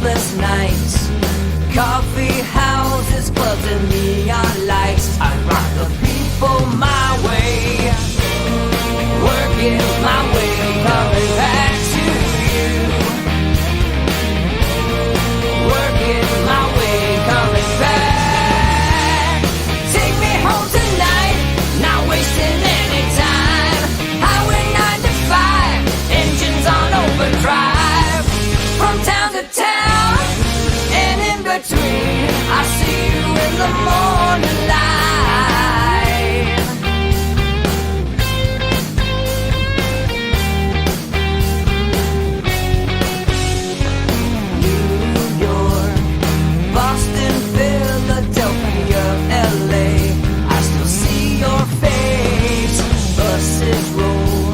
sleepless nights, coffee houses, clubs and neon lights. I rock the people my way, working my way, coming back to you. Working my way, coming back. Take me home tonight, not wasting any time. Highway 95, engines on overdrive. From town to town, and in between, I see you in the morning light. New York, Boston, Philadelphia, LA, I still see your face. Buses roll,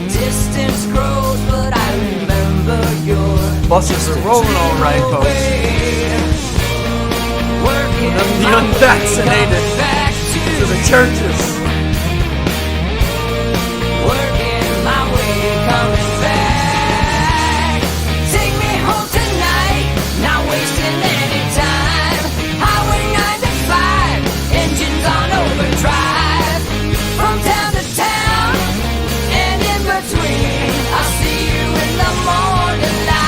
distance grows, but I remember your Buses are rolling all right, folks. From the unvaccinated to the churches. Working my way, coming back. Take me home tonight, not wasting any time. Highway 95, engines on overdrive. From town to town, and in between, I see you in the morning light.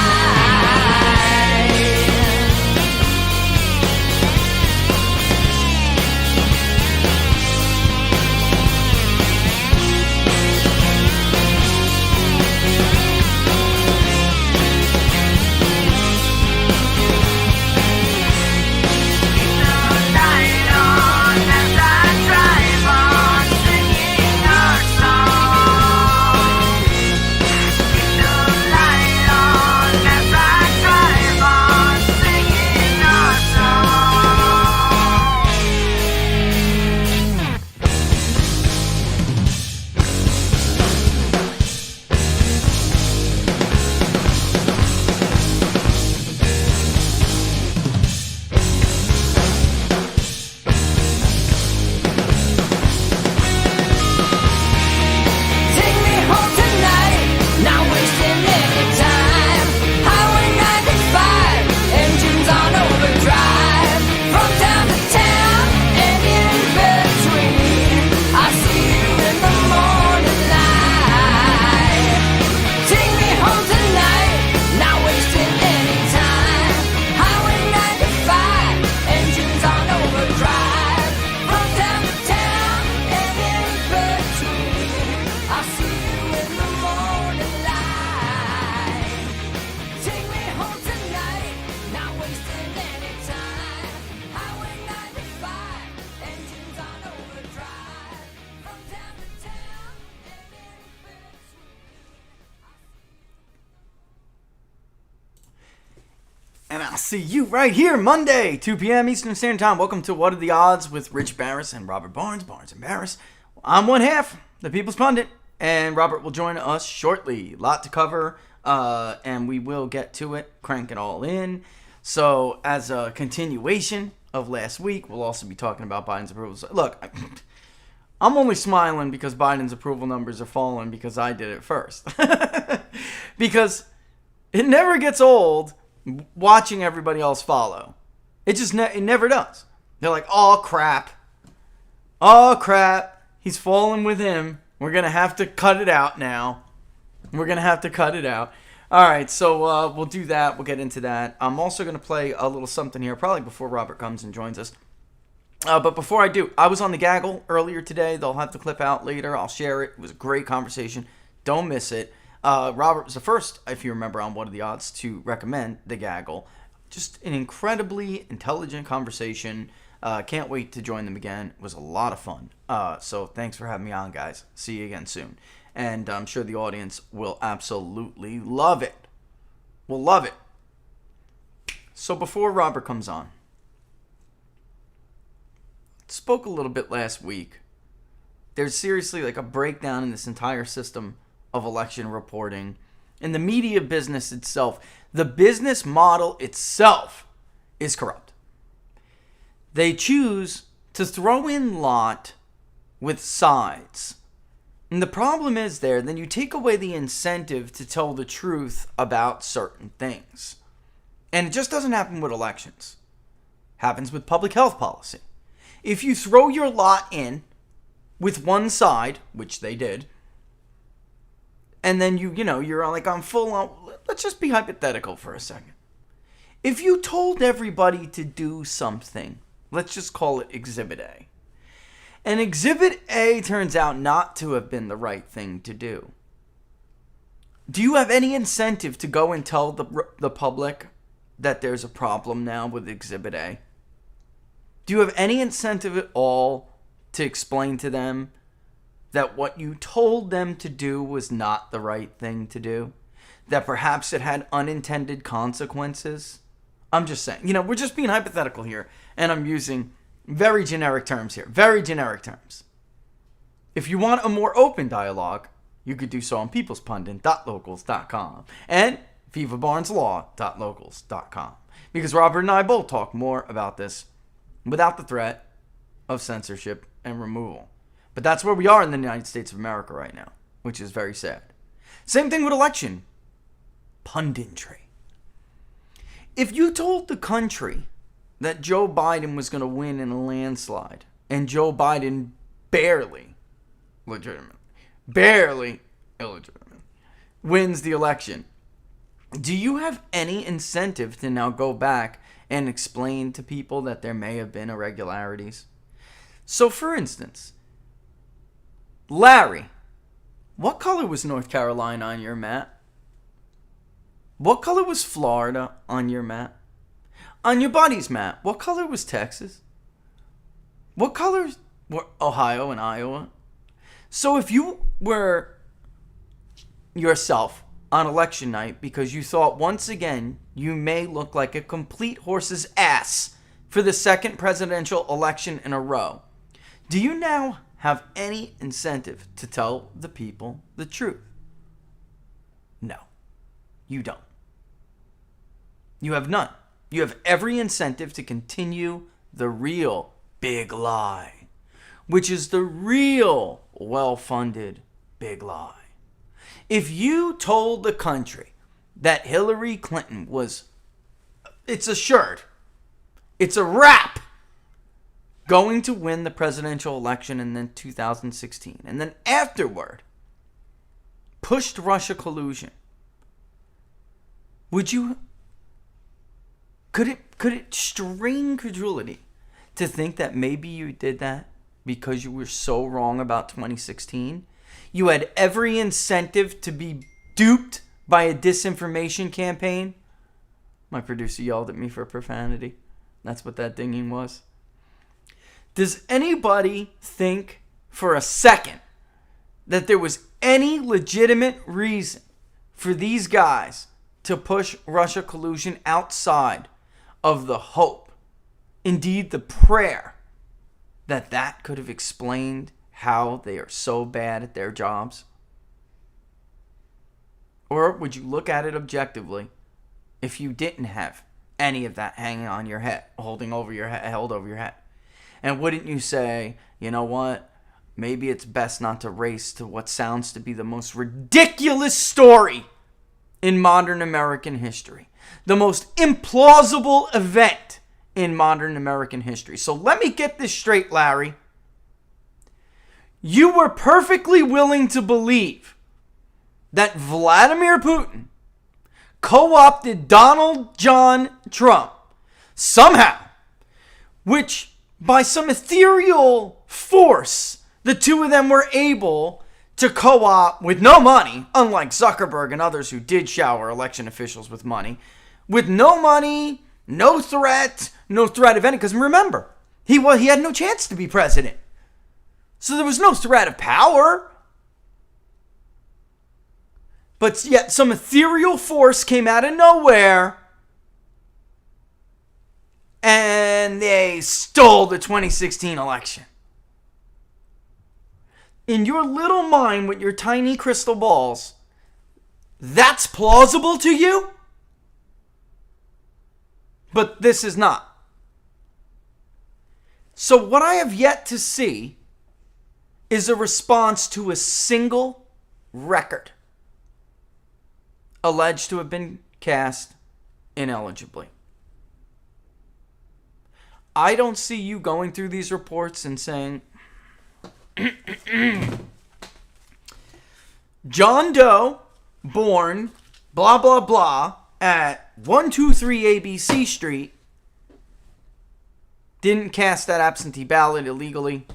And I'll see you right here Monday, 2 p.m. Eastern Standard Time. Welcome to What Are the Odds with Rich Baris and Robert Barnes, Barnes and Baris. I'm one half, the People's Pundit, and Robert will join us shortly. A lot to cover, and we will get to it, crank it all in. So, as a continuation of last week, we'll also be talking about Biden's approval. Look, I'm only smiling because Biden's approval numbers are falling because I did it first. Because it never gets old watching everybody else follow. It just it never does. They're like, oh crap, he's falling with him. We're gonna have to cut it out now. All right, so we'll do that. We'll get into that. I'm also gonna play a little something here, probably before Robert comes and joins us. But before I do, I was on the gaggle earlier today. They'll have the clip out later. I'll share it. It was a great conversation. Don't miss it. Robert was the first, if you remember, on What Are the Odds to recommend the gaggle. Just an incredibly intelligent conversation. Can't wait to join them again. It was a lot of fun. So thanks for having me on, guys. See you again soon. And I'm sure the audience will absolutely love it. Will love it. So before Robert comes on, spoke a little bit last week. There's seriously like a breakdown in this entire system of election reporting and the media business itself. The business model itself is corrupt. They choose to throw in lot with sides. And the problem is then you take away the incentive to tell the truth about certain things. And it just doesn't happen with elections. It happens with public health policy. If you throw your lot in with one side, which they did, and then you're like on full on, let's just be hypothetical for a second. If you told everybody to do something, let's just call it Exhibit A, and Exhibit A turns out not to have been the right thing to do, do you have any incentive to go and tell the public that there's a problem now with Exhibit A? Do you have any incentive at all to explain to them that what you told them to do was not the right thing to do? That perhaps it had unintended consequences? I'm just saying, we're just being hypothetical here, and I'm using very generic terms here. Very generic terms. If you want a more open dialogue, you could do so on peoplespundit.locals.com and vivabarneslaw.locals.com. Because Robert and I both talk more about this without the threat of censorship and removal. But that's where we are in the United States of America right now, which is very sad. Same thing with election punditry. If you told the country that Joe Biden was going to win in a landslide, and Joe Biden barely illegitimate, wins the election, do you have any incentive to now go back and explain to people that there may have been irregularities? So, for instance, Larry, what color was North Carolina on your map? What color was Florida on your map? On your buddy's map, what color was Texas? What colors were Ohio and Iowa? So if you were yourself on election night because you thought once again you may look like a complete horse's ass for the second presidential election in a row, do you now have any incentive to tell the people the truth? No, you don't. You have none. You have every incentive to continue the real big lie, which is the real well-funded big lie. If you told the country that Hillary Clinton was, it's assured, it's a wrap, going to win the presidential election in then 2016, and then afterward pushed Russia collusion, would you? Could it strain credulity to think that maybe you did that because you were so wrong about 2016? You had every incentive to be duped by a disinformation campaign. My producer yelled at me for profanity. That's what that dinging was. Does anybody think for a second that there was any legitimate reason for these guys to push Russia collusion outside of the hope, indeed the prayer, that could have explained how they are so bad at their jobs? Or would you look at it objectively if you didn't have any of that hanging on your head, held over your head? And wouldn't you say, you know what? Maybe it's best not to race to what sounds to be the most ridiculous story in modern American history. The most implausible event in modern American history. So let me get this straight, Larry. You were perfectly willing to believe that Vladimir Putin co-opted Donald John Trump somehow, which by some ethereal force, the two of them were able to co-op with no money, unlike Zuckerberg and others who did shower election officials with money, with no money, no threat of any, because remember, he had no chance to be president. So there was no threat of power. But yet some ethereal force came out of nowhere and they stole the 2016 election. In your little mind with your tiny crystal balls, that's plausible to you? But this is not. So what I have yet to see is a response to a single record alleged to have been cast ineligibly. I don't see you going through these reports and saying, John Doe, born, blah, blah, blah, at 123 ABC Street, didn't cast that absentee ballot illegally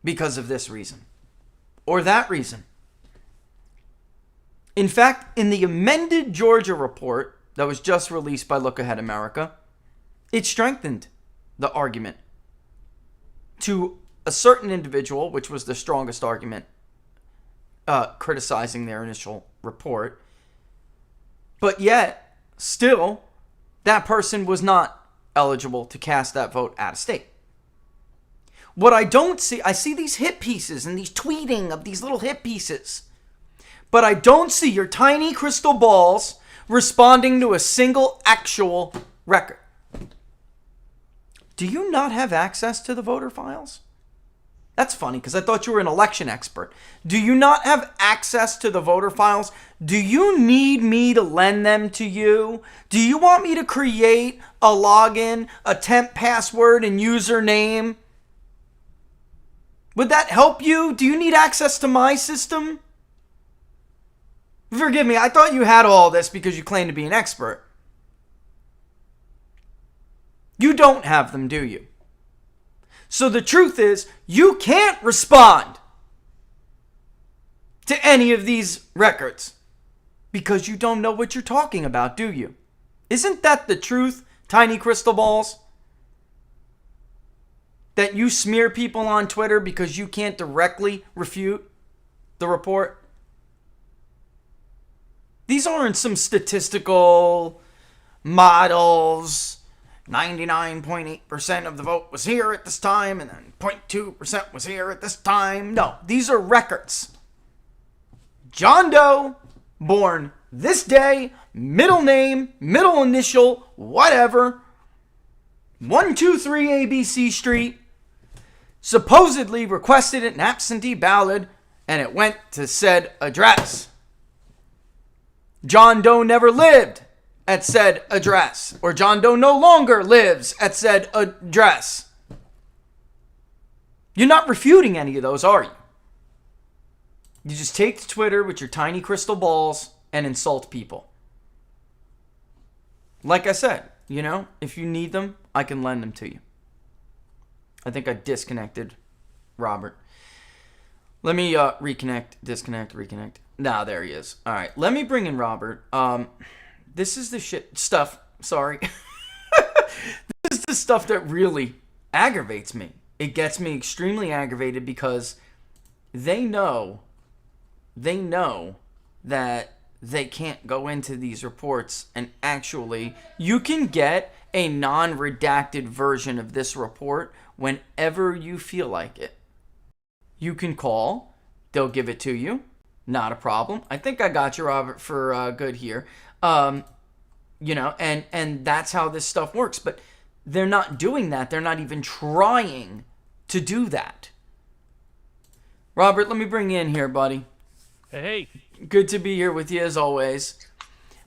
because of this reason or that reason. In fact, in the amended Georgia report that was just released by Look Ahead America, it strengthened the argument to a certain individual, which was the strongest argument, criticizing their initial report. But yet, still, that person was not eligible to cast that vote out of state. What I don't see, I see these hit pieces and these tweeting of these little hit pieces, but I don't see your tiny crystal balls responding to a single actual record. Do you not have access to the voter files? That's funny because I thought you were an election expert. Do you not have access to the voter files? Do you need me to lend them to you? Do you want me to create a login, a temp password, and username? Would that help you? Do you need access to my system? Forgive me, I thought you had all this because you claim to be an expert. You don't have them, do you? So the truth is, you can't respond to any of these records because you don't know what you're talking about, do you? Isn't that the truth, tiny crystal balls? That you smear people on Twitter because you can't directly refute the report? These aren't some statistical models. 99.8% of the vote was here at this time, and then 0.2% was here at this time. No, these are records. John Doe, born this day, middle name, middle initial, whatever, 123 ABC Street, supposedly requested an absentee ballot, and it went to said address. John Doe never lived at said address, or John Doe no longer lives at said address. You're not refuting any of those, are you? You just take to Twitter with your tiny crystal balls and insult people. Like I said, you know, if you need them, I can lend them to you. I think I disconnected Robert. Let me disconnect, reconnect. Nah, there he is. All right, let me bring in Robert. This is the shit stuff. Sorry. This is the stuff that really aggravates me. It gets me extremely aggravated because they know that they can't go into these reports and actually, you can get a non-redacted version of this report whenever you feel like it. You can call. They'll give it to you. Not a problem. I think I got you, Robert, for good here. You know, and that's how this stuff works. But they're not doing that. They're not even trying to do that. Robert, let me bring you in here, buddy. Hey. Good to be here with you as always.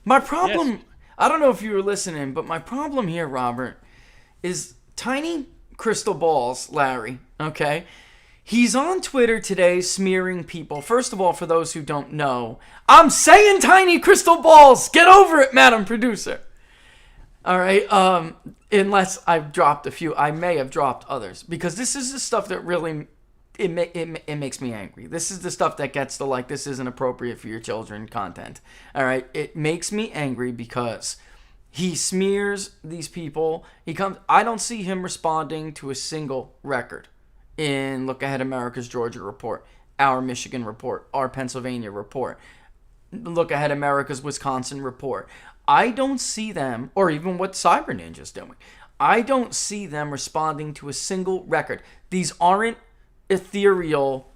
My problem, yes. I don't know if you were listening, but my problem here, Robert, is tiny crystal balls, Larry, okay? He's on Twitter today smearing people. First of all, for those who don't know, I'm saying tiny crystal balls. Get over it, Madam Producer. All right. Unless I've dropped a few. I may have dropped others. Because this is the stuff that really, it makes me angry. This is the stuff that gets the like, this isn't appropriate for your children content. All right. It makes me angry because he smears these people. I don't see him responding to a single record. In Look Ahead America's Georgia report, our Michigan report, our Pennsylvania report, Look Ahead America's Wisconsin report. I don't see them, or even what Cyber Ninja's doing, I don't see them responding to a single record. These aren't ethereal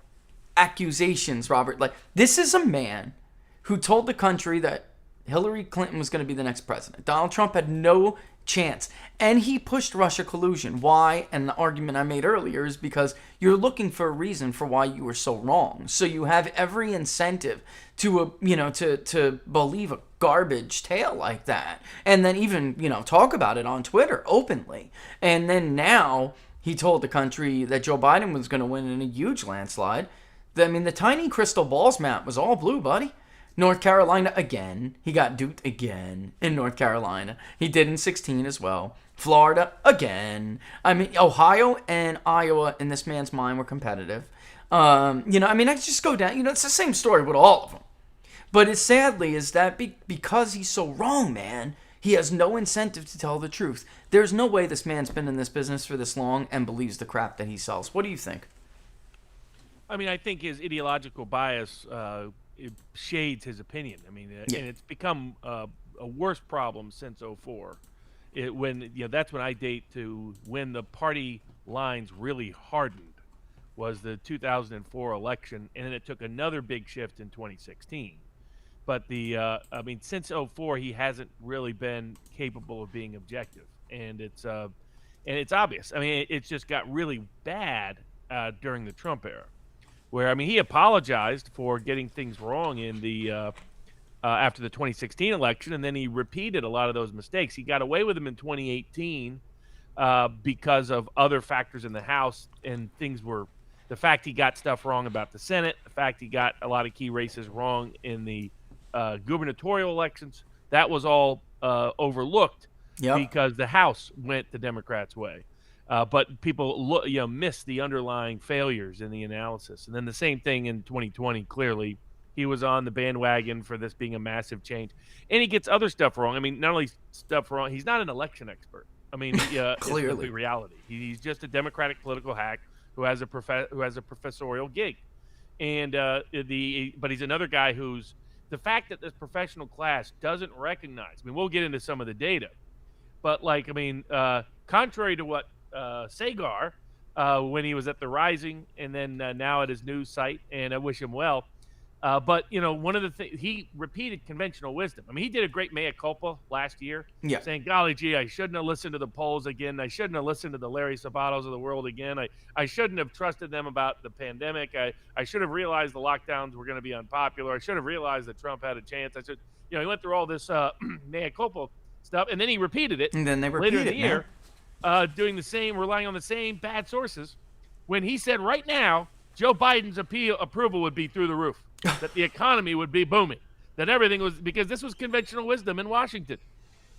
accusations, Robert. Like, this is a man who told the country that Hillary Clinton was going to be the next president. Donald Trump had no chance. And he pushed Russia collusion. Why? And the argument I made earlier is because you're looking for a reason for why you were so wrong. So you have every incentive to to believe a garbage tale like that, and then even talk about it on Twitter openly. And then now he told the country that Joe Biden was going to win in a huge landslide. I mean, the tiny crystal balls map was all blue, buddy. North Carolina again. He got duped again in North Carolina. He did in 2016 as well. Florida again. I mean, Ohio and Iowa in this man's mind were competitive. I just go down. It's the same story with all of them. But it sadly is that because he's so wrong, man, he has no incentive to tell the truth. There's no way this man's been in this business for this long and believes the crap that he sells. What do you think? I mean, I think his ideological bias it shades his opinion. I mean, and it's become a worse problem since '04. That's when I date to when the party lines really hardened, was the 2004 election, and then it took another big shift in 2016. But since '04, he hasn't really been capable of being objective, and it's obvious. I mean, it's just got really bad during the Trump era, where he apologized for getting things wrong in the after the 2016 election, and then he repeated a lot of those mistakes. He got away with them in 2018 because of other factors in the House, and things were the fact he got stuff wrong about the Senate, the fact he got a lot of key races wrong in the gubernatorial elections. That was all overlooked because the House went the Democrats' way. But people missed the underlying failures in the analysis. And then the same thing in 2020, clearly. He was on the bandwagon for this being a massive change. And he gets other stuff wrong. I mean, not only stuff wrong, he's not an election expert. I mean, clearly. It's the reality. He's just a Democratic political hack who has a professorial gig. And but he's another guy who's the fact that this professional class doesn't recognize. I mean, we'll get into some of the data. But contrary to what Sagar, when he was at the Rising, and then now at his news site, and I wish him well. But one of the things, he repeated conventional wisdom. I mean, he did a great mea culpa last year, saying, "Golly gee, I shouldn't have listened to the polls again. I shouldn't have listened to the Larry Sabatos of the world again. I shouldn't have trusted them about the pandemic. I should have realized the lockdowns were going to be unpopular. I should have realized that Trump had a chance. I should, he went through all this mea culpa stuff, and then he repeated it. And then they repeated later in the year." Doing the same, relying on the same bad sources, when he said right now Joe Biden's approval would be through the roof, that the economy would be booming, that everything was, because this was conventional wisdom in Washington.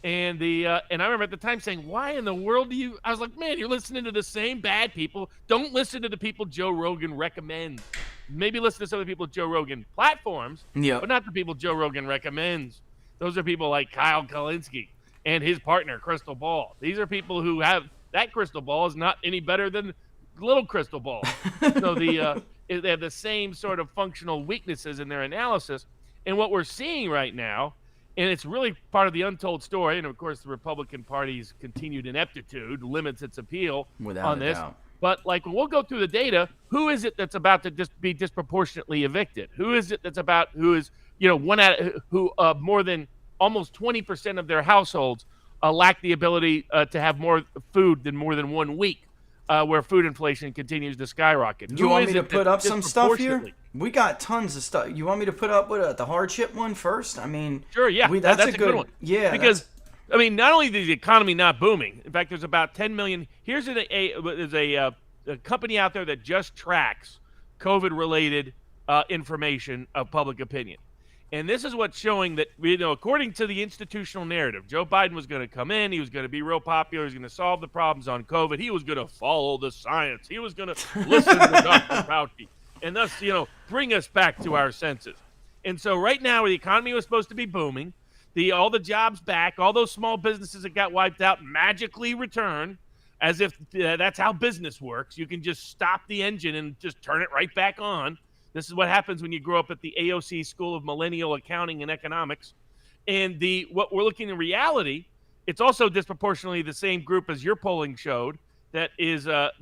And and I remember at the time saying, why in the world do you, I was like, man, you're listening to the same bad people. Don't listen to the people Joe Rogan recommends. Maybe listen to some of the people Joe Rogan platforms, but not the people Joe Rogan recommends. Those are people like Kyle Kalinske and his partner, Crystal Ball. These are people who have, that crystal ball is not any better than little crystal ball. So they have the same sort of functional weaknesses in their analysis. And what we're seeing right now, and it's really part of the untold story, and of course the Republican Party's continued ineptitude limits its appeal on this. Doubt. But when we'll go through the data, who is it that's about to just be disproportionately evicted? Who is it that's about, who is, more than almost 20% of their households lack the ability to have more food than more than 1 week, where food inflation continues to skyrocket. Do you want me to put up some stuff here? We got tons of stuff. You want me to put up the hardship one first? I mean, sure, yeah, that's a good one. Yeah, because not only is the economy not booming, in fact, there's about 10 million. Here's a company out there that just tracks COVID-related information of public opinion. And this is what's showing that, according to the institutional narrative, Joe Biden was going to come in, he was going to be real popular, he was going to solve the problems on COVID, he was going to follow the science, he was going to listen to Dr. Fauci, and thus, bring us back to our senses. And so right now, the economy was supposed to be booming, all the jobs back, all those small businesses that got wiped out magically return, as if that's how business works. You can just stop the engine and just turn it right back on. This is what happens when you grow up at the AOC School of Millennial Accounting and Economics. And what we're looking in reality, it's also disproportionately the same group as your polling showed that is that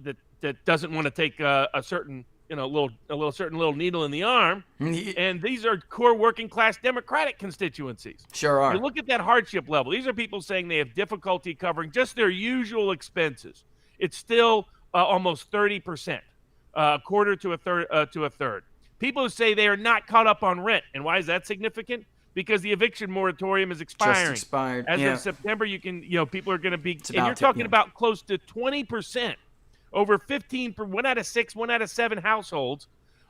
doesn't want to take a certain a certain little needle in the arm. And these are core working class Democratic constituencies. Sure are. You look at that hardship level. These are people saying they have difficulty covering just their usual expenses. It's still almost 30%, a quarter to a third. People who say they are not caught up on rent. And why is that significant? Because the eviction moratorium is expiring. Just expired. As yeah. of September, people are going to be, It's and you're talking about close to 20%, over 15, 1 out of 6, 1 out of 7 households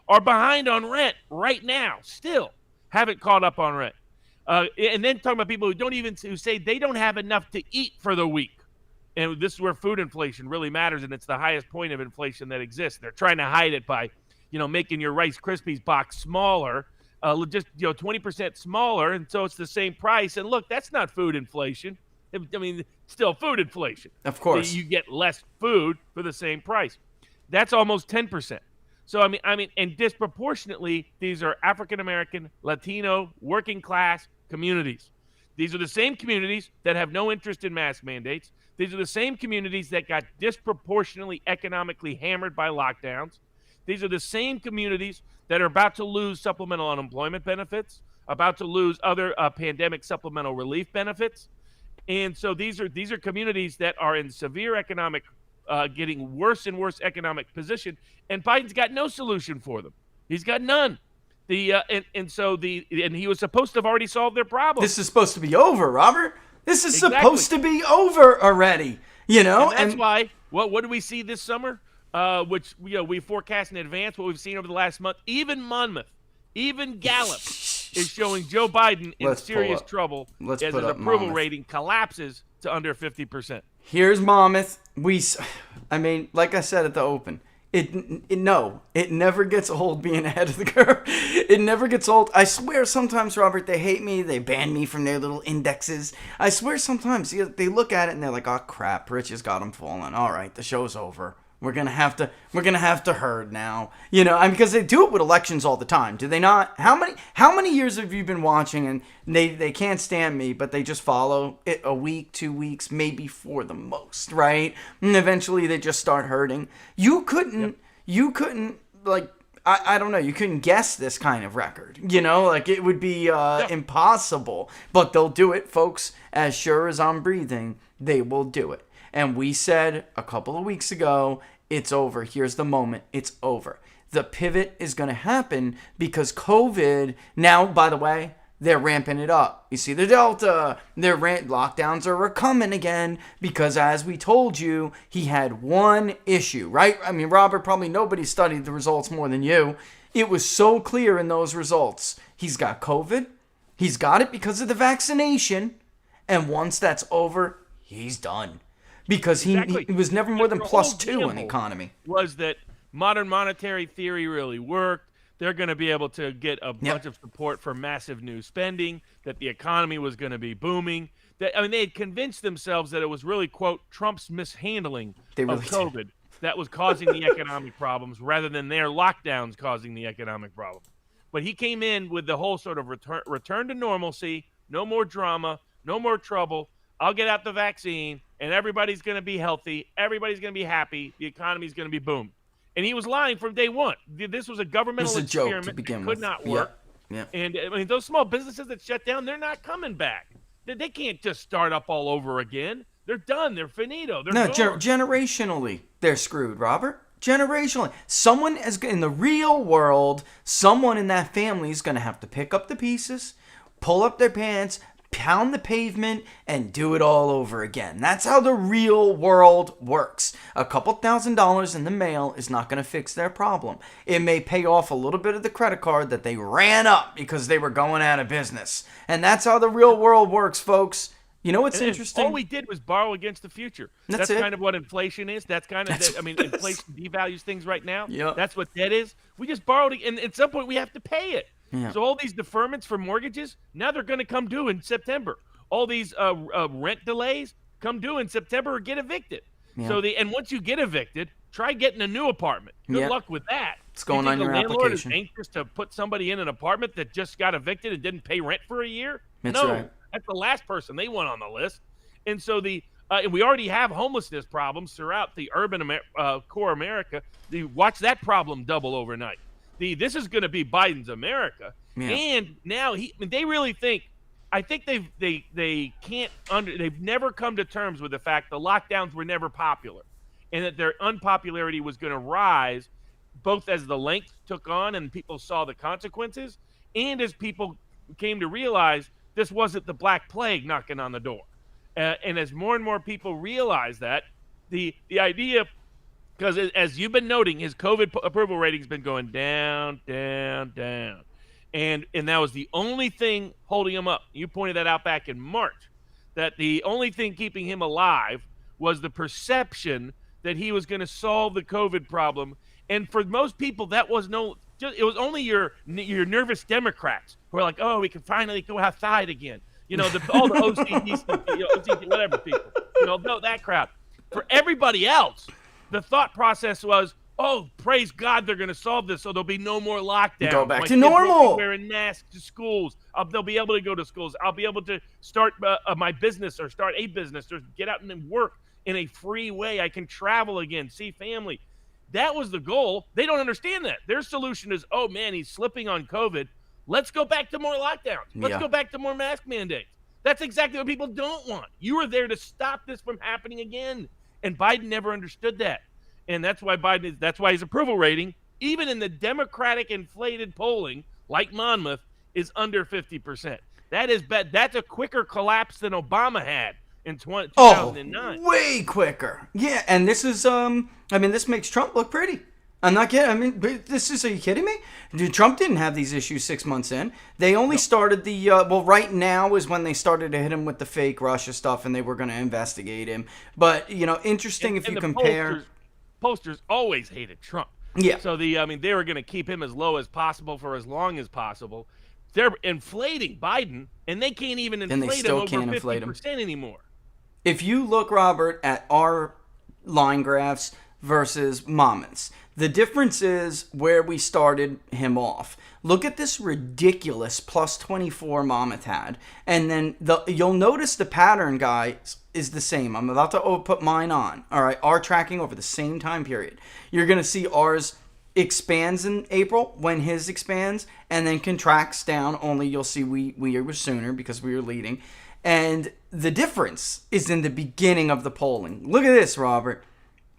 are behind on rent right now, still haven't caught up on rent. And then talking about people who say they don't have enough to eat for the week. And this is where food inflation really matters, and it's the highest point of inflation that exists. They're trying to hide it by, making your Rice Krispies box smaller, just 20% smaller, and so it's the same price. And look, that's not food inflation. I mean, still food inflation. Of course, you get less food for the same price. That's almost 10%. So I mean, and disproportionately, these are African American, Latino, working class communities. These are the same communities that have no interest in mask mandates. These are the same communities that got disproportionately economically hammered by lockdowns. These are the same communities that are about to lose supplemental unemployment benefits, about to lose other pandemic supplemental relief benefits. And so these are communities that are in severe economic, getting worse and worse economic position, and Biden's got no solution for them. He's got none. And he was supposed to have already solved their problem. This is supposed to be over, Robert. This is Exactly. supposed to be over already. And that's why. What do we see this summer? Which we forecast in advance. What we've seen over the last month. Even Monmouth, even Gallup is showing Joe Biden in serious trouble as his approval rating collapses to under 50%. Here's Monmouth. Like I said at the open, it never gets old being ahead of the curve. It never gets old. I swear sometimes, Robert, they hate me. They ban me from their little indexes. I swear sometimes they look at it and they're like, oh crap, Rich has got him falling. All right, the show's over. We're gonna have to herd now, because they do it with elections all the time, do they not? How many years have you been watching and they can't stand me, but they just follow it a week, 2 weeks, maybe for the most, right? And eventually they just start herding. You couldn't I don't know, you couldn't guess this kind of record, it would be impossible, but they'll do it, folks. As sure as I'm breathing, they will do it. And we said a couple of weeks ago, it's over. Here's the moment. It's over. The pivot is going to happen because COVID, now, by the way, they're ramping it up. You see the Delta, lockdowns are coming again because, as we told you, he had one issue, right? I mean, Robert, probably nobody studied the results more than you. It was so clear in those results. He's got COVID. He's got it because of the vaccination. And once that's over, he's done. Because he was never more than +2 in the economy. Was that modern monetary theory really worked? They're going to be able to get a bunch of support for massive new spending, that the economy was going to be booming. They had convinced themselves that it was really, quote, Trump's mishandling of COVID that was causing the economic problems rather than their lockdowns causing the economic problem. But he came in with the whole sort of return to normalcy, no more drama, no more trouble. I'll get out the vaccine, and everybody's going to be healthy. Everybody's going to be happy. The economy's going to be boom. And he was lying from day one. This was a governmental experiment. Joke to begin with. Could not work. Yeah. And those small businesses that shut down, they're not coming back. They can't just start up all over again. They're done. They're finito. They're gone. Generationally, they're screwed, Robert. Generationally. Someone in the real world, someone in that family is going to have to pick up the pieces, pull up their pants, pound the pavement, and do it all over again. That's how the real world works. A couple $1,000s in the mail is not going to fix their problem. It may pay off a little bit of the credit card that they ran up because they were going out of business. And that's how the real world works, folks. You know what's interesting? All we did was borrow against the future. That's kind of what inflation is. Inflation devalues things right now. Yep. That's what debt is. We just borrowed it, and at some point we have to pay it. Yeah. So all these deferments for mortgages, now they're going to come due in September. All these rent delays come due in September or get evicted. Yeah. And once you get evicted, try getting a new apartment. Good luck with that. It's going on your application. The landlord is anxious to put somebody in an apartment that just got evicted and didn't pay rent for a year? That's right. That's the last person they want on the list. And so And we already have homelessness problems throughout the urban core America. Watch that problem double overnight. This is going to be Biden's America. Yeah. And now they really think, I think they can't they've never come to terms with the fact the lockdowns were never popular, and that their unpopularity was going to rise, both as the length took on and people saw the consequences, and as people came to realize this wasn't the Black Plague knocking on the door. And as more and more people realize that, the idea, because as you've been noting, his COVID approval rating's been going down, down, down. And that was the only thing holding him up. You pointed that out back in March, that the only thing keeping him alive was the perception that he was going to solve the COVID problem. And for most people, that was it was only your nervous Democrats who are like, oh, we can finally go outside again. All the OCD, OCD, whatever people, that crowd. For everybody else, the thought process was, oh, praise God, they're going to solve this, so there'll be no more lockdown. Go back to normal. Wearing masks to schools. They'll be able to go to schools. I'll be able to start my business or start a business or get out and work in a free way. I can travel again, see family. That was the goal. They don't understand that. Their solution is, oh, man, he's slipping on COVID. Let's go back to more lockdowns. Let's go back to more mask mandates. That's exactly what people don't want. You were there to stop this from happening again. And Biden never understood that. And that's why his approval rating, even in the Democratic inflated polling, like Monmouth, is under 50%. That is bad. That's a quicker collapse than Obama had in 2009. Oh, way quicker. Yeah, and this is, this makes Trump look pretty. I'm not kidding. Are you kidding me? Trump didn't have these issues 6 months in. They only started right now is when they started to hit him with the fake Russia stuff, and they were going to investigate him. But, interesting if you compare. Pollsters always hated Trump. Yeah. So they were going to keep him as low as possible for as long as possible. They're inflating Biden, and they can't even inflate him over 50% anymore. If you look, Robert, at our line graphs versus Monmouth's, the difference is where we started him off. Look at this ridiculous plus 24 Monmouth had. And then you'll notice the pattern, guys, is the same. I'm about to put mine on. All right, our tracking over the same time period. You're going to see ours expands in April when his expands, and then contracts down. Only you'll see we were sooner because we were leading. And the difference is in the beginning of the polling. Look at this, Robert.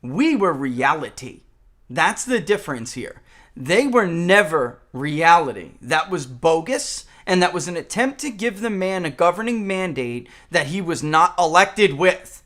We were reality. That's the difference here. They were never reality. That was bogus, and that was an attempt to give the man a governing mandate that he was not elected with.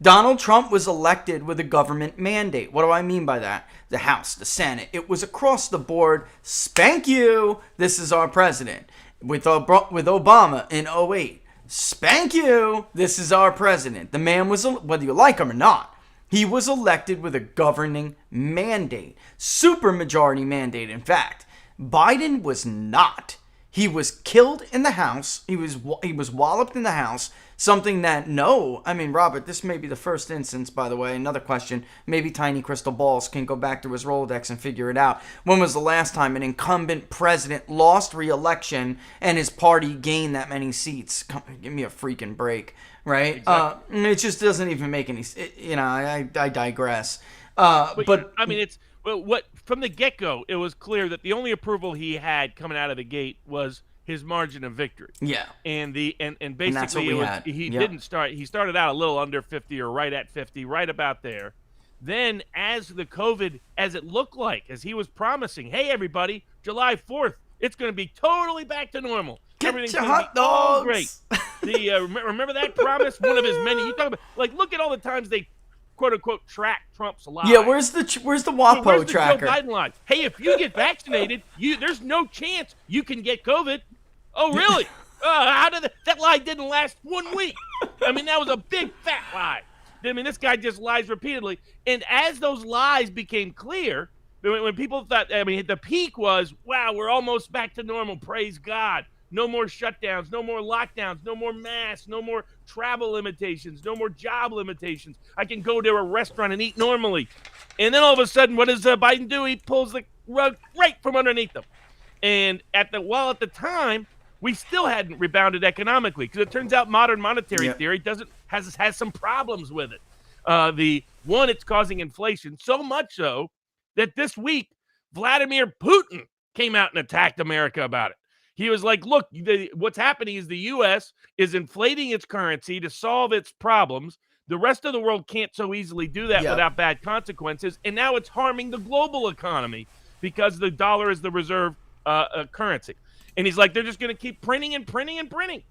Donald Trump was elected with a government mandate. What do I mean by that? The House, the Senate. It was across the board. Spank you. This is our president. With Obama in 2008. Spank you. This is our president. The man was, whether you like him or not, he was elected with a governing mandate. Supermajority mandate, in fact. Biden was not. He was killed in the House. He was walloped in the House. Something that, Robert, this may be the first instance, by the way. Another question. Maybe Tiny Crystal Balls can go back to his Rolodex and figure it out. When was the last time an incumbent president lost re-election and his party gained that many seats? Give me a freaking break. Right? Exactly. It just doesn't even make any. I digress. It's from the get-go, it was clear that the only approval he had coming out of the gate was his margin of victory. Yeah. And basically he didn't start. He started out a little under 50 or right at 50, right about there. Then as the COVID, as it looked like, as he was promising, hey everybody, July 4th, it's going to be totally back to normal. Get your hot dogs. Great. Remember that promise? One of his many. You talk about look at all the times they quote unquote track Trump's lives. Yeah, where's the WAPO where's the tracker? Joe Biden line? Hey, if you get vaccinated, there's no chance you can get COVID. Oh, really? How did that lie didn't last 1 week? That was a big fat lie. This guy just lies repeatedly. And as those lies became clear, when people thought, the peak was, wow, we're almost back to normal. Praise God. No more shutdowns, no more lockdowns, no more masks, no more travel limitations, no more job limitations. I can go to a restaurant and eat normally. And then all of a sudden, what does Biden do? He pulls the rug right from underneath them. And at the time, we still hadn't rebounded economically, because it turns out modern monetary theory has some problems with it. It's causing inflation, so much so that this week Vladimir Putin came out and attacked America about it. He was like, look, what's happening is the U.S. is inflating its currency to solve its problems. The rest of the world can't so easily do that without bad consequences. And now it's harming the global economy because the dollar is the reserve currency. And he's like, they're just going to keep printing and printing and printing.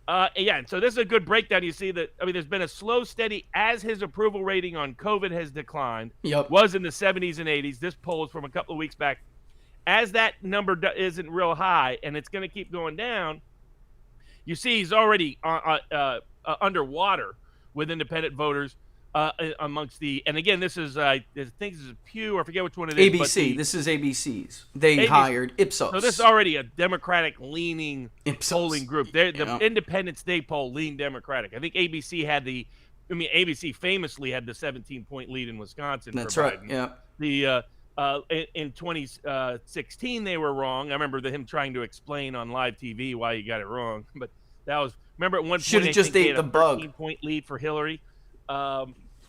And so this is a good breakdown. You see that, there's been a slow, steady, as his approval rating on COVID has declined, was in the 70s and 80s. This poll is from a couple of weeks back. As that number isn't real high and it's going to keep going down, you see he's already underwater with independent voters amongst and again, this is, I think this is Pew, I forget which one it is. ABC, this is ABC's. They hired Ipsos. So this is already a Democratic-leaning polling group. The Independence Day poll leaned Democratic. I think ABC ABC famously had the 17-point lead in Wisconsin. That's for right, Biden. In 2016, they were wrong. I remember him trying to explain on live TV why he got it wrong. But that was, remember at one point, should have just ate the bug. 13-point lead for Hillary.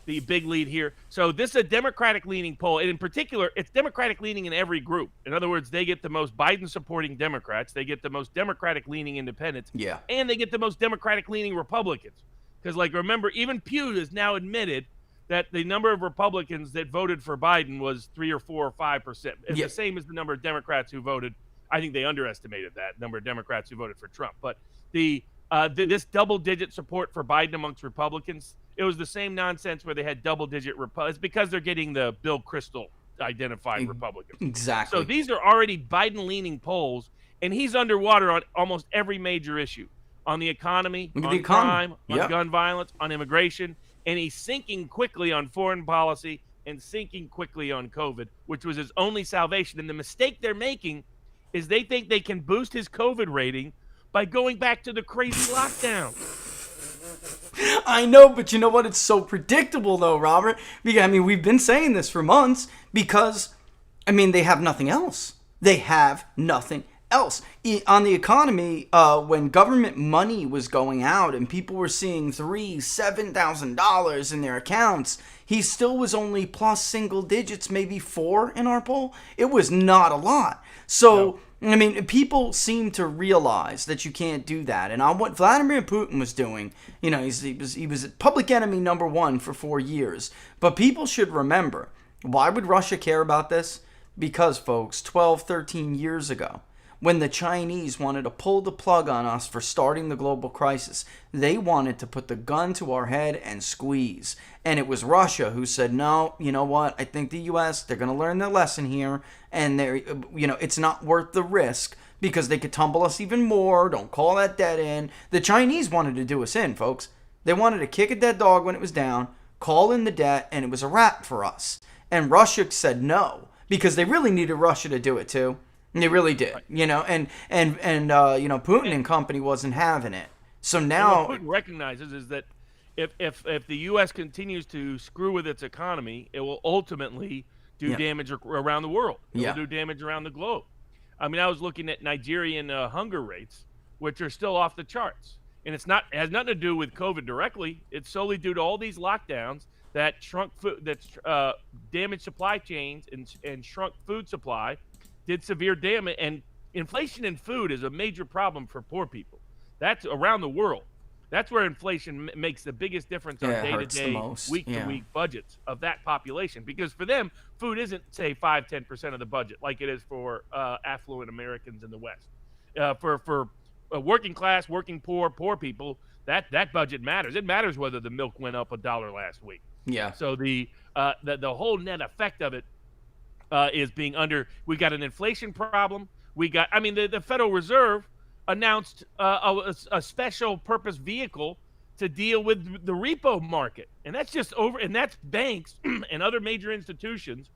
The big lead here. So this is a Democratic-leaning poll. And in particular, it's Democratic-leaning in every group. In other words, they get the most Biden-supporting Democrats. They get the most Democratic-leaning independents. Yeah. And they get the most Democratic-leaning Republicans. Because, remember, even Pew has now admitted that the number of Republicans that voted for Biden was 3 or 4 or 5%. It's the same as the number of Democrats who voted. I think they underestimated that number of Democrats who voted for Trump. But this double-digit support for Biden amongst Republicans, it was the same nonsense where they had double-digit Republicans. It's because they're getting the Bill Kristol identified Republicans. Exactly. So these are already Biden-leaning polls, and he's underwater on almost every major issue. On the economy, on crime, on gun violence, on immigration, and he's sinking quickly on foreign policy and sinking quickly on COVID, which was his only salvation. And the mistake they're making is they think they can boost his COVID rating by going back to the crazy lockdown. I know, but you know what? It's so predictable, though, Robert. Because, we've been saying this for months because, they have nothing else. They have nothing else. On the economy, when government money was going out and people were seeing $7,000 in their accounts, he still was only plus single digits, maybe 4 in our poll. It was not a lot. So, people seem to realize that you can't do that. And on what Vladimir Putin was doing, he was public enemy number 1 for 4 years. But people should remember, why would Russia care about this? Because, folks, 12, 13 years ago, when the Chinese wanted to pull the plug on us for starting the global crisis, they wanted to put the gun to our head and squeeze. And it was Russia who said, no, you know what? I think the U.S., they're going to learn their lesson here. And it's not worth the risk because they could tumble us even more. Don't call that debt in. The Chinese wanted to do us in, folks. They wanted to kick a dead dog when it was down, call in the debt, and it was a wrap for us. And Russia said no because they really needed Russia to do it too. They really did, and Putin and company wasn't having it. So now what Putin recognizes is that if the U.S. continues to screw with its economy, it will ultimately do damage around the world. It will do damage around the globe. I was looking at Nigerian hunger rates, which are still off the charts, and it has nothing to do with COVID directly. It's solely due to all these lockdowns that shrunk food, damaged supply chains and shrunk food supply. Did severe damage, and inflation in food is a major problem for poor people. That's around the world. That's where inflation makes the biggest difference on day-to-day, week-to-week budgets of that population. Because for them, food isn't, say, 5-10% of the budget like it is for affluent Americans in the West. For working class, working poor people, that budget matters. It matters whether the milk went up $1 last week. Yeah. So the whole net effect of it is being we got an inflation problem. We got, the Federal Reserve announced a special purpose vehicle to deal with the repo market. And that's and that's banks and other major institutions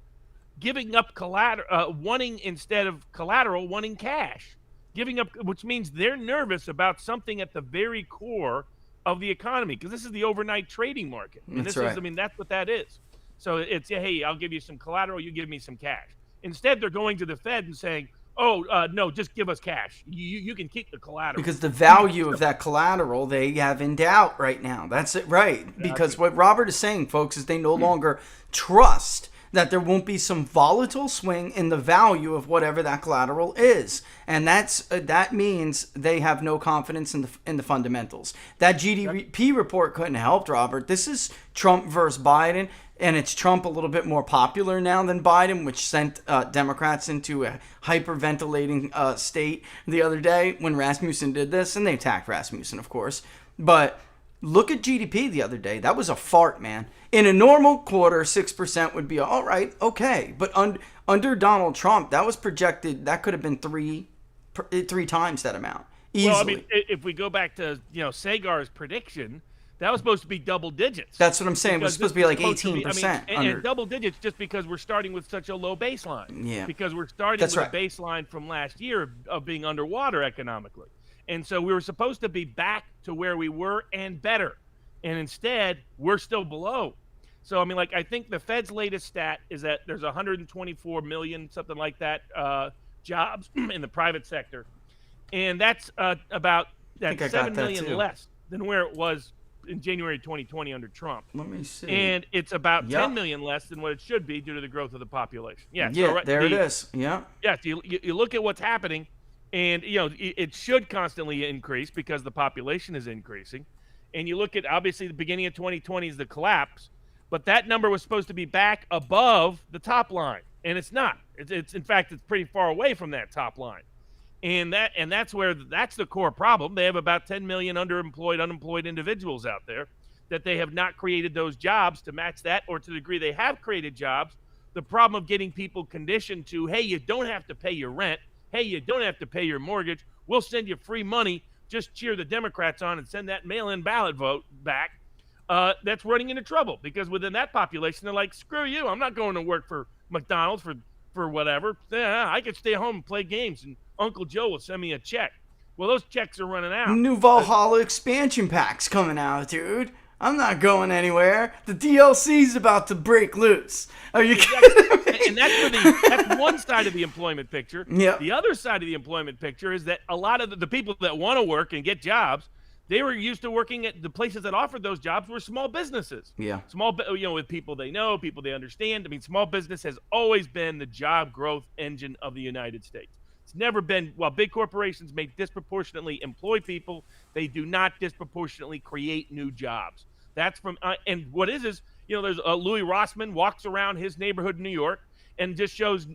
giving up collateral, wanting instead of collateral, wanting cash, giving up, which means they're nervous about something at the very core of the economy. Because this is the overnight trading market. And that's what that is. So it's, hey, I'll give you some collateral, you give me some cash. Instead, they're going to the Fed and saying, no, just give us cash. You can keep the collateral. Because the value of that collateral they have in doubt right now. That's it, right? Because what Robert is saying, folks, is they no longer trust that there won't be some volatile swing in the value of whatever that collateral is, and that means they have no confidence in the fundamentals. That GDP report couldn't have helped, Robert. This is Trump versus Biden. And it's Trump a little bit more popular now than Biden, which sent Democrats into a hyperventilating state the other day when Rasmussen did this. And they attacked Rasmussen, of course. But look at GDP the other day. That was a fart, man. In a normal quarter, 6% would be all right, okay. But under Donald Trump, that was projected. That could have been three times that amount. Easily. Well, I mean, if we go back to Sagar's prediction, that was supposed to be double digits. That's what I'm saying. It was supposed to be like 18%. And double digits just because we're starting with such a low baseline. Yeah. Because we're starting with a baseline from last year of being underwater economically. And so we were supposed to be back to where we were and better. And instead, we're still below. So, I mean, like, I think the Fed's latest stat is that there's 124 million, something like that, jobs in the private sector. And that's about 7 million less than where it was in January 2020 under Trump. Let me see. And it's about 10 million less than what it should be due to the growth of the population. Yeah, there it is. Yeah. Yes, you look at what's happening, and it should constantly increase because the population is increasing. And you look at, obviously, the beginning of 2020 is the collapse, but that number was supposed to be back above the top line, and it's not. It's in fact, it's pretty far away from that top line. And that's the core problem. They have about 10 million unemployed individuals out there that they have not created those jobs to match that, or to the degree they have created jobs, the problem of getting people conditioned to, hey, you don't have to pay your rent. Hey, you don't have to pay your mortgage. We'll send you free money. Just cheer the Democrats on and send that mail-in ballot vote back. That's running into trouble because within that population, they're like, screw you. I'm not going to work for McDonald's for whatever. Yeah, I could stay home and play games, and Uncle Joe will send me a check. Well, those checks are running out. New Valhalla expansion packs coming out, dude. I'm not going anywhere. The DLC's about to break loose. Are you kidding? And that's one side of the employment picture. Yeah. The other side of the employment picture is that a lot of the people that want to work and get jobs, they were used to working at the places that offered those jobs were small businesses. Yeah. With people they know, people they understand. I mean, small business has always been the job growth engine of the United States. It's never been, while big corporations may disproportionately employ people, they do not disproportionately create new jobs. That's from, and what is, there's Louis Rossman walks around his neighborhood in New York and just shows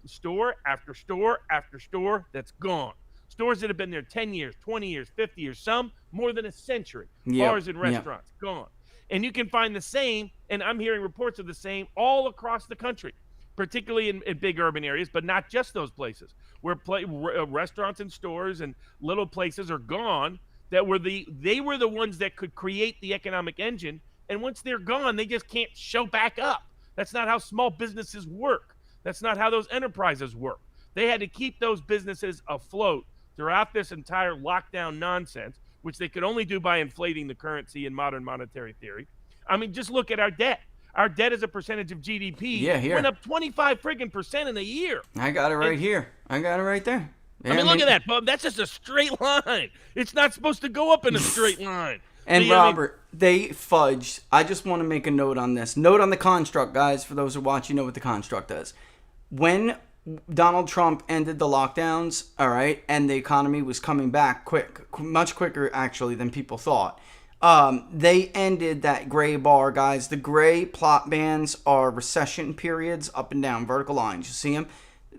store after store after store that's gone. Stores that have been there 10 years, 20 years, 50 years, some more than a century. Yep. Bars and restaurants, gone. And you can find the same, and I'm hearing reports of the same all across the country, particularly in big urban areas, but not just those places, where restaurants and stores and little places are gone that they were the ones that could create the economic engine. And once they're gone, they just can't show back up. That's not how small businesses work. That's not how those enterprises work. They had to keep those businesses afloat throughout this entire lockdown nonsense, which they could only do by inflating the currency in modern monetary theory. I mean, just look at our debt. Our debt as a percentage of GDP went up 25% in a year. I got it right here. I got it right there. Yeah, I mean, look at that, Bub. That's just a straight line. It's not supposed to go up in a straight line. And Robert, they fudged. I just want to make a note on this. Note on the construct, guys. For those who watch, you know what the construct is. When Donald Trump ended the lockdowns, all right, and the economy was coming back much quicker, actually, than people thought. They ended that gray bar, guys. The gray plot bands are recession periods, up and down, vertical lines. You see them?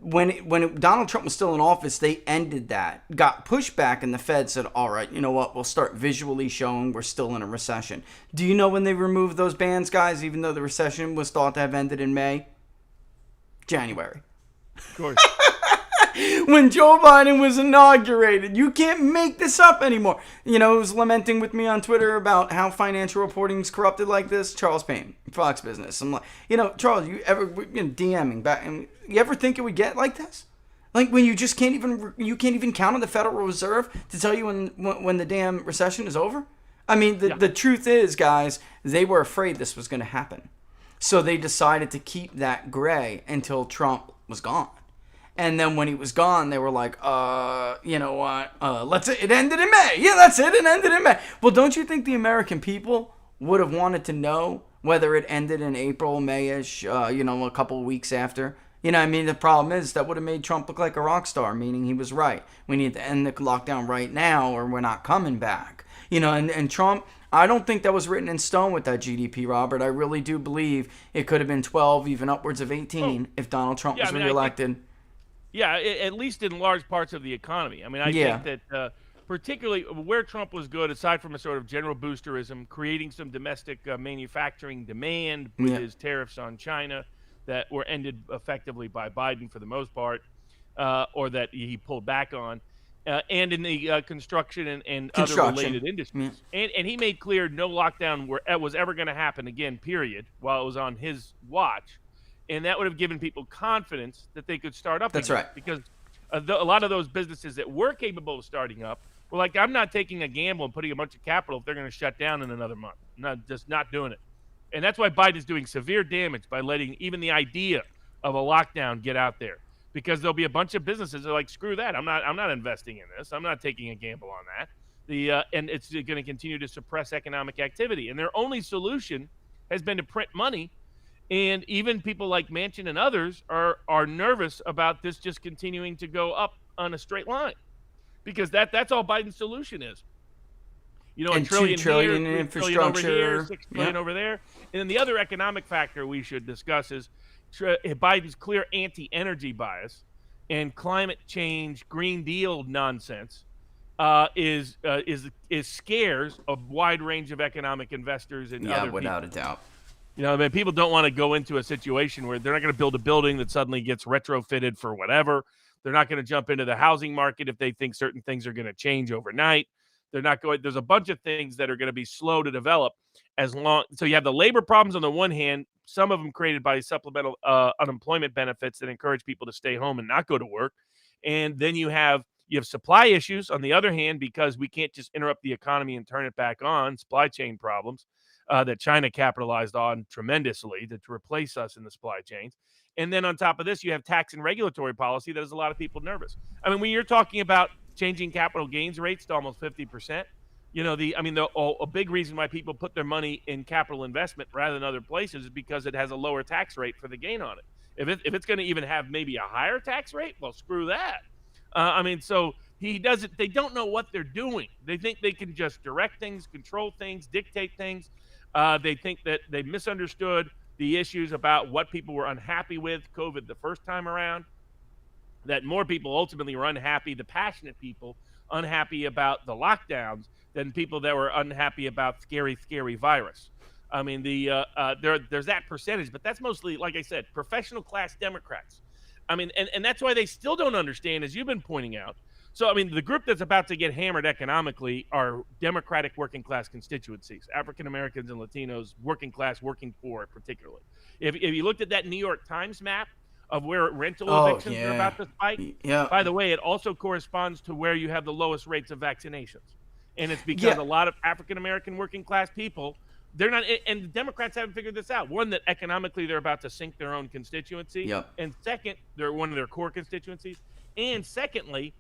When Donald Trump was still in office, they ended that, got pushed back, and the Fed said, all right, you know what, we'll start visually showing we're still in a recession. Do you know when they removed those bands, guys, even though the recession was thought to have ended in May? January. Of course. When Joe Biden was inaugurated. You can't make this up anymore. He was lamenting with me on Twitter about how financial reporting is corrupted like this. Charles Payne, Fox Business. I'm like, Charles, you ever DMing back? You ever think it would get like this? Like when you just can't even count on the Federal Reserve to tell you when the damn recession is over? I mean, the truth is, guys, they were afraid this was going to happen. So they decided to keep that gray until Trump was gone. And then when he was gone, they were like, you know what? It ended in May. Yeah, that's it. It ended in May. Well, don't you think the American people would have wanted to know whether it ended in April, May-ish, a couple of weeks after? You know, I mean, the problem is that would have made Trump look like a rock star, meaning he was right. We need to end the lockdown right now or we're not coming back. You know, and Trump, I don't think that was written in stone with that GDP, Robert. I really do believe it could have been 12, even upwards of 18 if Donald Trump was reelected. At least in large parts of the economy. I mean, I think that particularly where Trump was good, aside from a sort of general boosterism, creating some domestic manufacturing demand with his tariffs on China that were ended effectively by Biden for the most part, or that he pulled back on, and in the construction and other related industries. And he made clear no lockdown was ever going to happen again, period, while it was on his watch. And that would have given people confidence that they could start up. That's again. right. Because a lot of those businesses that were capable of starting up were like, I'm not taking a gamble and putting a bunch of capital if they're going to shut down in another month. Just not doing it. And that's why Biden's doing severe damage by letting even the idea of a lockdown get out there. Because there'll be a bunch of businesses that are like, screw that. I'm not investing in this. I'm not taking a gamble on that. And it's going to continue to suppress economic activity. And their only solution has been to print money. And even people like Manchin and others are nervous about this just continuing to go up on a straight line, because that's all Biden's solution is. You know, and $1 trillion $2 trillion here, in $3 trillion over here, infrastructure, $6 trillion over there. And then the other economic factor we should discuss is Biden's clear anti-energy bias and climate change, Green Deal nonsense is scares a wide range of economic investors and other without people. a doubt. You know, I mean, people don't want to go into a situation where they're not going to build a building that suddenly gets retrofitted for whatever. They're not going to jump into the housing market if they think certain things are going to change overnight. They're not going. There's a bunch of things that are going to be slow to develop so you have the labor problems on the one hand, some of them created by supplemental unemployment benefits that encourage people to stay home and not go to work. And then you have supply issues on the other hand, because we can't just interrupt the economy and turn it back on, supply chain problems. That China capitalized on tremendously to replace us in the supply chains. And then on top of this, you have tax and regulatory policy that has a lot of people nervous. I mean, when you're talking about changing capital gains rates to almost 50%, a big reason why people put their money in capital investment rather than other places is because it has a lower tax rate for the gain on it. If it's going to even have maybe a higher tax rate, well, screw that. So he doesn't. They don't know what they're doing. They think they can just direct things, control things, dictate things. They think that they misunderstood the issues about what people were unhappy with COVID the first time around, that more people ultimately were unhappy, the passionate people, unhappy about the lockdowns than people that were unhappy about scary virus. I mean, there's that percentage, but that's mostly, like I said, professional class Democrats. I mean, and that's why they still don't understand, as you've been pointing out. So, I mean, the group that's about to get hammered economically are Democratic working class constituencies, African Americans and Latinos, working class, working poor particularly. If you looked at that New York Times map of where rental evictions are about to spike, by the way, it also corresponds to where you have the lowest rates of vaccinations. And it's because a lot of African American working class people, they're not, and the Democrats haven't figured this out. One, that economically they're about to sink their own constituency. And second, they're one of their core constituencies. And secondly,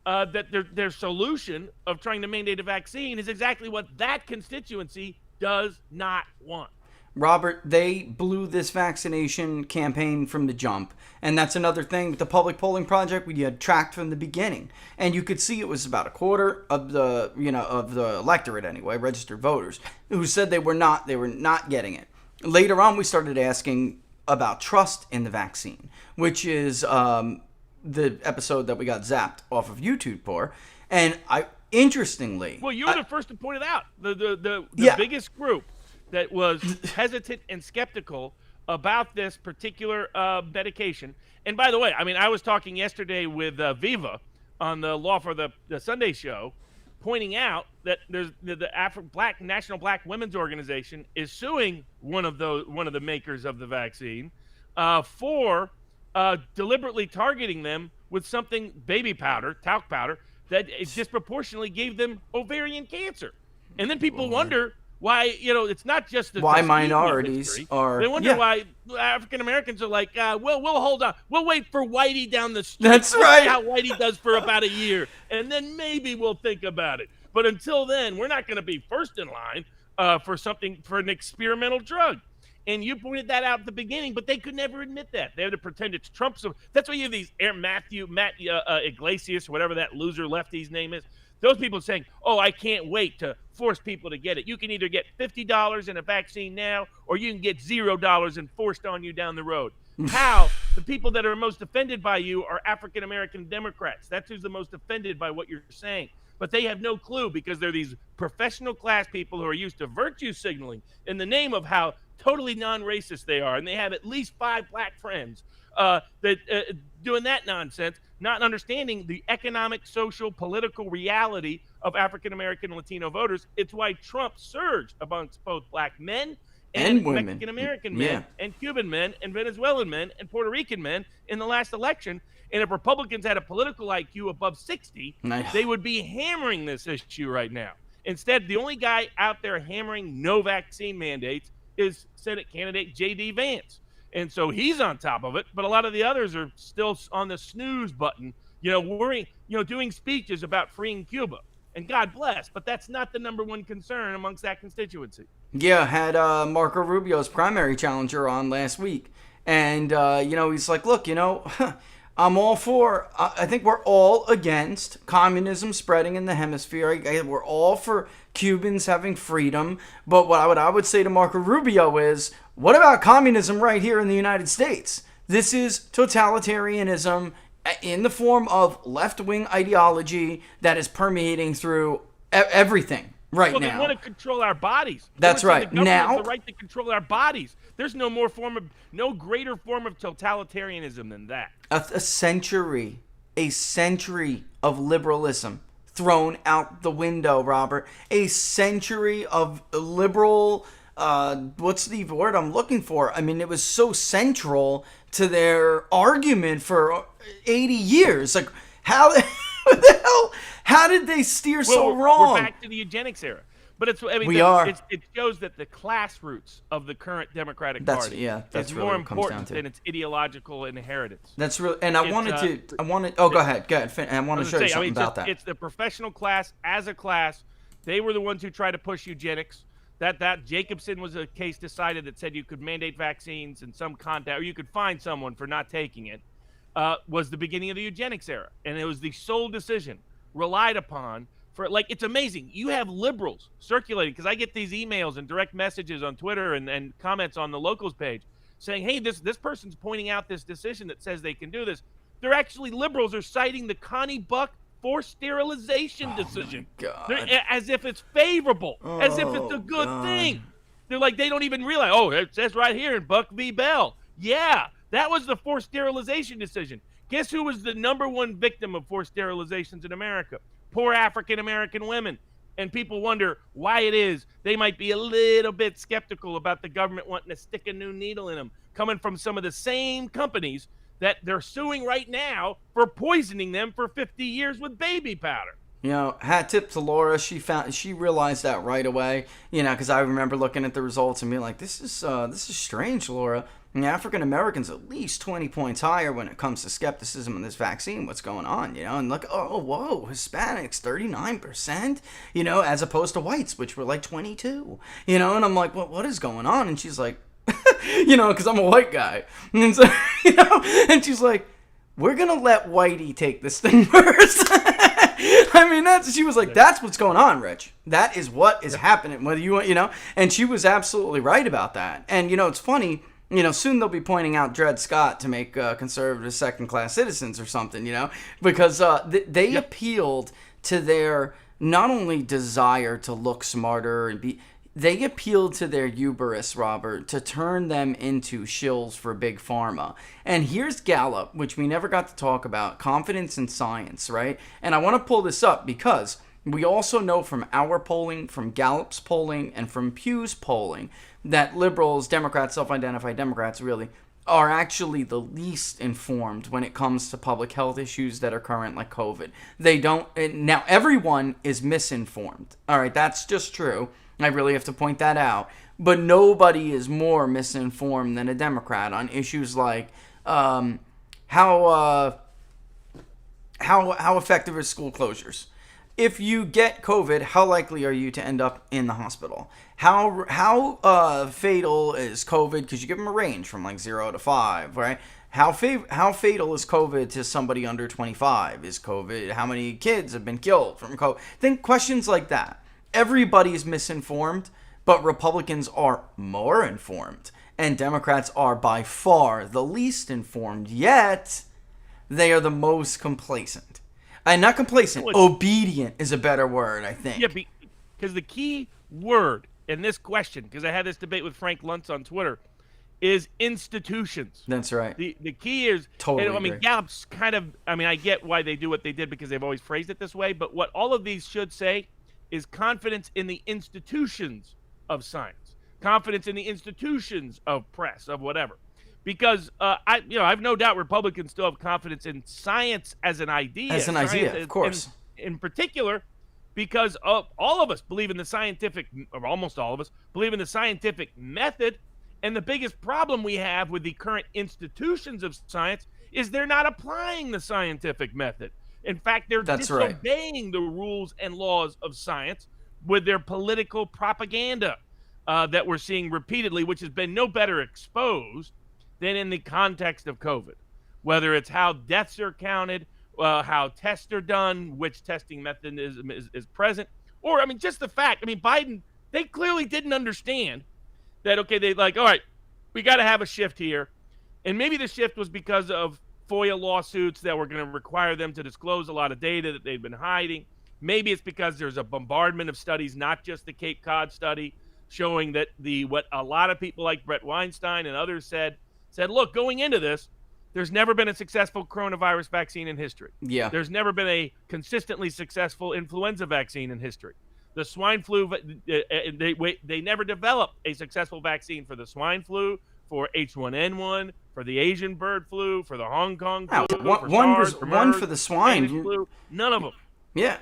that their solution of trying to mandate a vaccine is exactly what that constituency does not want. Robert, they blew this vaccination campaign from the jump. And that's another thing with the public polling project we had tracked from the beginning. And you could see it was about a quarter of the electorate anyway, registered voters, who said they were not getting it. Later on, we started asking about trust in the vaccine, which is the episode that we got zapped off of YouTube for. And interestingly, well, you were the first to point it out. The biggest group that was hesitant and skeptical about this particular medication. And by the way, I mean, I was talking yesterday with Viva on the Law for the Sunday show, pointing out that there's the National Black Women's Organization is suing one of the makers of the vaccine for deliberately targeting them with something, baby powder, talc powder, that disproportionately gave them ovarian cancer. And then people wonder, why, it's not just the why Tuskegee minorities history. are. They wonder why African Americans are like, we'll hold on. We'll wait for Whitey down the street. That's We'll right. see how Whitey does for about a year, and then maybe we'll think about it. But until then, we're not going to be first in line for an experimental drug. And you pointed that out at the beginning, but they could never admit that. They had to pretend it's Trump. So that's why you have these Matt Iglesias, whatever that loser lefty's name is. Those people saying, oh, I can't wait to force people to get it. You can either get $50 in a vaccine now, or you can get $0 and forced on you down the road. How? The people that are most offended by you are African-American Democrats. That's who's the most offended by what you're saying. But they have no clue because they're these professional class people who are used to virtue signaling in the name of how totally non-racist they are. And they have at least 5 black friends doing that nonsense, not understanding the economic, social, political reality of African-American and Latino voters. It's why Trump surged amongst both black men and women. Mexican-American men and Cuban men and Venezuelan men and Puerto Rican men in the last election. And if Republicans had a political IQ above 60, they would be hammering this issue right now. Instead, the only guy out there hammering no vaccine mandates is Senate candidate J.D. Vance. And so he's on top of it, but a lot of the others are still on the snooze button, worrying, doing speeches about freeing Cuba. And God bless, but that's not the number one concern amongst that constituency. Yeah, had Marco Rubio's primary challenger on last week. And, he's like, look, I'm all for, I think we're all against communism spreading in the hemisphere. We're all for Cubans having freedom. But what I would say to Marco Rubio is, what about communism right here in the United States? This is totalitarianism in the form of left-wing ideology that is permeating through everything now. Well, they want to control our bodies. That's right. The Now, has the right to control our bodies. There's no greater form of totalitarianism than that. A century of liberalism thrown out the window, Robert. A century of liberal, what's the word I'm looking for? I mean, it was so central to their argument for 80 years. Like, how the hell, how did they steer so wrong? We're back to the eugenics era. But it shows that the class roots of the current Democratic Party is really more important than its ideological inheritance. That's real. And I wanted to. Go ahead. I want to show you something about that. It's the professional class as a class. They were the ones who tried to push eugenics. That Jacobson was a case decided that said you could mandate vaccines in some context, or you could fine someone for not taking it. Was the beginning of the eugenics era, and it was the sole decision relied upon. It's amazing. You have liberals circulating, because I get these emails and direct messages on Twitter and comments on the locals page saying, hey, this person's pointing out this decision that says they can do this. They're actually liberals are citing the Connie Buck forced sterilization decision. As if it's favorable, as if it's a good thing. They're like, they don't even realize, it says right here in Buck v. Bell. Yeah, that was the forced sterilization decision. Guess who was the number one victim of forced sterilizations in America? Poor African-American women. And people wonder why it is they might be a little bit skeptical about the government wanting to stick a new needle in them, coming from some of the same companies that they're suing right now for poisoning them for 50 years with baby powder. Hat tip to Laura. She realized that right away. Because I remember looking at the results and being like, this is strange, Laura. African Americans at least 20 points higher when it comes to skepticism of this vaccine. What's going on? And look, whoa, Hispanics 39%. As opposed to whites, which were like 22. And I'm like, what is going on? And she's like, because I'm a white guy, and so, and she's like, we're gonna let Whitey take this thing first. I mean, she was like, that's what's going on, Rich. That is what is happening. Whether you want, and she was absolutely right about that. And it's funny. Soon they'll be pointing out Dred Scott to make conservatives second-class citizens or something, because they appealed to their not only desire to look smarter and they appealed to their hubris, Robert, to turn them into shills for Big Pharma. And here's Gallup, which we never got to talk about, confidence in science, right? And I want to pull this up because we also know from our polling, from Gallup's polling, and from Pew's polling, that liberals, Democrats, self-identified Democrats really, are actually the least informed when it comes to public health issues that are current, like COVID. Now everyone is misinformed. All right, that's just true. I really have to point that out. But nobody is more misinformed than a Democrat on issues like how effective are school closures? If you get COVID, how likely are you to end up in the hospital? How fatal is COVID? Because you give them a range from like 0 to 5, right? How fatal is COVID to somebody under 25? Is COVID, how many kids have been killed from COVID? Think questions like that. Everybody's misinformed, but Republicans are more informed. And Democrats are by far the least informed, yet they are the most complacent. And not complacent, obedient is a better word, I think. Yeah, because the key word in this question, because I had this debate with Frank Luntz on Twitter, is institutions. That's right. The key is, totally. I mean, Gallup's kind of, I mean, I get why they do what they did because they've always phrased it this way, but what all of these should say is confidence in the institutions of science, confidence in the institutions of press, of whatever. Because I have no doubt Republicans still have confidence in science as an idea. As an idea, of course. In particular, because all of us believe in the scientific, or almost all of us believe in the scientific method. And the biggest problem we have with the current institutions of science is they're not applying the scientific method. In fact, they're disobeying the rules and laws of science with their political propaganda that we're seeing repeatedly, which has been no better exposed than in the context of COVID. Whether it's how deaths are counted, how tests are done, which testing method is present, or, I mean, just the fact, I mean, Biden, they clearly didn't understand that, okay, they like, all right, we got to have a shift here. And maybe the shift was because of FOIA lawsuits that were going to require them to disclose a lot of data that they've been hiding. Maybe it's because there's a bombardment of studies, not just the Cape Cod study, showing that what a lot of people like Brett Weinstein and others said, look, going into this, there's never been a successful coronavirus vaccine in history. Yeah. There's never been a consistently successful influenza vaccine in history. The swine flu, they never developed a successful vaccine for the swine flu, for H1N1, for the Asian bird flu, for the Hong Kong flu, for SARS, for MERS, one for the swine flu. None of them. Yeah,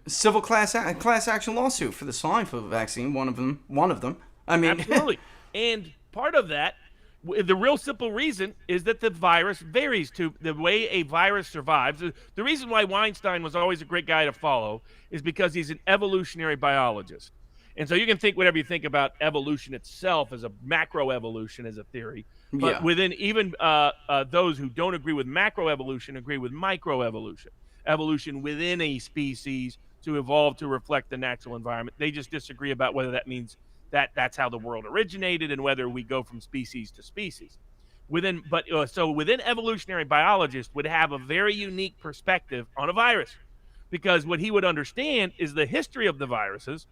civil class action lawsuit for the swine flu vaccine. One of them. I mean, absolutely. And part of that, the real simple reason is that the virus varies to the way a virus survives. The reason why Weinstein was always a great guy to follow is because he's an evolutionary biologist. And so you can think whatever you think about evolution itself as a macroevolution as a theory. But within even those who don't agree with macroevolution agree with microevolution. Evolution within a species to evolve to reflect the natural environment. They just disagree about whether that means that's how the world originated and whether we go from species to species. So within evolutionary biologists would have a very unique perspective on a virus, because what he would understand is the history of the viruses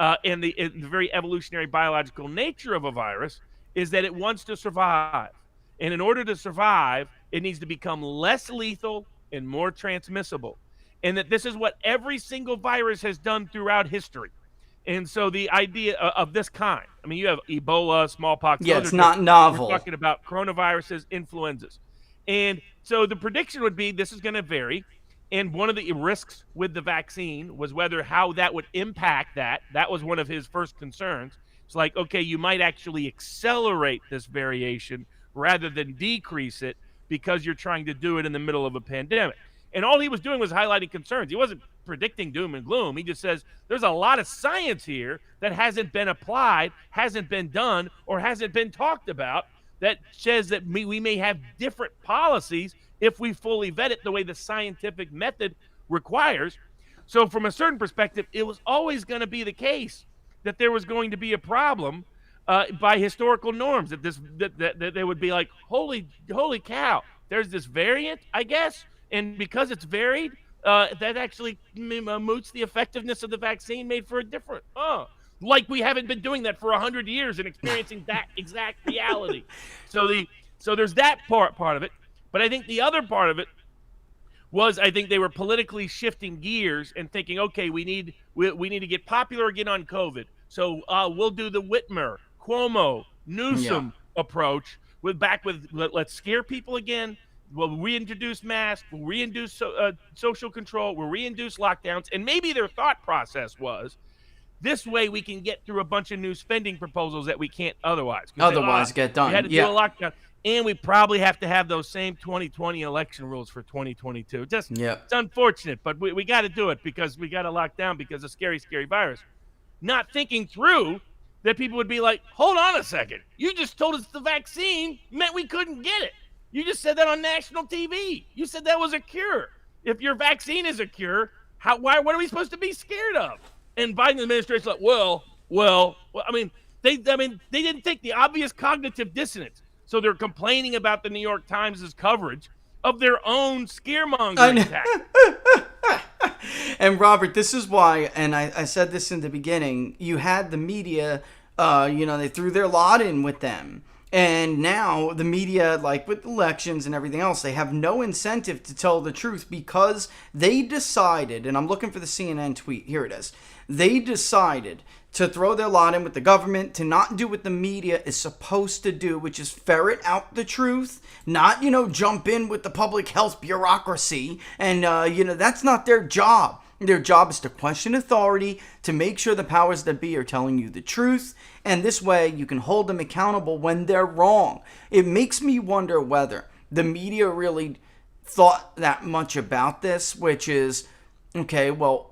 and the very evolutionary biological nature of a virus is that it wants to survive. And in order to survive, it needs to become less lethal and more transmissible. And that this is what every single virus has done throughout history. And so the idea of this kind, I mean, you have Ebola, smallpox. Yeah, it's not novel. We're talking about coronaviruses, influenzas. And so the prediction would be this is going to vary. And one of the risks with the vaccine was how that would impact that. That was one of his first concerns. It's like, okay, you might actually accelerate this variation rather than decrease it because you're trying to do it in the middle of a pandemic. And all he was doing was highlighting concerns. He wasn't predicting doom and gloom. He just says there's a lot of science here that hasn't been applied, hasn't been done, or hasn't been talked about that says that we may have different policies if we fully vet it the way the scientific method requires. So from a certain perspective, it was always going to be the case that there was going to be a problem by historical norms, that they would be like, holy cow, there's this variant, I guess, and because it's varied, that actually moots the effectiveness of the vaccine made for a different, like we haven't been doing that for 100 years and experiencing that exact reality. So there's that part of it. But I think the other part of it was, I think they were politically shifting gears and thinking, okay, we need to get popular again on COVID. So we'll do the Whitmer, Cuomo, Newsom approach let's scare people again. We'll reintroduce masks, we'll reintroduce social control, we'll reintroduce lockdowns. And maybe their thought process was This way we can get through a bunch of new spending proposals that we can't otherwise. Get done. We had to do a lockdown. And we probably have to have those same 2020 election rules for 2022. It's unfortunate, but we got to do it because we got to lock down because of scary, scary virus. Not thinking through that people would be like, hold on a second. You just told us the vaccine meant we couldn't get it. You just said that on national TV. You said that was a cure. If your vaccine is a cure, what are we supposed to be scared of? And Biden administration's like, well, they didn't take the obvious cognitive dissonance. So they're complaining about the New York Times' coverage of their own scaremongering tactics. And Robert, this is why, and I said this in the beginning, you had the media, they threw their lot in with them. And now the media, like with elections and everything else, they have no incentive to tell the truth because they decided, and I'm looking for the CNN tweet, here it is. They decided to throw their lot in with the government, to not do what the media is supposed to do, which is ferret out the truth, not, jump in with the public health bureaucracy. And, that's not their job. Their job is to question authority, to make sure the powers that be are telling you the truth. And this way you can hold them accountable when they're wrong. It makes me wonder whether the media really thought that much about this, which is, okay, well,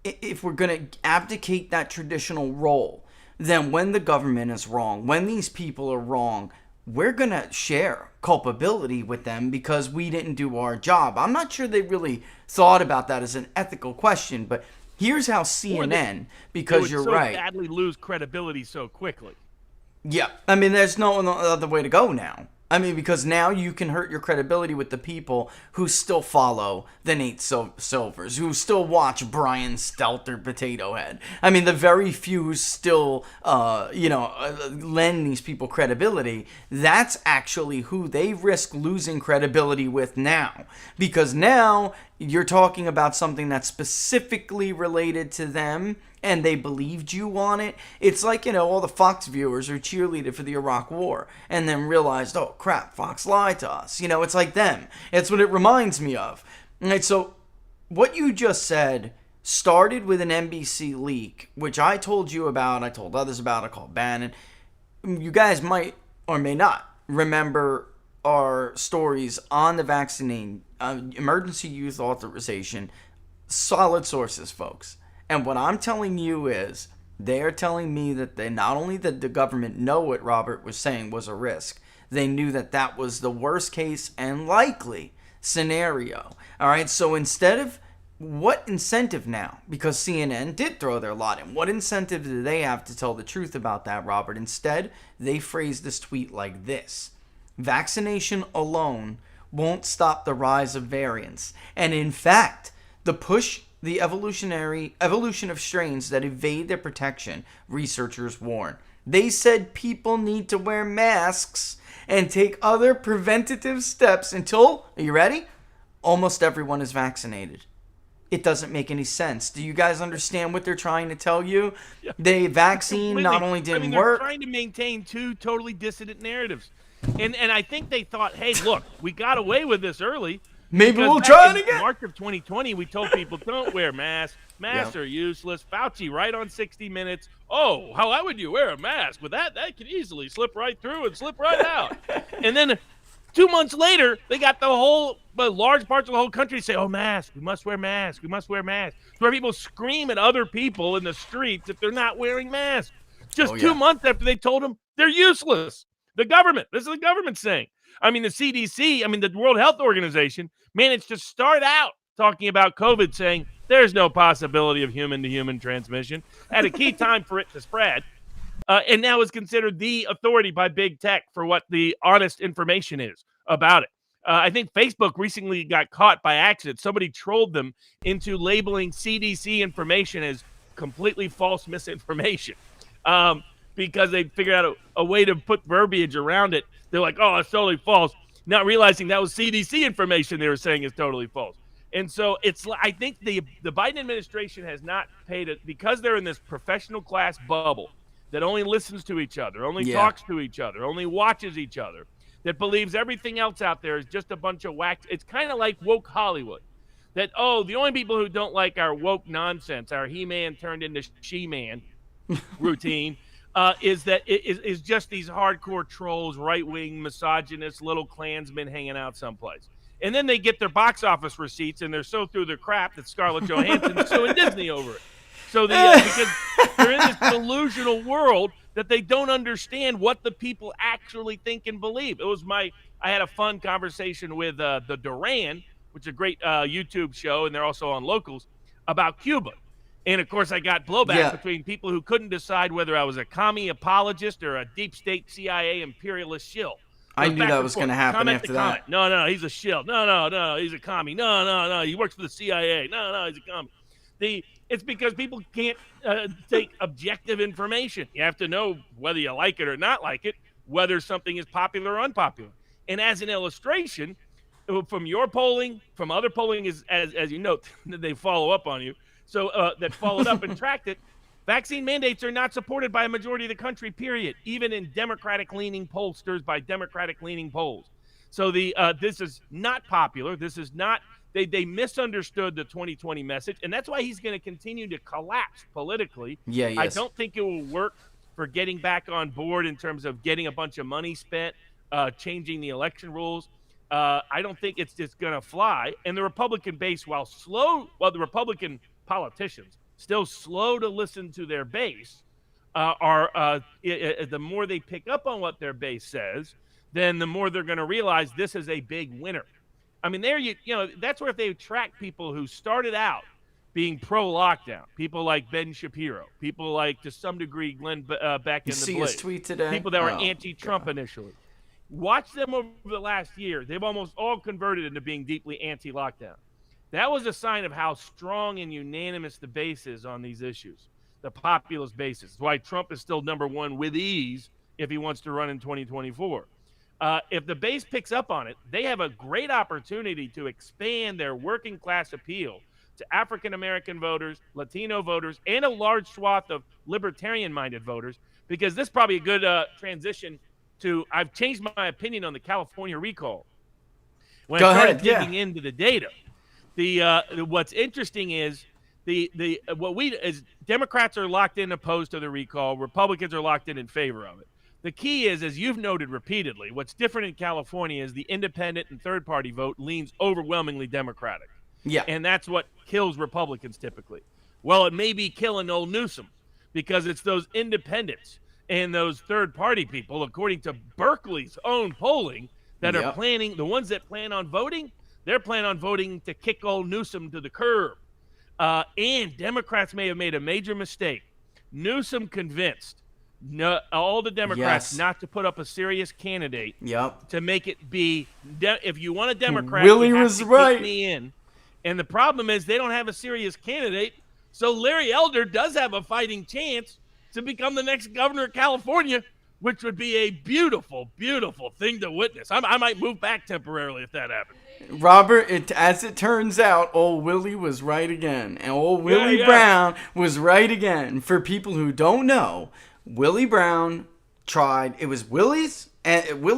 if we're going to abdicate that traditional role, then when the government is wrong, when these people are wrong, we're going to share culpability with them because we didn't do our job. I'm not sure they really thought about that as an ethical question, but here's how CNN, because you're right. They would so badly lose credibility so quickly. Yeah. I mean, there's no other way to go now. I mean, because now you can hurt your credibility with the people who still follow the Nate Silvers, who still watch Brian Stelter Potato Head. I mean, the very few who still, lend these people credibility, that's actually who they risk losing credibility with now. Because now you're talking about something that's specifically related to them, and they believed you on it. It's like, all the Fox viewers who cheerleaded for the Iraq War and then realized, oh crap, Fox lied to us. It's like them. It's what it reminds me of. All right, so what you just said started with an NBC leak, which I told you about, I told others about, I called Bannon. You guys might or may not remember our stories on the vaccine, emergency use authorization. Solid sources, folks. And what I'm telling you is, they are telling me that they not only did the government know what Robert was saying was a risk, they knew that that was the worst case and likely scenario. All right, so instead of, what incentive now? Because CNN did throw their lot in. What incentive do they have to tell the truth about that, Robert? Instead, they phrased this tweet like this: vaccination alone won't stop the rise of variants. And in fact, the evolution of strains that evade their protection, researchers warn. They said people need to wear masks and take other preventative steps until, are you ready? Almost everyone is vaccinated. It doesn't make any sense. Do you guys understand what they're trying to tell you? Yeah. The vaccine not only didn't work. They're trying to maintain two totally dissonant narratives. And I think they thought, hey, look, we got away with this early. Maybe we'll try it again. In March of 2020, we told people, don't wear masks. Masks are useless. Fauci, right on 60 Minutes. Oh, why would you wear a mask? With that could easily slip right through and slip right out. And then 2 months later, they got large parts of the whole country say, oh, mask. We must wear masks. We must wear masks. Where people scream at other people in the streets if they're not wearing masks. Just 2 months after they told them they're useless. The government. This is the government saying. I mean, the CDC, the World Health Organization, managed to start out talking about COVID, saying there's no possibility of human-to-human transmission at a key time for it to spread, and now is considered the authority by big tech for what the honest information is about it. I think Facebook recently got caught by accident. Somebody trolled them into labeling CDC information as completely false misinformation because they figured out a way to put verbiage around it. They're like, oh, it's totally false, not realizing that was CDC information they were saying is totally false. And so I think the Biden administration has not paid it because they're in this professional class bubble that only listens to each other, only talks to each other, only watches each other, that believes everything else out there is just a bunch of wax. It's kind of like woke Hollywood. That, the only people who don't like our woke nonsense, our He-Man turned into She-Man, routine, is that is just these hardcore trolls, right-wing misogynists, little Klansmen hanging out someplace. And then they get their box office receipts, and they're so through their crap that Scarlett Johansson's suing Disney over it. So because they're in this delusional world that they don't understand what the people actually think and believe. I had a fun conversation with the Duran, which is a great YouTube show, and they're also on Locals, about Cuba. And, of course, I got blowback between people who couldn't decide whether I was a commie apologist or a deep state CIA imperialist shill. I knew that was going to happen after that. No, he's a shill. No, he's a commie. No, he works for the CIA. No, he's a commie. It's because people can't take objective information. You have to know whether you like it or not like it, whether something is popular or unpopular. And as an illustration, from your polling, from other polling, as you note, they follow up on you, so that followed up and tracked it, vaccine mandates are not supported by a majority of the country, period, even in Democratic-leaning pollsters by Democratic-leaning polls. So this is not popular. This is not – they misunderstood the 2020 message, and that's why he's going to continue to collapse politically. Yeah, yes. I don't think it will work for getting back on board in terms of getting a bunch of money spent, changing the election rules. I don't think it's just going to fly. And the Republican base, while the Republican politicians still slow to listen to their base, the more they pick up on what their base says, then the more they're going to realize this is a big winner. I mean, that's where if they track people who started out being pro-lockdown, people like Ben Shapiro, people like, to some degree, Glenn Beck in the see Blaze, his tweet today? people that were anti-Trump initially. Watch them over the last year. They've almost all converted into being deeply anti-lockdown. That was a sign of how strong and unanimous the base is on these issues, the populist basis. That's why Trump is still number one with ease if he wants to run in 2024. If the base picks up on it, they have a great opportunity to expand their working class appeal to African-American voters, Latino voters, and a large swath of libertarian-minded voters, because this is probably a good transition to – I've changed my opinion on the California recall. When I started digging into the data, what's interesting is Democrats are locked in opposed to the recall. Republicans are locked in favor of it. The key is, as you've noted repeatedly, what's different in California is the independent and third-party vote leans overwhelmingly Democratic. Yeah. And that's what kills Republicans typically. Well, it may be killing old Newsom because it's those independents and those third-party people, according to Berkeley's own polling, that are planning, the ones that plan on voting, they're planning on voting to kick old Newsom to the curb. And Democrats may have made a major mistake. Newsom convinced all the Democrats not to put up a serious candidate to make it be, if you want a Democrat, Willie you have was to right. kick me in. And the problem is they don't have a serious candidate, so Larry Elder does have a fighting chance to become the next governor of California, which would be a beautiful, beautiful thing to witness. I might move back temporarily if that happens. Robert, as it turns out, old Willie was right again. And old Willie Brown was right again. For people who don't know, Willie Brown tried, it was Willie's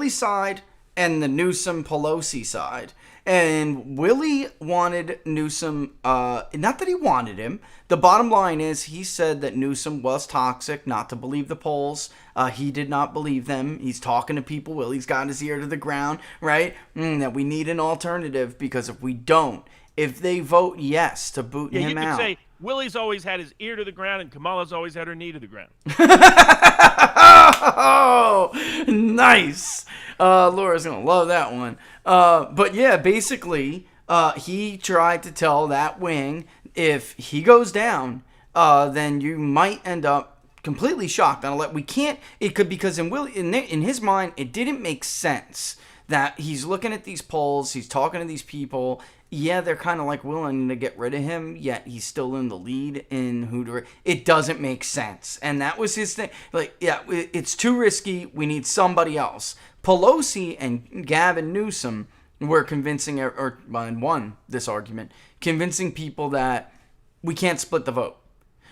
side and the Newsom Pelosi side. And Willie wanted Newsom, not that he wanted him. The bottom line is he said that Newsom was toxic, not to believe the polls. He did not believe them. He's talking to people. Willie's got his ear to the ground, right? That we need an alternative because if we don't, if they vote yes to boot him out. You could say Willie's always had his ear to the ground and Kamala's always had her knee to the ground. Oh, nice. Laura's going to love that one. But yeah, basically, he tried to tell that wing, if he goes down, then you might end up completely shocked. Because in his mind, it didn't make sense that he's looking at these polls, he's talking to these people. Yeah, they're kind of like willing to get rid of him, yet he's still in the lead in who to... It doesn't make sense. And that was his thing. Like, yeah, it's too risky. We need somebody else. Pelosi and Gavin Newsom were convincing, or won this argument, convincing people that we can't split the vote.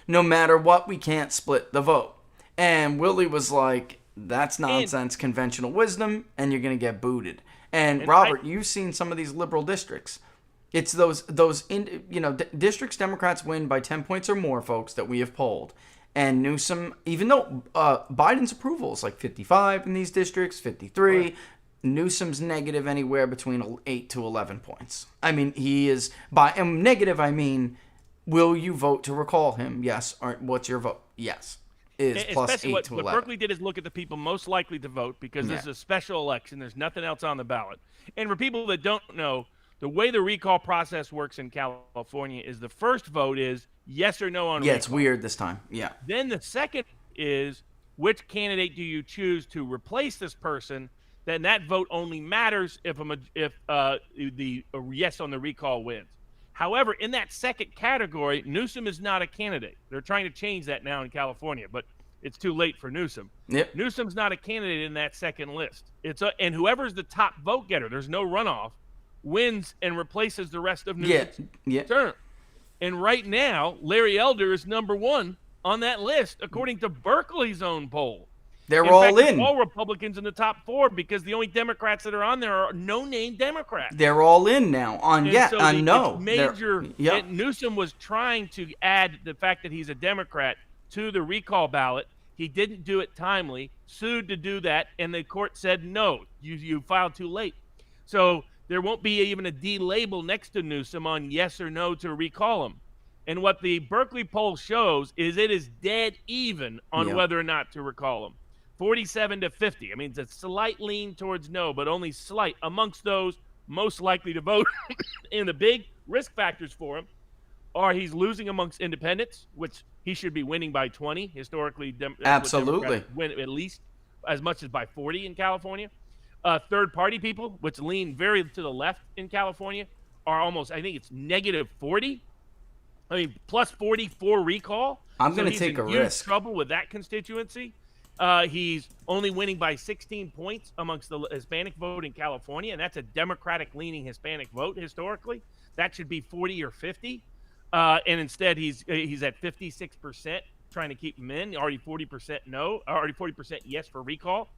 No matter what, we can't split the vote. And Willie was like, that's nonsense, conventional wisdom, and you're going to get booted. And Robert, you've seen some of these liberal districts. It's those districts Democrats win by 10 points or more, folks, that we have polled. And Newsom, even though Biden's approval is like 55 in these districts, 53, right. Newsom's negative anywhere between 8 to 11 points. I mean, he is, and negative, I mean, will you vote to recall him? Yes. Or what's your vote? Yes. Is plus 8 to 11. What Berkeley did is look at the people most likely to vote because this is a special election. There's nothing else on the ballot. And for people that don't know, the way the recall process works in California is the first vote is yes or no on recall. Yeah, it's weird this time. Yeah. Then the second is which candidate do you choose to replace this person? Then that vote only matters if the yes on the recall wins. However, in that second category, Newsom is not a candidate. They're trying to change that now in California, but it's too late for Newsom. Yep. Newsom's not a candidate in that second list. And whoever's the top vote getter, there's no runoff, wins and replaces the rest of Newsom's term. And right now, Larry Elder is number one on that list, according to Berkeley's own poll. They're all in. All Republicans in the top four because the only Democrats that are on there are no-name Democrats. They're all in now on no. Newsom was trying to add the fact that he's a Democrat to the recall ballot. He didn't do it timely, sued to do that, and the court said, no, you filed too late. So there won't be even a D label next to Newsom on yes or no to recall him. And what the Berkeley poll shows is it is dead even on whether or not to recall him. 47 to 50. I mean, it's a slight lean towards no, but only slight amongst those most likely to vote. And the big risk factors for him are he's losing amongst independents, which he should be winning by 20. Historically, absolutely win at least as much as by 40 in California. Third-party people, which lean very to the left in California, are almost, I think it's negative 40. I mean, plus 40 for recall. I'm going to take a risk. Trouble with that constituency. He's only winning by 16 points amongst the Hispanic vote in California, and that's a Democratic-leaning Hispanic vote historically. That should be 40 or 50. And instead, he's at 56%, trying to keep him in. Already 40% no, already 40% yes for recall.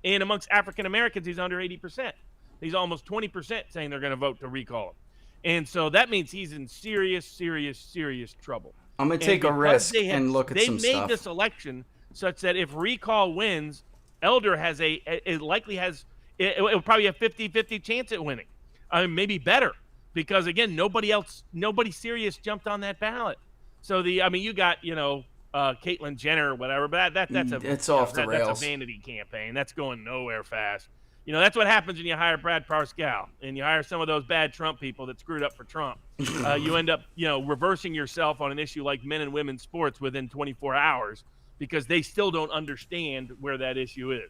And amongst African Americans, he's under 80%. He's almost 20% saying they're going to vote to recall him. And so that means he's in serious, serious, serious trouble. I'm going to take a risk and look at some stuff. They made this election such that if recall wins, Elder has it will probably have 50-50 chance at winning. I mean, maybe better because again, nobody serious jumped on that ballot. So you got, Caitlyn Jenner or whatever, but it's off the rails. That's a vanity campaign. That's going nowhere fast. That's what happens when you hire Brad Parscale and you hire some of those bad Trump people that screwed up for Trump. You end up, reversing yourself on an issue like men and women's sports within 24 hours because they still don't understand where that issue is.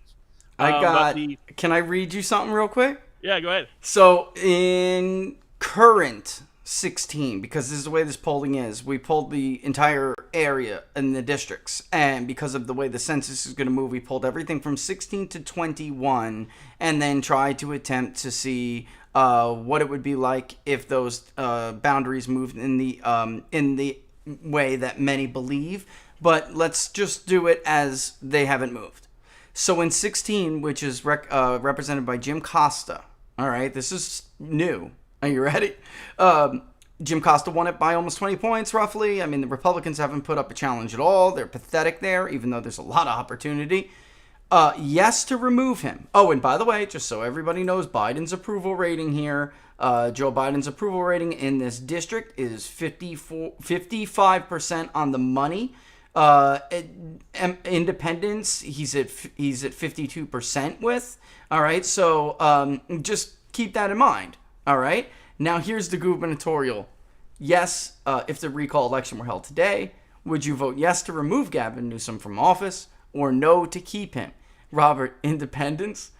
Can I read you something real quick? Yeah, go ahead. So in current 16, because this is the way this polling is, we pulled the entire area in the districts, and because of the way the census is going to move, we pulled everything from 16 to 21 and then tried to attempt to see what it would be like if those boundaries moved in the way that many believe, but let's just do it as they haven't moved. So in 16, which is represented by Jim Costa, all right, this is new. Are you ready? Jim Costa won it by almost 20 points, roughly. I mean, the Republicans haven't put up a challenge at all. They're pathetic there, even though there's a lot of opportunity. Yes to remove him. Oh, and by the way, just so everybody knows, Biden's approval rating here, Joe Biden's approval rating in this district is 55% on the money. Independents, he's at 52% with. All right, so just keep that in mind. All right. Now here's the gubernatorial. Yes, if the recall election were held today, would you vote yes to remove Gavin Newsom from office or no to keep him? Robert, independents,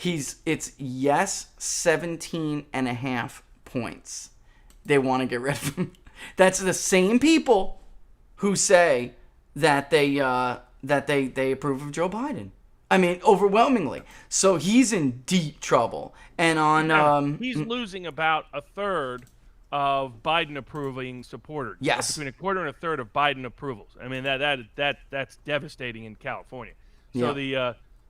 it's yes, 17.5 points. They want to get rid of him. That's the same people who say that they approve of Joe Biden. I mean, overwhelmingly. So he's in deep trouble. And he's losing about a third of Biden approving supporters. Yes. Between a quarter and a third of Biden approvals. I mean, that's devastating in California. So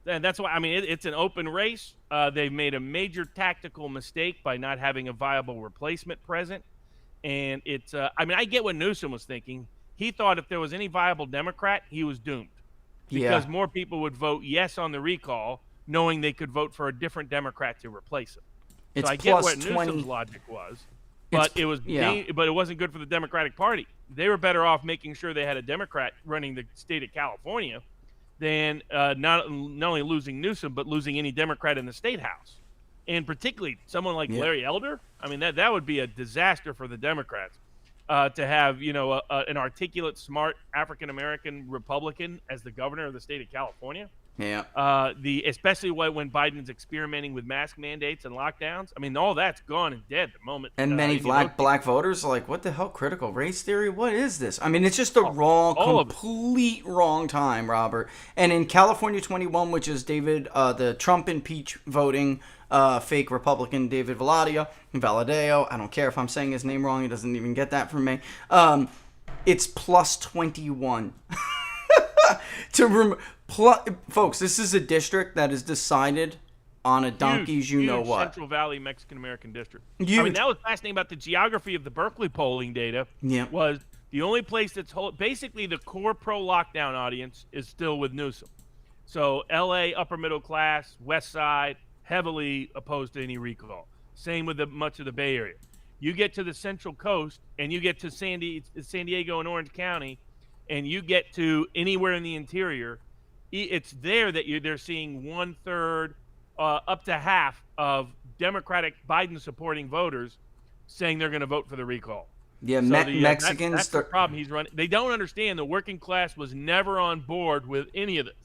and that's why, I mean, it's an open race. They've made a major tactical mistake by not having a viable replacement present. And I get what Newsom was thinking. he thought if there was any viable Democrat, he was doomed because more people would vote yes on the recall, knowing they could vote for a different Democrat to replace him. It's so I get what 20. Newsom's logic was, but it wasn't good for the Democratic Party. They were better off making sure they had a Democrat running the state of California than not only losing Newsom, but losing any Democrat in the state house. And particularly someone like Larry Elder. I mean, that would be a disaster for the Democrats to have, an articulate, smart African-American Republican as the governor of the state of California. Yeah. Especially when Biden's experimenting with mask mandates and lockdowns. I mean, all that's gone and dead the moment. And many black voters are like, what the hell, critical race theory? What is this? I mean, it's just the complete wrong time, Robert. And in California 21, which is David, the Trump impeach voting fake Republican David Valadao. I don't care if I'm saying his name wrong. He doesn't even get that from me. It's plus 21. Folks, this is a district that is decided on a donkey's huge what. Central Valley Mexican American district. Huge. I mean, that was fascinating about the geography of the Berkeley polling data. Was the only place that's basically the core pro-lockdown audience is still with Newsom. So L.A. upper middle class, West Side, heavily opposed to any recall. Same with much of the Bay Area. You get to the Central Coast and you get to San Diego and Orange County, and you get to anywhere in the interior, it's there that they're seeing 1/3 up to half of Democratic Biden-supporting voters saying they're going to vote for the recall. Yeah, Mexicans. That's the problem he's running. They don't understand the working class was never on board with any of this.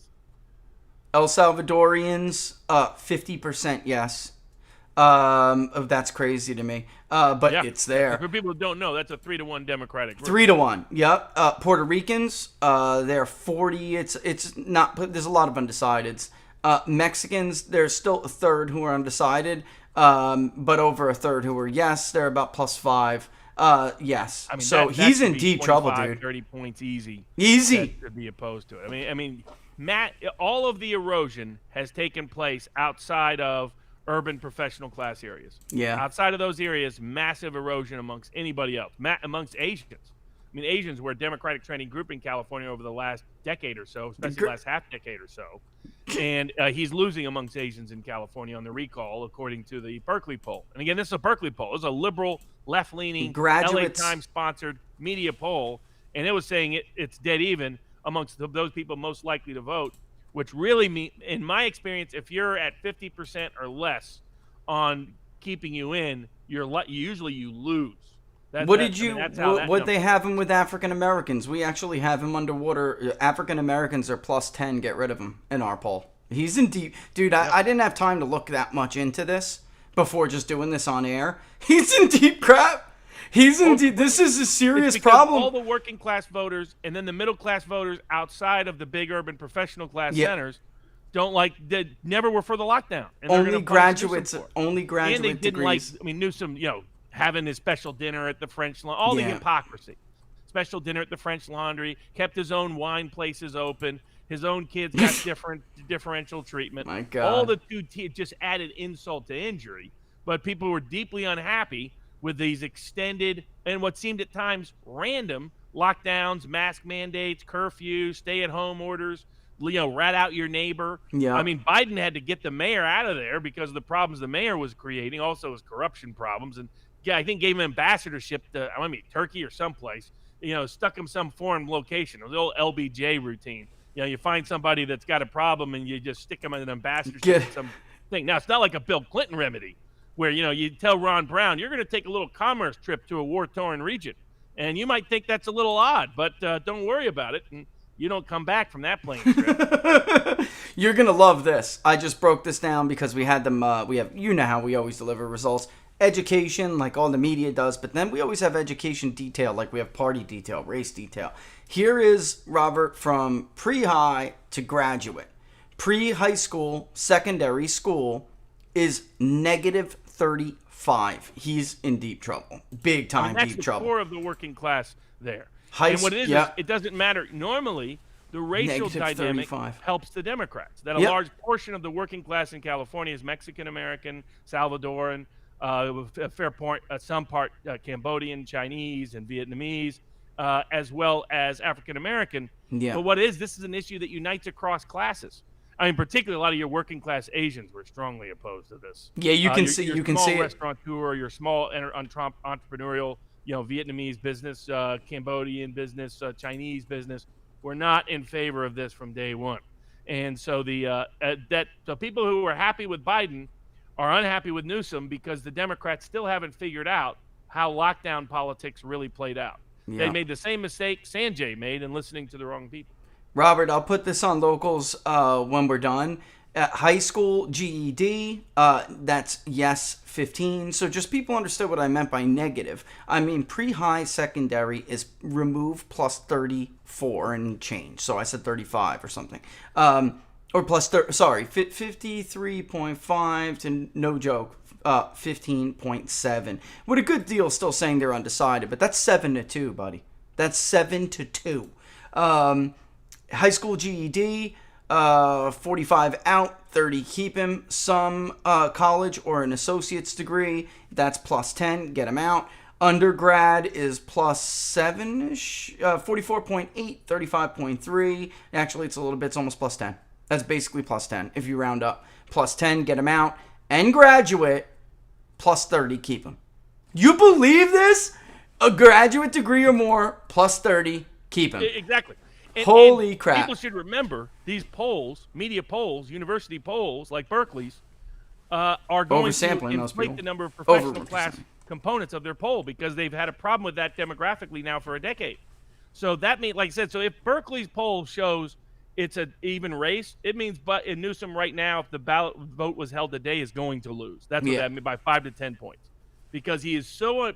El Salvadorians, 50% yes. That's crazy to me. But it's there. For people who don't know, that's a 3-to-1 Democratic group. 3-to-1. Yep. Puerto Ricans, they're 40. It's not. There's a lot of undecideds. Mexicans, there's still a third who are undecided. But over a third who are yes. They're about +5. Yes. I mean, so he's in deep trouble, dude. 30 points easy. To be opposed to it. I mean, Matt, all of the erosion has taken place outside of urban professional class areas. Yeah. Outside of those areas, massive erosion amongst anybody else. Amongst Asians. I mean, Asians were a Democratic trending group in California over the last decade or so, especially the last half decade or so. And he's losing amongst Asians in California on the recall, according to the Berkeley poll. And again, this is a Berkeley poll. This is a liberal, left-leaning, LA Times-sponsored media poll. And it was saying it's dead even amongst those people most likely to vote, which really means, in my experience, if you're at 50% or less on keeping you in, usually you lose. What they have him with African Americans? We actually have him underwater. African Americans are +10. Get rid of him in our poll. He's in deep. Dude, I didn't have time to look that much into this before just doing this on air. He's in deep crap. He's in deep. This is a serious problem. All the working class voters and then the middle class voters outside of the big urban professional class centers never were for the lockdown. And only graduates. Only graduate and they didn't degrees. Newsom, having his special dinner at the French Laundry, all the hypocrisy. Special dinner at the French Laundry, kept his own wine places open, his own kids got differential treatment. My God. All the two just added insult to injury, but people were deeply unhappy with these extended and what seemed at times random lockdowns, mask mandates, curfews, stay-at-home orders, rat out your neighbor. Yeah. I mean, Biden had to get the mayor out of there because of the problems the mayor was creating, also his corruption problems, and I think gave him ambassadorship to Turkey or someplace. Stuck him some foreign location. It was the old LBJ routine. You find somebody that's got a problem and you just stick them in an ambassadorship to some thing. Now, it's not like a Bill Clinton remedy where, you tell Ron Brown, you're going to take a little commerce trip to a war-torn region. And you might think that's a little odd, but don't worry about it. And you don't come back from that plane trip. You're going to love this. I just broke this down because we had them, how we always deliver results. Education, like all the media does, but then we always have education detail, like we have party detail, race detail. Here is, Robert, from pre-high to graduate. Pre-high school, secondary school is -35. He's in deep trouble. Big time deep trouble. That's the core of the working class there. And what it is it doesn't matter. Normally, the racial dynamic helps the Democrats. That a large portion of the working class in California is Mexican-American, Salvadoran, some part Cambodian, Chinese, and Vietnamese. as well as African American. Yeah. But this is an issue that unites across classes. I mean, particularly a lot of your working class Asians were strongly opposed to this. Yeah, you can see your you can small see it. restaurateur, your small entrepreneurial, Vietnamese business, Cambodian business, Chinese business, were not in favor of this from day one. And so the people who were happy with Biden are unhappy with Newsom because the Democrats still haven't figured out how lockdown politics really played out. Yeah. They made the same mistake Sanjay made in listening to the wrong people. Robert, I'll put this on locals when we're done. High school GED, that's yes 15. So just people understood what I meant by negative. I mean, pre-high secondary is remove plus 34 and change. So I said 35 or something. Or plus 53.5 to, no joke, 15.7. With a good deal still saying they're undecided, but that's 7-2, buddy. That's 7-2. High school GED, 45 out, 30 keep him. Some college or an associate's degree, that's plus 10, get him out. Undergrad is plus 7-ish, 44.8, 35.3. Actually, it's a little bit, it's almost plus 10. That's basically plus 10 if you round up. Plus 10, get him out. And graduate, plus 30, keep him. You believe this? A graduate degree or more, plus 30, keep him. Exactly. Holy and crap. People should remember these polls, media polls, university polls like Berkeley's, are going to inflate the number of professional class components of their poll because they've had a problem with that demographically now for a decade. So that means, like I said, so if Berkeley's poll shows it's an even race, it means in Newsom right now, if the ballot vote was held today, is going to lose. That's what that means, by 5 to 10 points. Because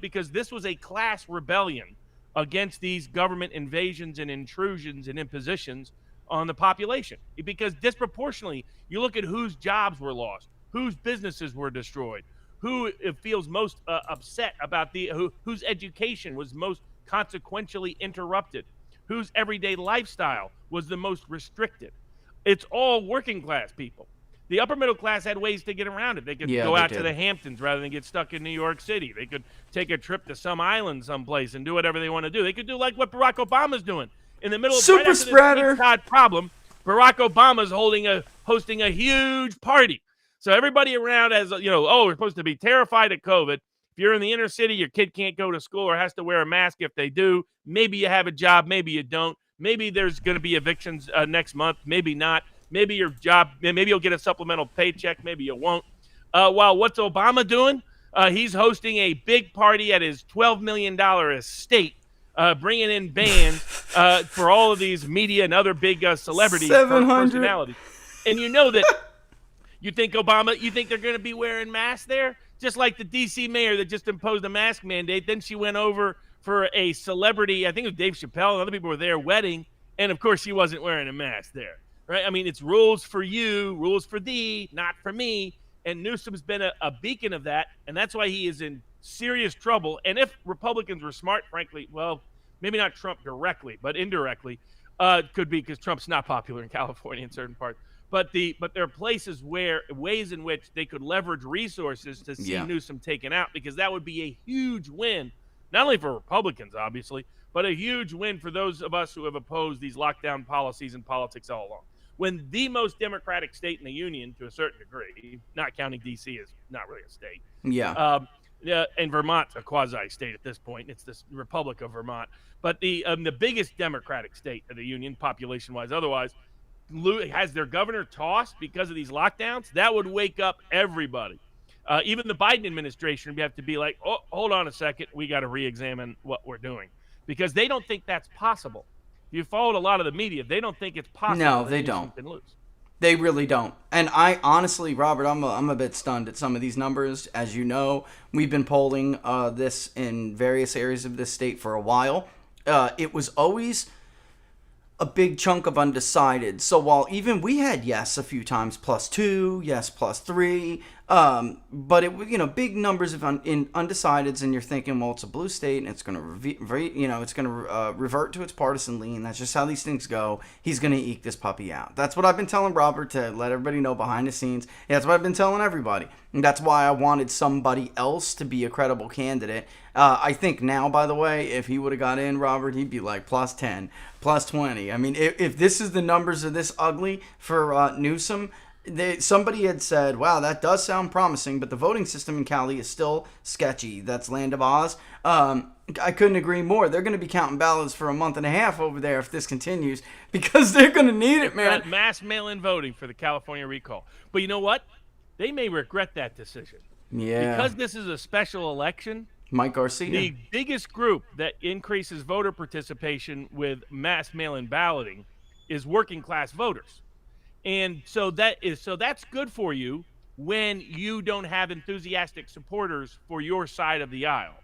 because this was a class rebellion against these government invasions and intrusions and impositions on the population. Because disproportionately, you look at whose jobs were lost, whose businesses were destroyed, who feels most upset about whose education was most consequentially interrupted, whose everyday lifestyle was the most restricted. It's all working class people. The upper middle class had ways to get around it. They could go out to the Hamptons rather than get stuck in New York City. They could take a trip to some island someplace and do whatever they want to do. They could do like what Barack Obama's doing. In the middle of super spreader problem, Barack Obama's hosting a huge party. So everybody around has, we're supposed to be terrified of COVID. If you're in the inner city, your kid can't go to school or has to wear a mask. If they do, maybe you have a job, maybe you don't. Maybe there's going to be evictions next month, maybe not. Maybe your job, maybe you'll get a supplemental paycheck, maybe you won't. While what's Obama doing? He's hosting a big party at his $12 million estate, bringing in bands for all of these media and other big celebrities, personalities. And you know that you think they're going to be wearing masks there? Just like the D.C. mayor that just imposed a mask mandate. Then she went over for a celebrity, I think it was Dave Chappelle and other people were there, wedding, and of course she wasn't wearing a mask there. Right? I mean, it's rules for you, rules for thee, not for me. And Newsom's been a beacon of that, and that's why he is in serious trouble. And if Republicans were smart, frankly, well, maybe not Trump directly, but indirectly, could be because Trump's not popular in California in certain parts. But there are ways in which they could leverage resources to see Newsom taken out, because that would be a huge win, not only for Republicans, obviously, but a huge win for those of us who have opposed these lockdown policies and politics all along. When the most democratic state in the union, to a certain degree, not counting D.C. is not really a state. And Vermont's a quasi-state at this point. It's this Republic of Vermont. But the biggest democratic state of the union, population-wise, otherwise, has their governor tossed because of these lockdowns. That would wake up everybody. Even the Biden administration would have to be like, oh, hold on a second. We got to re-examine what we're doing. Because they don't think that's possible. You followed a lot of the media. They don't think it's possible. No, they don't. They really don't. And I honestly, Robert, I'm a bit stunned at some of these numbers. As you know, we've been polling this in various areas of this state for a while. It was always a big chunk of undecided. So while even we had yes a few times, +2, yes +3, But it, big numbers of in undecideds, and you're thinking, well, it's a blue state, and it's going to revert to its partisan lean. That's just how these things go. He's going to eke this puppy out. That's what I've been telling Robert to let everybody know behind the scenes. That's what I've been telling everybody. And that's why I wanted somebody else to be a credible candidate. I think now, by the way, if he would have got in, Robert, he'd be like plus 10, plus 20. I mean, if this is the numbers are this ugly for Newsom. Somebody had said, wow, that does sound promising, but the voting system in Cali is still sketchy. That's Land of Oz. I couldn't agree more. They're going to be counting ballots for a month and a half over there if this continues, because they're going to need it, man. Mass mail-in voting for the California recall. But you know what? They may regret that decision. Yeah. Because this is a special election, Mike Garcia. The biggest group that increases voter participation with mass mail-in balloting is working class voters. And so that's good for you when you don't have enthusiastic supporters for your side of the aisle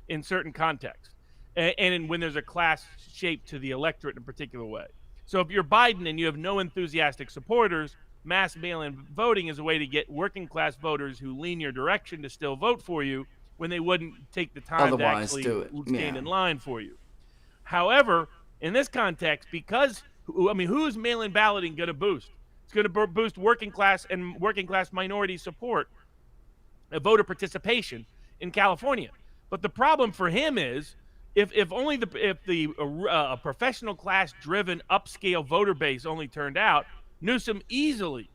in certain contexts, and when there's a class shape to the electorate in a particular way. So if you're Biden and you have no enthusiastic supporters, mass mail-in voting is a way to get working class voters who lean your direction to still vote for you when they wouldn't take the time otherwise to do actually it. stand in line for you. However, in this context, who's mail-in balloting going to boost? It's going to boost working class and working class minority support, voter participation in California. But the problem for him is if the professional class driven upscale voter base only turned out, Newsom easily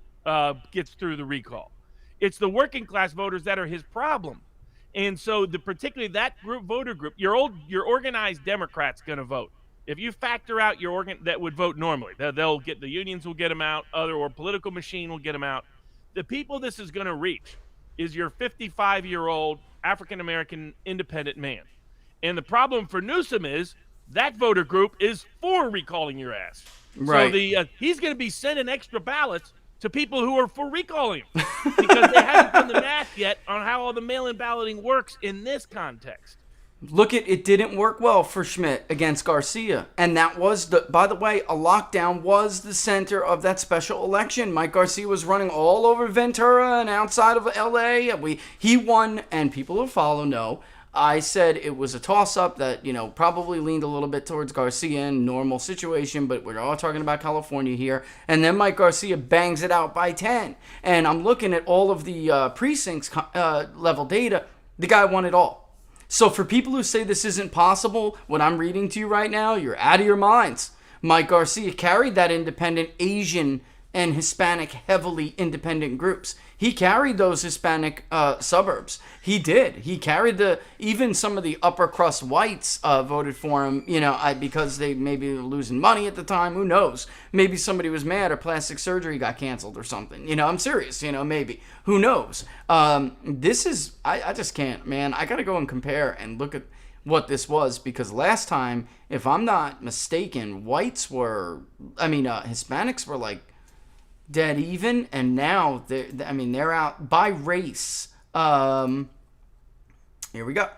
gets through the recall. It's the working class voters that are his problem. And so particularly that voter group, your organized Democrats going to vote. If you factor out your organ that would vote normally, they'll get, the unions will get them out, or political machine will get them out. The people this is going to reach is your 55-year-old African-American independent man. And the problem for Newsom is that voter group is for recalling your ass. Right. So he's going to be sending extra ballots to people who are for recalling him because they haven't done the math yet on how all the mail-in balloting works in this context. Look, it didn't work well for Schmidt against Garcia. And that was, by the way, a lockdown was the center of that special election. Mike Garcia was running all over Ventura and outside of L.A. He won, and people who follow know. I said it was a toss-up that, probably leaned a little bit towards Garcia in normal situation, but we're all talking about California here. And then Mike Garcia bangs it out by 10. And I'm looking at all of the precincts level data. The guy won it all. So for people who say this isn't possible, what I'm reading to you right now, you're out of your minds. Mike Garcia carried that independent Asian and Hispanic heavily independent groups. He carried those Hispanic suburbs. He did. He carried even some of the upper crust whites voted for him, because they maybe were losing money at the time. Who knows? Maybe somebody was mad or plastic surgery got canceled or something. I'm serious, maybe. Who knows? This is, I just can't, man. I got to go and compare and look at what this was, because last time, if I'm not mistaken, Hispanics were like dead even, and now they're out by race. Here we go.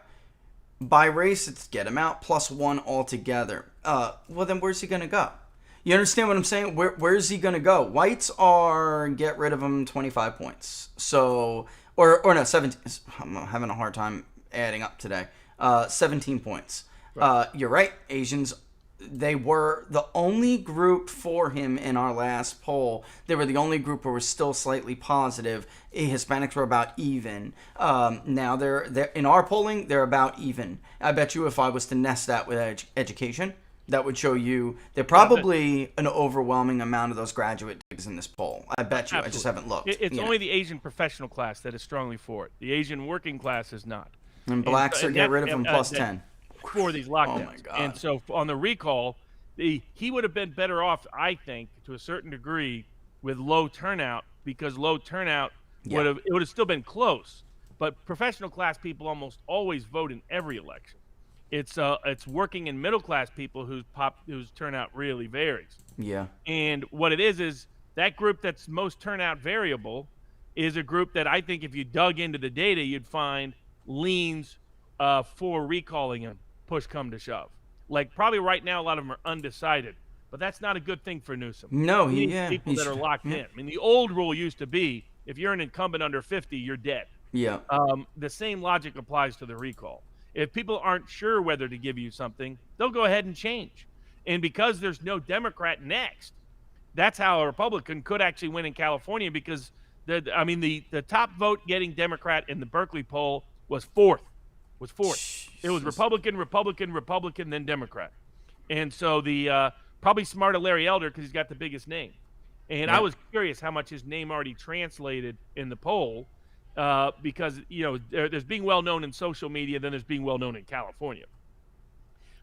By race, it's get him out +1 altogether. Well, then where's he gonna go? You understand what I'm saying? Where's he gonna go? Whites are get rid of him 25 points. So or no 17. I'm having a hard time adding up today. 17 points. Right. You're right. Asians. They were the only group for him in our last poll. They were the only group who were still slightly positive. Hispanics were about even. Now they're in our polling, they're about even. I bet you if I was to nest that with education, that would show you they're probably an overwhelming amount of those graduate digs in this poll. I bet you. Absolutely. I just haven't looked. It's only the Asian professional class that is strongly for it. The Asian working class is not. And blacks are get rid of them +10. For these lockdowns. Oh my God. And so on the recall, he would have been better off, I think, to a certain degree, with low turnout, because low turnout would have still been close. But professional class people almost always vote in every election. It's working and middle class people whose turnout really varies. Yeah. And what it is that group that's most turnout variable is a group that I think if you dug into the data, you'd find leans for recalling him. Push come to shove. Like probably right now, a lot of them are undecided, but that's not a good thing for Newsom. No, people that are locked in. I mean, the old rule used to be If you're an incumbent under 50, you're dead. Yeah. The same logic applies to the recall. If people aren't sure whether to give you something, they'll go ahead and change. And because there's no Democrat next, that's how a Republican could actually win in California, because the top vote getting Democrat in the Berkeley poll was fourth. It was Republican, then Democrat. And so the probably smarter Larry Elder, because he's got the biggest name. And I was curious how much his name already translated in the poll, because there's being well known in social media, then there's being well known in California.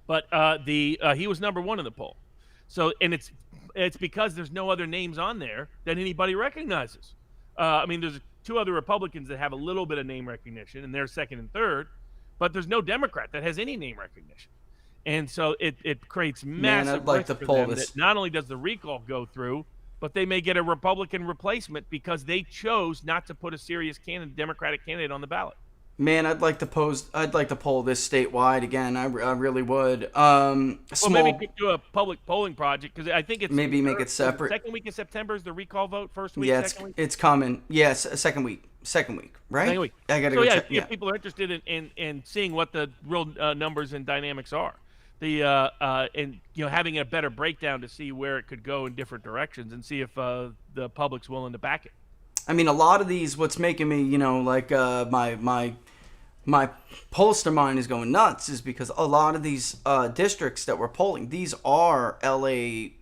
But he was number one in the poll. So, and it's because there's no other names on there that anybody recognizes. There's two other Republicans that have a little bit of name recognition, and they're second and third, but there's no Democrat that has any name recognition. And so it creates massive risk for them that not only does the recall go through, but they may get a Republican replacement because they chose not to put a serious Democratic candidate on the ballot. Man, I'd like to poll this statewide again. I really would. Maybe we could do a public polling project, because I think it's maybe make it separate. Second week of September is the recall vote. First week, yeah, second week. It's coming. Yes, second week, right? Second week. I gotta go check. If people are interested in seeing what the real numbers and dynamics are, and having a better breakdown to see where it could go in different directions, and see if the public's willing to back it. I mean, a lot of these, what's making me, my pollster mind is going nuts, is because a lot of these districts that we're polling, these are LA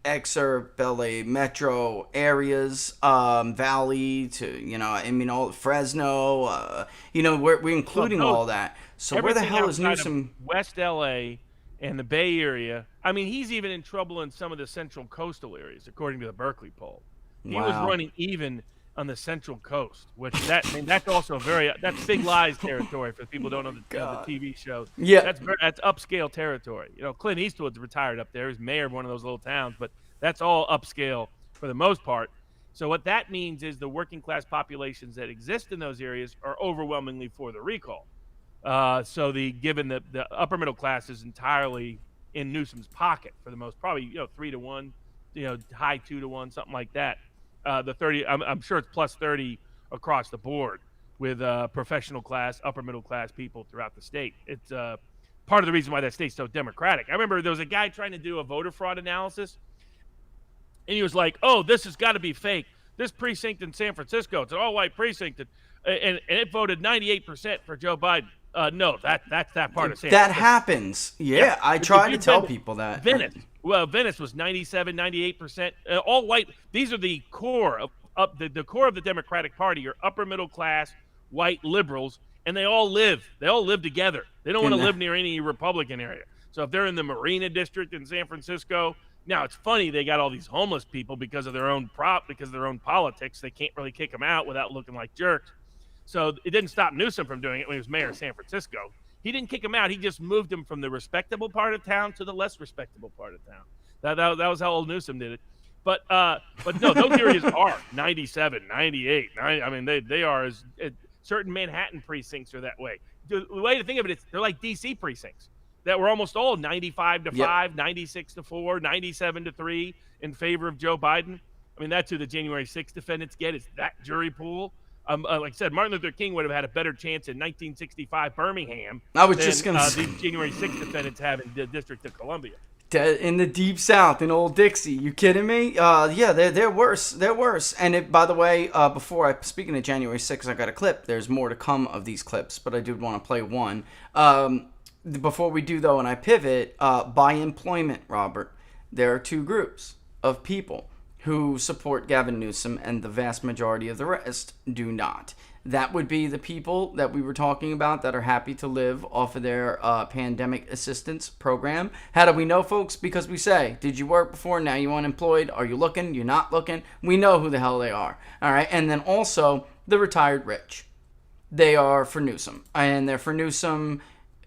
exurb, LA metro areas, Valley to, all Fresno, we're including all that. So where the hell is Newsom? West LA and the Bay Area. I mean, he's even in trouble in some of the central coastal areas, according to the Berkeley poll. He was running even on the Central Coast, which that's also that's Big Lies territory for people who don't know the TV show. Yeah, that's upscale territory. Clint Eastwood's retired up there. He's mayor of one of those little towns, but that's all upscale for the most part. So what that means is the working class populations that exist in those areas are overwhelmingly for the recall. So given the upper middle class is entirely in Newsom's pocket for the most, probably 3-1, high 2-1, something like that. The 30, I'm sure it's plus 30 across the board with professional class, upper middle class people throughout the state. It's part of the reason why that state's so Democratic. I remember there was a guy trying to do a voter fraud analysis, and he was like, "Oh, this has got to be fake. This precinct in San Francisco, it's an all-white precinct, and it voted 98% for Joe Biden." No, that's that part of San Francisco. That happens. Yeah, I try to tell people that. Venice was 97, 98%. All white. These are the core of the core of the Democratic Party are upper middle class white liberals, and they all live together. They don't want to live near any Republican area. So if they're in the Marina District in San Francisco, now it's funny they got all these homeless people because of their own politics. They can't really kick them out without looking like jerks. So it didn't stop Newsom from doing it when he was mayor of San Francisco. He didn't kick him out. He just moved him from the respectable part of town to the less respectable part of town. That was how old Newsom did it. But no, those areas are 97, 98. I mean, they are certain Manhattan precincts are that way. The way to think of it is they're like D.C. precincts that were almost all 95-5, 96-4, 97-3 in favor of Joe Biden. I mean, that's who the January 6th defendants get, is that jury pool. Like I said, Martin Luther King would have had a better chance in 1965 Birmingham than the January 6th defendants have in the District of Columbia. In the Deep South, in Old Dixie. You kidding me? Yeah, they're worse. They're worse. And by the way, speaking of January 6th, I got a clip. There's more to come of these clips, but I did want to play one. Before we do, though, and I pivot, by employment, Robert, there are two groups of people who support Gavin Newsom, and the vast majority of the rest do not. That would be the people that we were talking about that are happy to live off of their pandemic assistance program. How do we know, folks? Because we say, did you work before? Now you unemployed? Are you looking? You're not looking? We know who the hell they are. All right. And then also the retired rich. They are for Newsom. And they're for Newsom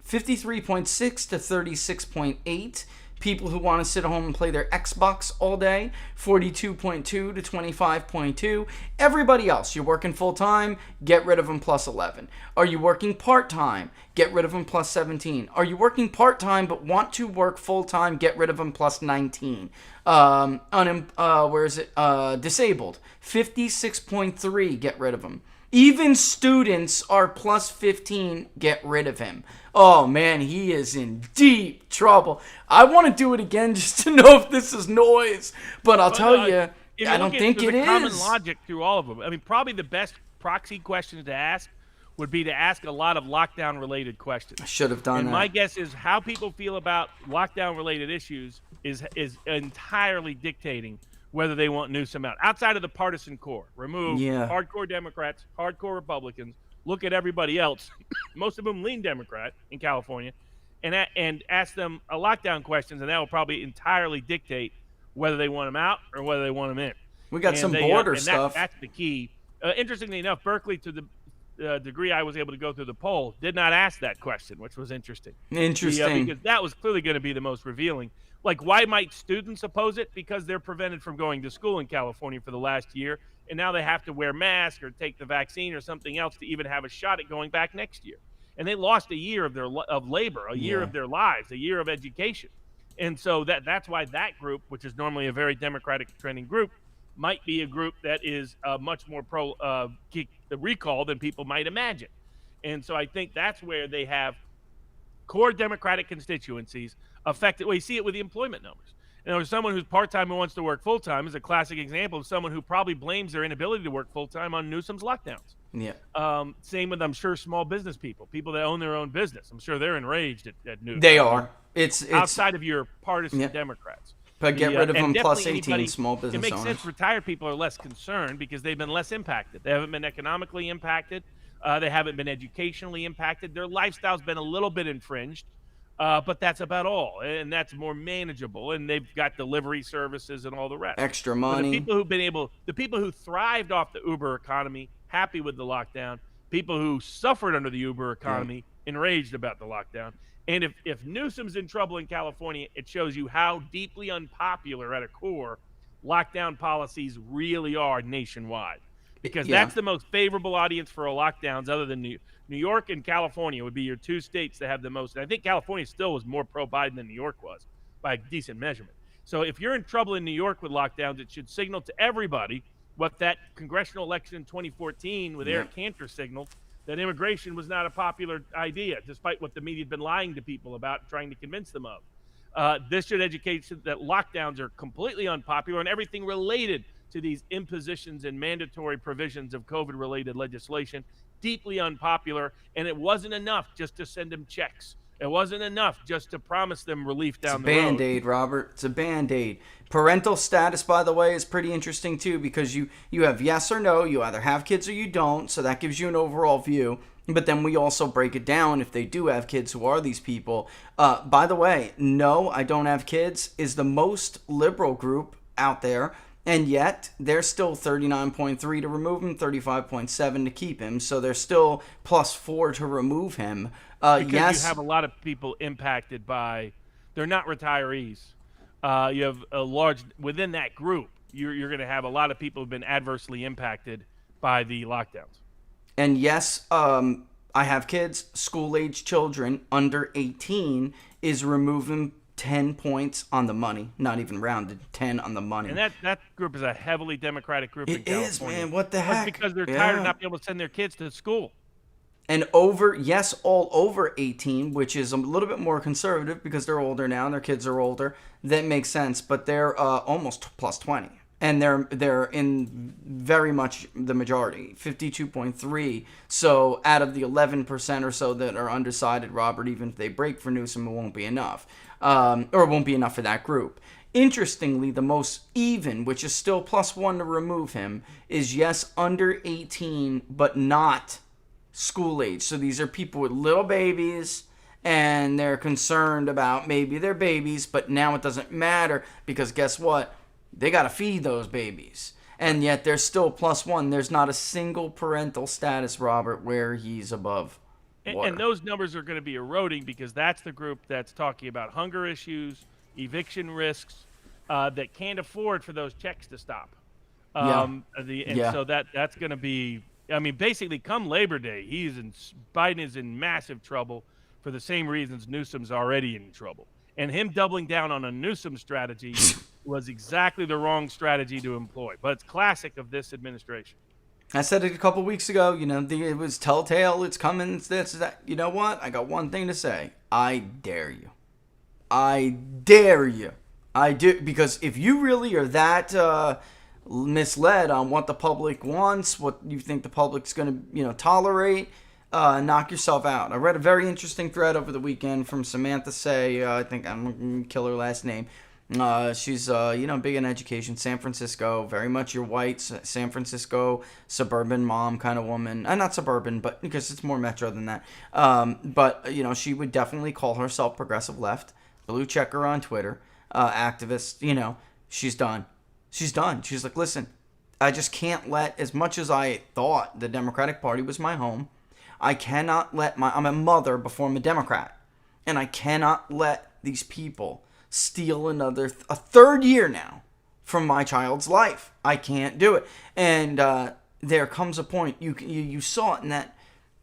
53.6 to 36.8 People who want to sit at home and play their Xbox all day, 42.2 to 25.2. Everybody else, you're working full-time, get rid of them plus 11. Are you working part-time? Get rid of them plus 17. Are you working part-time but want to work full-time? Get rid of them plus 19. Disabled, 56.3, get rid of them. Even students are plus 15, get rid of him. Oh man, he is in deep trouble. I want to do it again just to know if this is noise, but I'll tell you, I don't think it is. Common logic through all of them. I mean, probably the best proxy questions to ask would be to ask a lot of lockdown-related questions. I should have done that. My guess is how people feel about lockdown-related issues is entirely dictating whether they want Newsom out. Outside of the partisan core, remove hardcore Democrats, hardcore Republicans, look at everybody else, most of them lean Democrat in California, and ask them a lockdown questions, and that will probably entirely dictate whether they want him out or whether they want him in. We got some border stuff. That's the key. Interestingly enough, Berkeley, to the degree I was able to go through the poll, did not ask that question, which was interesting. Interesting. Because that was clearly going to be the most revealing. Like, why might students oppose it? Because they're prevented from going to school in California for the last year, and now they have to wear masks or take the vaccine or something else to even have a shot at going back next year. And they lost a year of labor, a year of their lives, a year of education. And so that's why that group, which is normally a very Democratic trending group, might be a group that is much more pro the recall than people might imagine. And so I think that's where they have core Democratic constituencies affected. Well, you see it with the employment numbers. And there's someone who's part-time and wants to work full-time is a classic example of someone who probably blames their inability to work full-time on Newsom's lockdowns. Yeah. Same with, I'm sure, small business people that own their own business. I'm sure they're enraged at Newsom. They are. It's outside of your partisan Democrats. But get rid of them plus 18 small business owners. It makes sense retired people are less concerned because they've been less impacted. They haven't been economically impacted. They haven't been educationally impacted. Their lifestyle's been a little bit infringed, but that's about all. And that's more manageable. And they've got delivery services and all the rest. Extra money. The people who thrived off the Uber economy, happy with the lockdown. People who suffered under the Uber economy, enraged about the lockdown. And if Newsom's in trouble in California, it shows you how deeply unpopular at a core lockdown policies really are nationwide. Because that's the most favorable audience for a lockdowns other than New York and California would be your two states that have the most. And I think California still was more pro-Biden than New York was by a decent measurement. So if you're in trouble in New York with lockdowns, it should signal to everybody what that congressional election in 2014 with Eric Cantor signaled, that immigration was not a popular idea, despite what the media had been lying to people about, trying to convince them of. This should educate that lockdowns are completely unpopular and everything related to these impositions and mandatory provisions of COVID-related legislation, deeply unpopular, and it wasn't enough just to send them checks. It wasn't enough just to promise them relief down the road. It's a Band-Aid, Robert. It's a Band-Aid. Parental status, by the way, is pretty interesting, too, because you have yes or no. You either have kids or you don't, so that gives you an overall view. But then we also break it down if they do have kids, who are these people. By the way, no, I don't have kids is the most liberal group out there. And yet, they're still 39.3 to remove him, 35.7 to keep him. So they're still plus 4 to remove him. Because you have a lot of people impacted by, they're not retirees. You have a large, within that group, you're going to have a lot of people who've been adversely impacted by the lockdowns. And yes, I have kids, school-age children under 18 is removing 10 points on the money, not even rounded, 10 on the money. And that group is a heavily Democratic group in California. It is, man. What the heck? That's because they're tired of not being able to send their kids to school. And all over 18, which is a little bit more conservative because they're older now and their kids are older. That makes sense, but they're almost plus 20. And they're in very much the majority, 52.3. So out of the 11% or so that are undecided, Robert, even if they break for Newsom, it won't be enough. Or it won't be enough for that group. Interestingly, the most even, which is still plus 1 to remove him, is yes, under 18, but not school age. So these are people with little babies, and they're concerned about maybe their babies, but now it doesn't matter because guess what? They got to feed those babies. And yet they're still plus 1. There's not a single parental status, Robert, where he's above water. And those numbers are going to be eroding because that's the group that's talking about hunger issues, eviction risks that can't afford for those checks to stop. Yeah. So that's going to be. I mean, basically, come Labor Day, Biden is in massive trouble for the same reasons Newsom's already in trouble. And him doubling down on a Newsom strategy was exactly the wrong strategy to employ. But it's classic of this administration. I said it a couple weeks ago. It was telltale. It's coming. It's this, that. You know what? I got one thing to say. I dare you. I dare you. I do, because if you really are that misled on what the public wants, what you think the public's going to, tolerate, knock yourself out. I read a very interesting thread over the weekend from Samantha Say. I think I'm going to kill her last name. She's, big in education, San Francisco, very much your white San Francisco suburban mom kind of woman. Not suburban, but because it's more metro than that. But she would definitely call herself progressive left, blue checker on Twitter, activist. She's done. She's done. She's like, listen, I just can't let, as much as I thought the Democratic Party was my home, I cannot let I'm a mother before I'm a Democrat. And I cannot let these people steal a third year now from my child's life. I can't do it. And there comes a point, you saw it in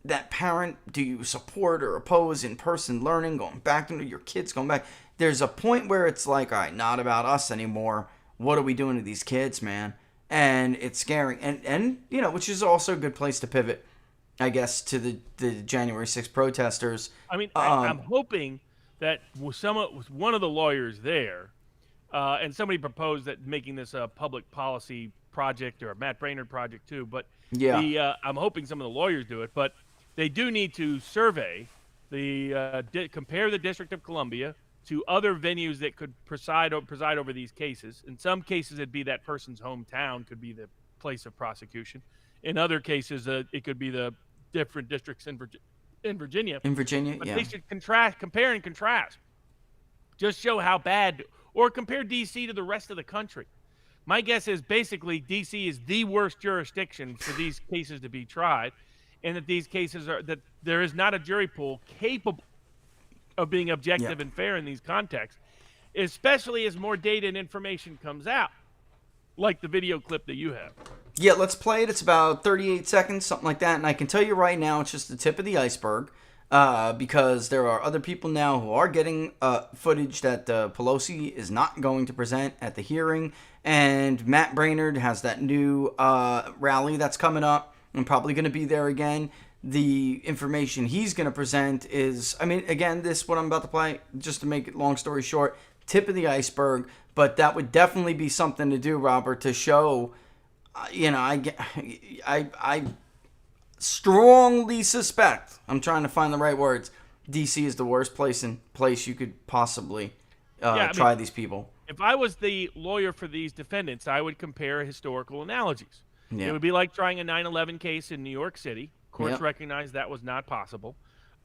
that parent, do you support or oppose in-person learning, going back into your kids, going back. There's a point where it's like, all right, not about us anymore. What are we doing to these kids, man? And it's scary. And which is also a good place to pivot, I guess, to the January 6th protesters. I mean, I'm hoping that one of the lawyers there, and somebody proposed that making this a public policy project or a Matt Braynard project too, but I'm hoping some of the lawyers do it, but they do need to survey compare the District of Columbia to other venues that could preside over these cases. In some cases, it'd be that person's hometown could be the place of prosecution. In other cases, it could be the different districts in Virginia. In Virginia, but yeah. They should compare and contrast. Just show how bad, or compare D.C. to the rest of the country. My guess is basically D.C. is the worst jurisdiction for these cases to be tried, and that these cases that there is not a jury pool capable of being objective and fair in these contexts, especially as more data and information comes out, like the video clip that you have. Yeah, let's play it. It's about 38 seconds, something like that. And I can tell you right now, it's just the tip of the iceberg, because there are other people now who are getting footage that Pelosi is not going to present at the hearing. And Matt Braynard has that new rally that's coming up. I'm probably going to be there again. The information he's going to present is, again, what I'm about to play, just to make it long story short, tip of the iceberg. But that would definitely be something to do, Robert, to show, I strongly suspect, I'm trying to find the right words, D.C. is the worst place you could possibly try these people. If I was the lawyer for these defendants, I would compare historical analogies. Yeah. It would be like trying a 9/11 case in New York City. Courts recognized that was not possible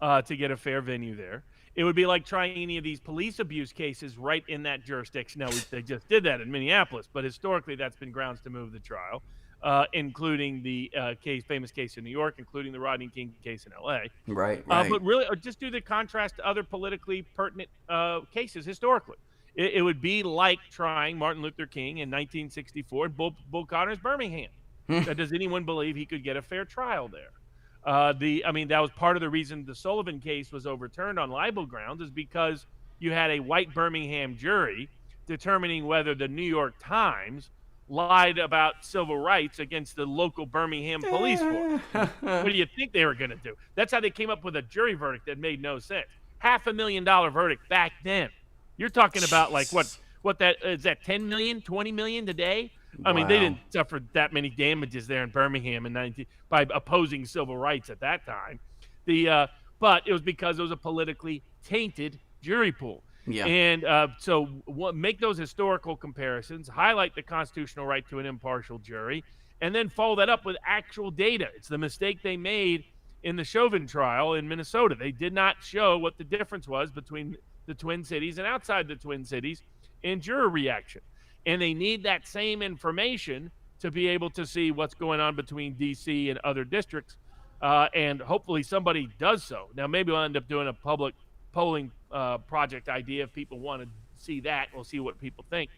to get a fair venue there. It would be like trying any of these police abuse cases right in that jurisdiction. Now, they just did that in Minneapolis, but historically that's been grounds to move the trial, including the famous case in New York, including the Rodney King case in L.A. Right. But really, just do the contrast to other politically pertinent cases historically. It would be like trying Martin Luther King in 1964 in Bull Connor's Birmingham. Does anyone believe he could get a fair trial there? That was part of the reason the Sullivan case was overturned on libel grounds, is because you had a white Birmingham jury determining whether the New York Times lied about civil rights against the local Birmingham police force. What do you think they were going to do? That's how they came up with a jury verdict that made no sense. $500,000 verdict back then. You're talking about like what that is, that 10 million, 20 million today? I mean, they didn't suffer that many damages there in Birmingham by opposing civil rights at that time. But it was because it was a politically tainted jury pool. Yeah. And so make those historical comparisons, highlight the constitutional right to an impartial jury, and then follow that up with actual data. It's the mistake they made in the Chauvin trial in Minnesota. They did not show what the difference was between the Twin Cities and outside the Twin Cities in juror reaction. And they need that same information to be able to see what's going on between D.C. and other districts. And hopefully somebody does so. Now, maybe we'll end up doing a public polling project idea if people want to see that. We'll see what people think.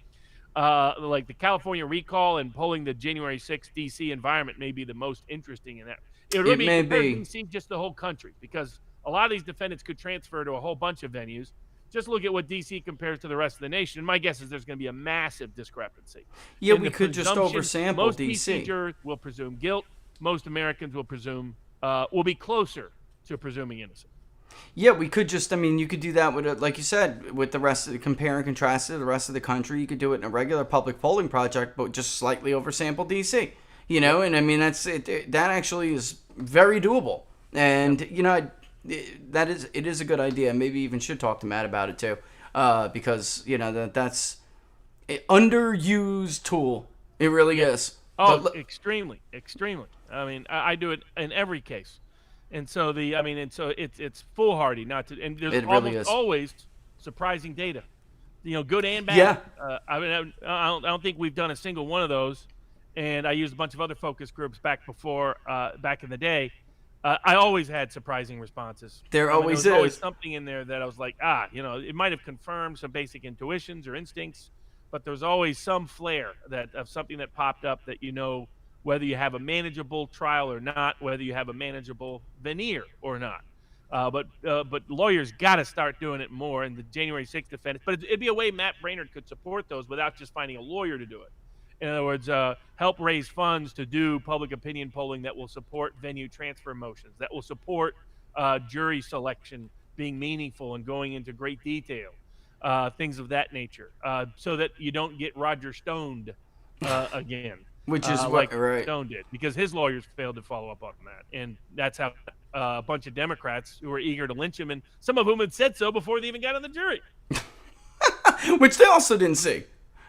Like the California recall and pulling the January 6th D.C. environment may be the most interesting in that. It would be may compared to be. D.C. just the whole country, because a lot of these defendants could transfer to a whole bunch of venues. Just look at what D.C. compares to the rest of the nation. And my guess is there's going to be a massive discrepancy. Yeah, And we the could just presumption, oversample most D.C. jurors will presume guilt. Most Americans will presume will be closer to presuming innocence. Yeah, we could just, I mean, you could do that with, like you said, with the rest of the, compare and contrast to the rest of the country. You could do it in a regular public polling project, but just slightly oversample D.C., you know? And I mean, that's it, that actually is very doable. And, you know, it is a good idea. Maybe even should talk to Matt about it too, because, you know, that's an underused tool. It really is. Oh, extremely. I mean, I do it in every case. And so it's foolhardy not to, and there's always surprising data, you know, good and bad. Yeah. I mean, I don't think we've done a single one of those. And I used a bunch of other focus groups back in the day. I always had surprising responses. There always was always something in there that I was like, you know, it might have confirmed some basic intuitions or instincts, but there's always some flair of something that popped up that, you know, whether you have a manageable trial or not, whether you have a manageable veneer or not. But lawyers got to start doing it more in the January 6th defense. But it'd be a way Matt Braynard could support those without just finding a lawyer to do it. In other words, help raise funds to do public opinion polling that will support venue transfer motions, that will support jury selection being meaningful and going into great detail, things of that nature, so that you don't get Roger Stoned again. Which is like right. Stone did, because his lawyers failed to follow up on that. And that's how a bunch of Democrats who were eager to lynch him, and some of whom had said so before they even got on the jury. Which they also didn't see.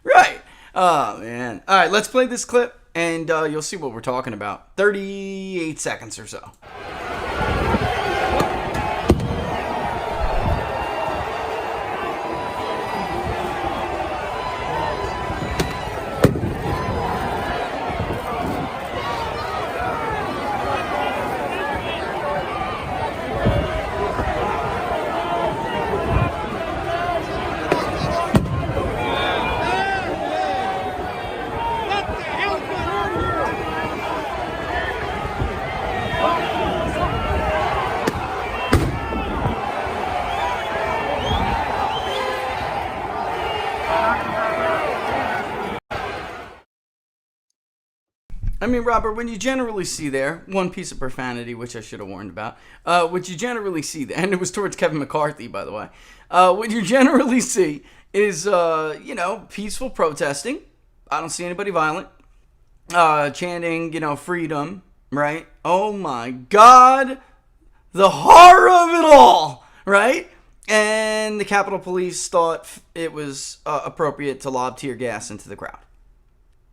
Right. Oh, man. All right, let's play this clip, and you'll see what we're talking about. 38 seconds or so. I mean, Robert, when you generally see there, one piece of profanity, which I should have warned about, what you generally see there, and it was towards Kevin McCarthy, by the way, what you generally see is, you know, peaceful protesting. I don't see anybody violent. Chanting, you know, freedom, right? Oh my God, the horror of it all, right? And the Capitol Police thought it was appropriate to lob tear gas into the crowd.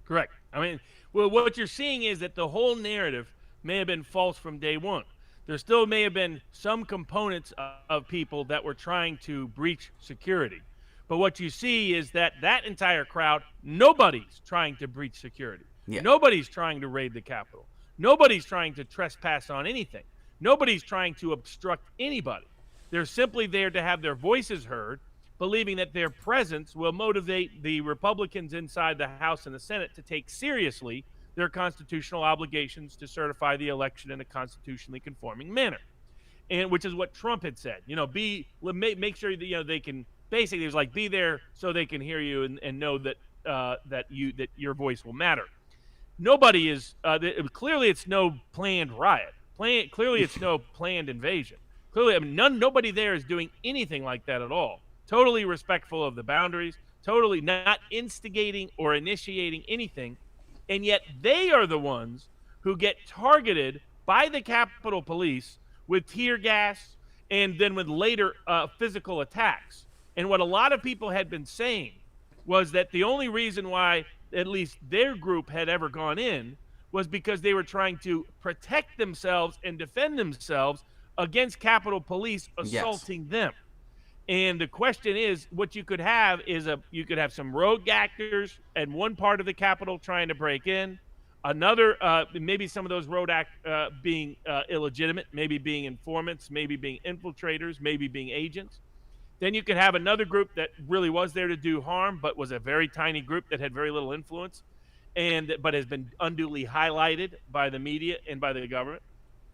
Correct. I mean, well, what you're seeing is that the whole narrative may have been false from day one. There still may have been some components of people that were trying to breach security. But what you see is that entire crowd, nobody's trying to breach security. Yeah. Nobody's trying to raid the Capitol. Nobody's trying to trespass on anything. Nobody's trying to obstruct anybody. They're simply there to have their voices heard, believing that their presence will motivate the Republicans inside the House and the Senate to take seriously their constitutional obligations to certify the election in a constitutionally conforming manner. And which is what Trump had said. You know, make sure that, you know, they can basically, it was like, be there so they can hear you and know that that your voice will matter. Nobody is clearly it's no planned riot. Clearly it's no planned invasion. Clearly, I mean, nobody there is doing anything like that at all. Totally respectful of the boundaries, totally not instigating or initiating anything, and yet they are the ones who get targeted by the Capitol Police with tear gas and then with later physical attacks. And what a lot of people had been saying was that the only reason why at least their group had ever gone in was because they were trying to protect themselves and defend themselves against Capitol Police assaulting them. And the question is, what you could have is you could have some rogue actors at one part of the Capitol trying to break in, another maybe some of those rogue being illegitimate, maybe being informants, maybe being infiltrators, maybe being agents. Then you could have another group that really was there to do harm, but was a very tiny group that had very little influence, but has been unduly highlighted by the media and by the government.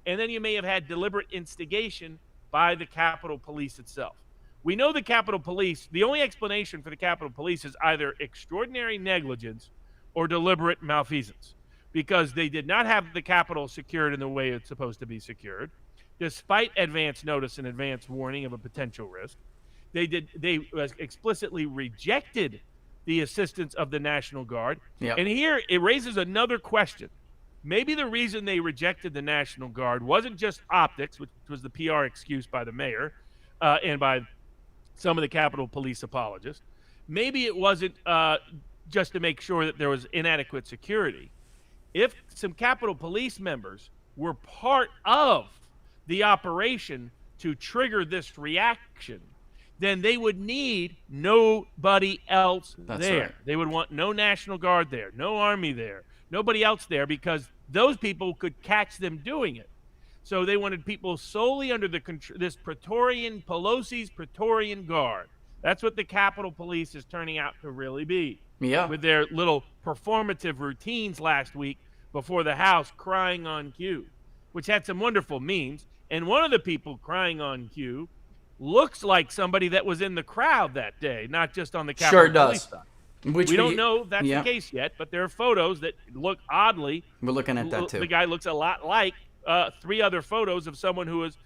And then you may have had deliberate instigation by the Capitol Police itself. We know the Capitol Police, the only explanation for the Capitol Police is either extraordinary negligence or deliberate malfeasance, because they did not have the Capitol secured in the way it's supposed to be secured, despite advance notice and advance warning of a potential risk. They explicitly rejected the assistance of the National Guard. Yep. And here it raises another question. Maybe the reason they rejected the National Guard wasn't just optics, which was the PR excuse by the mayor and by some of the Capitol Police apologists. Maybe it wasn't just to make sure that there was inadequate security. If some Capitol Police members were part of the operation to trigger this reaction, then they would need nobody else there. Right. They would want no National Guard there, no Army there, nobody else there, because those people could catch them doing it. So they wanted people solely under this Pelosi's Praetorian Guard. That's what the Capitol Police is turning out to really be. Yeah. With their little performative routines last week before the House crying on cue, which had some wonderful memes. And one of the people crying on cue looks like somebody that was in the crowd that day, not just on the Capitol Sure Police does. side. Which we don't know if that's the case yet, but there are photos that look oddly. We're looking at that too. The guy looks a lot like 3 other photos of someone who was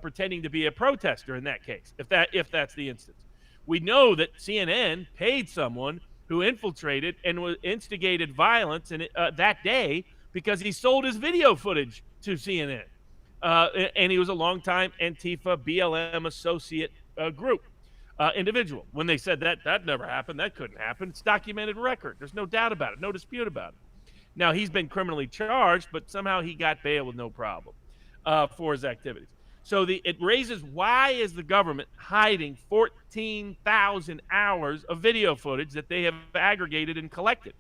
pretending to be a protester in that case, if that's the instance. We know that CNN paid someone who infiltrated and instigated violence that day because he sold his video footage to CNN. And he was a longtime Antifa BLM associate group individual. When they said that never happened, that couldn't happen, it's documented record. There's no doubt about it, no dispute about it. Now, he's been criminally charged, but somehow he got bail with no problem for his activities. So it raises, why is the government hiding 14,000 hours of video footage that they have aggregated and collected?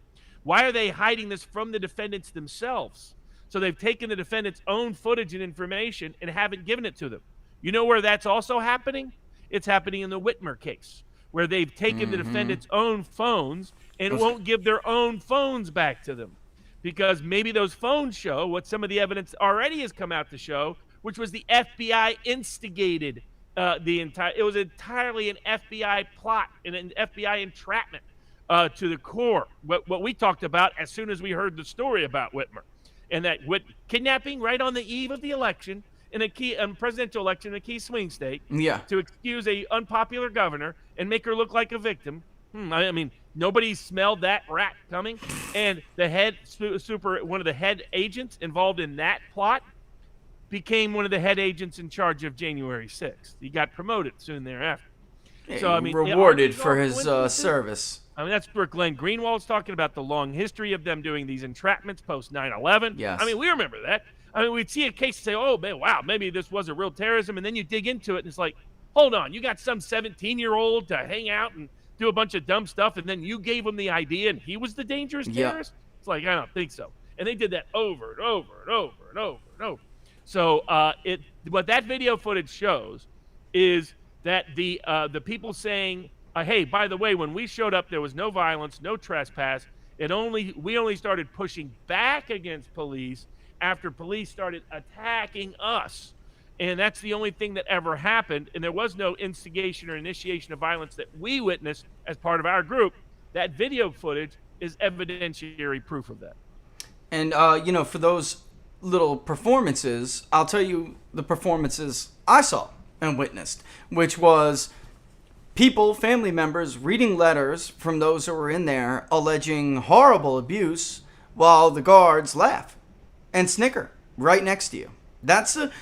Why are they hiding this from the defendants themselves? So they've taken the defendant's own footage and information and haven't given it to them. You know where that's also happening? It's happening in the Whitmer case, where they've taken the defendant's own phones and won't give their own phones back to them. Because maybe those phones show what some of the evidence already has come out to show, which was the FBI instigated it was entirely an FBI plot and an FBI entrapment to the core. What we talked about as soon as we heard the story about Whitmer. And that kidnapping right on the eve of the election, in a key presidential election in a key swing state, to excuse a unpopular governor and make her look like a victim. I mean, nobody smelled that rat coming. And the head one of the head agents involved in that plot became one of the head agents in charge of January 6th. He got promoted soon thereafter. So I mean, rewarded for his service. I mean, that's where Glenn Greenwald's talking about the long history of them doing these entrapments post 9/11. Yes. I mean, we remember that. I mean, we'd see a case and say, oh, man, wow, maybe this was a real terrorism. And then you dig into it, and it's like, hold on, you got some 17-year-old to hang out and do a bunch of dumb stuff, and then you gave him the idea, and he was the dangerous terrorist? It's like, I don't think so. And they did that over and over and over and over and over. So what that video footage shows is that the people saying, hey, by the way, when we showed up, there was no violence, no trespass. We only started pushing back against police after police started attacking us. And that's the only thing that ever happened. And there was no instigation or initiation of violence that we witnessed as part of our group. That video footage is evidentiary proof of that. And, for those little performances, I'll tell you the performances I saw and witnessed, which was people, family members, reading letters from those who were in there alleging horrible abuse while the guards laugh and snicker right next to you.